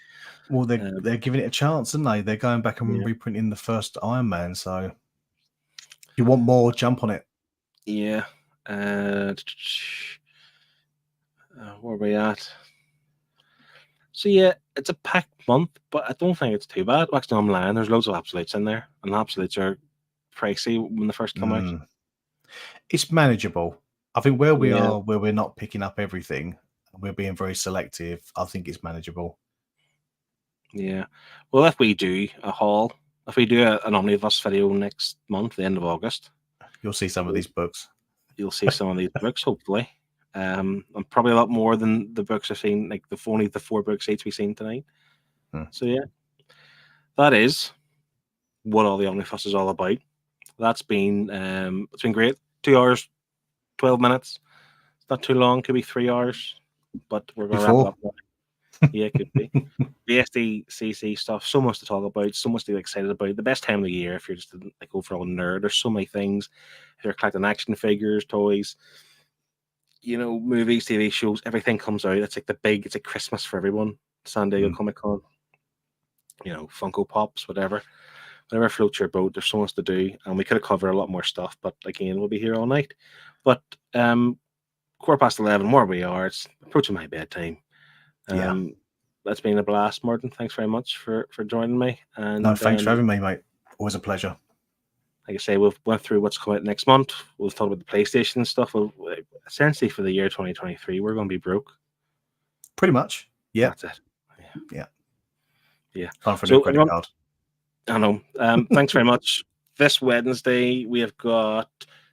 Well, they're giving it a chance, aren't they? They're going back and Yeah. reprinting the first Iron Man, so if you want more, jump on it. Yeah. Where are we at? So yeah, it's a packed month, but I don't think it's too bad. Actually, I'm lying. There's loads of absolutes in there, and absolutes are pricey when they first come out. It's manageable. I think where we Yeah. are, where we're not picking up everything, we're being very selective. I think it's manageable. Yeah. Well, if we do a haul, if we do an Omnibus video next month, the end of August, you'll see some of these books. You'll see some of these books, hopefully. And probably a lot more than the books I've seen, like only the 4 books each we've seen tonight. So yeah, that is what all the Omnifuss is all about. That's been it's been great. 2 hours, 12 minutes. It's not too long. Could be 3 hours, but we're gonna wrap it up now. Yeah, it could be. The SDCC stuff, so much to talk about, so much to be excited about. The best time of the year if you're just like overall nerd. There's so many things. If you're collecting action figures, toys, movies, TV shows, everything comes out. It's like Christmas for everyone. San Diego Comic Con. Funko Pops, whatever floats your boat. There's so much to do, and we could have covered a lot more stuff, but again, we'll be here all night. But 11:15, where we are, it's approaching my bedtime. That's been a blast, Martin. Thanks very much for joining me. And no, thanks for having me, mate. Always a pleasure. Like I say, we've went through what's coming out next month. We've talked about the PlayStation stuff. Essentially, for the year 2023, we're going to be broke. Pretty much. Yeah. That's it. Yeah. Time for a new credit card. I know. Thanks very much. This Wednesday, we have got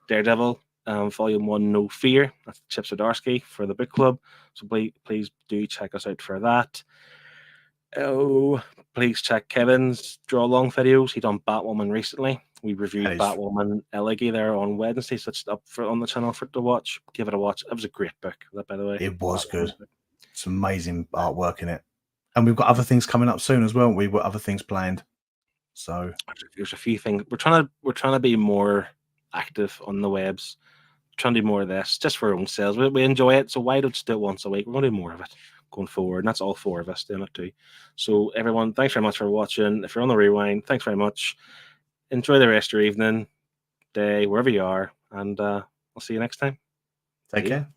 Daredevil, Volume 1, No Fear. That's Chip Zdarsky for the book club. So please do check us out for that. Oh, please check Kevin's draw along videos. He done Batwoman recently. We reviewed Batwoman Elegy there on Wednesday, so it's up on the channel for to watch. Give it a watch. It was a great book, by the way. It was good. It's amazing artwork in it. And we've got other things coming up soon as well. We've got other things planned. So there's a few things. We're trying to be more active on the webs. We're trying to do more of this just for our own selves. We enjoy it, so why don't just do it once a week? We're going to do more of it going forward, and that's all 4 of us doing it too. So everyone, thanks very much for watching. If you're on the rewind, thanks very much. Enjoy the rest of your evening, day, wherever you are, and I'll see you next time. Take care.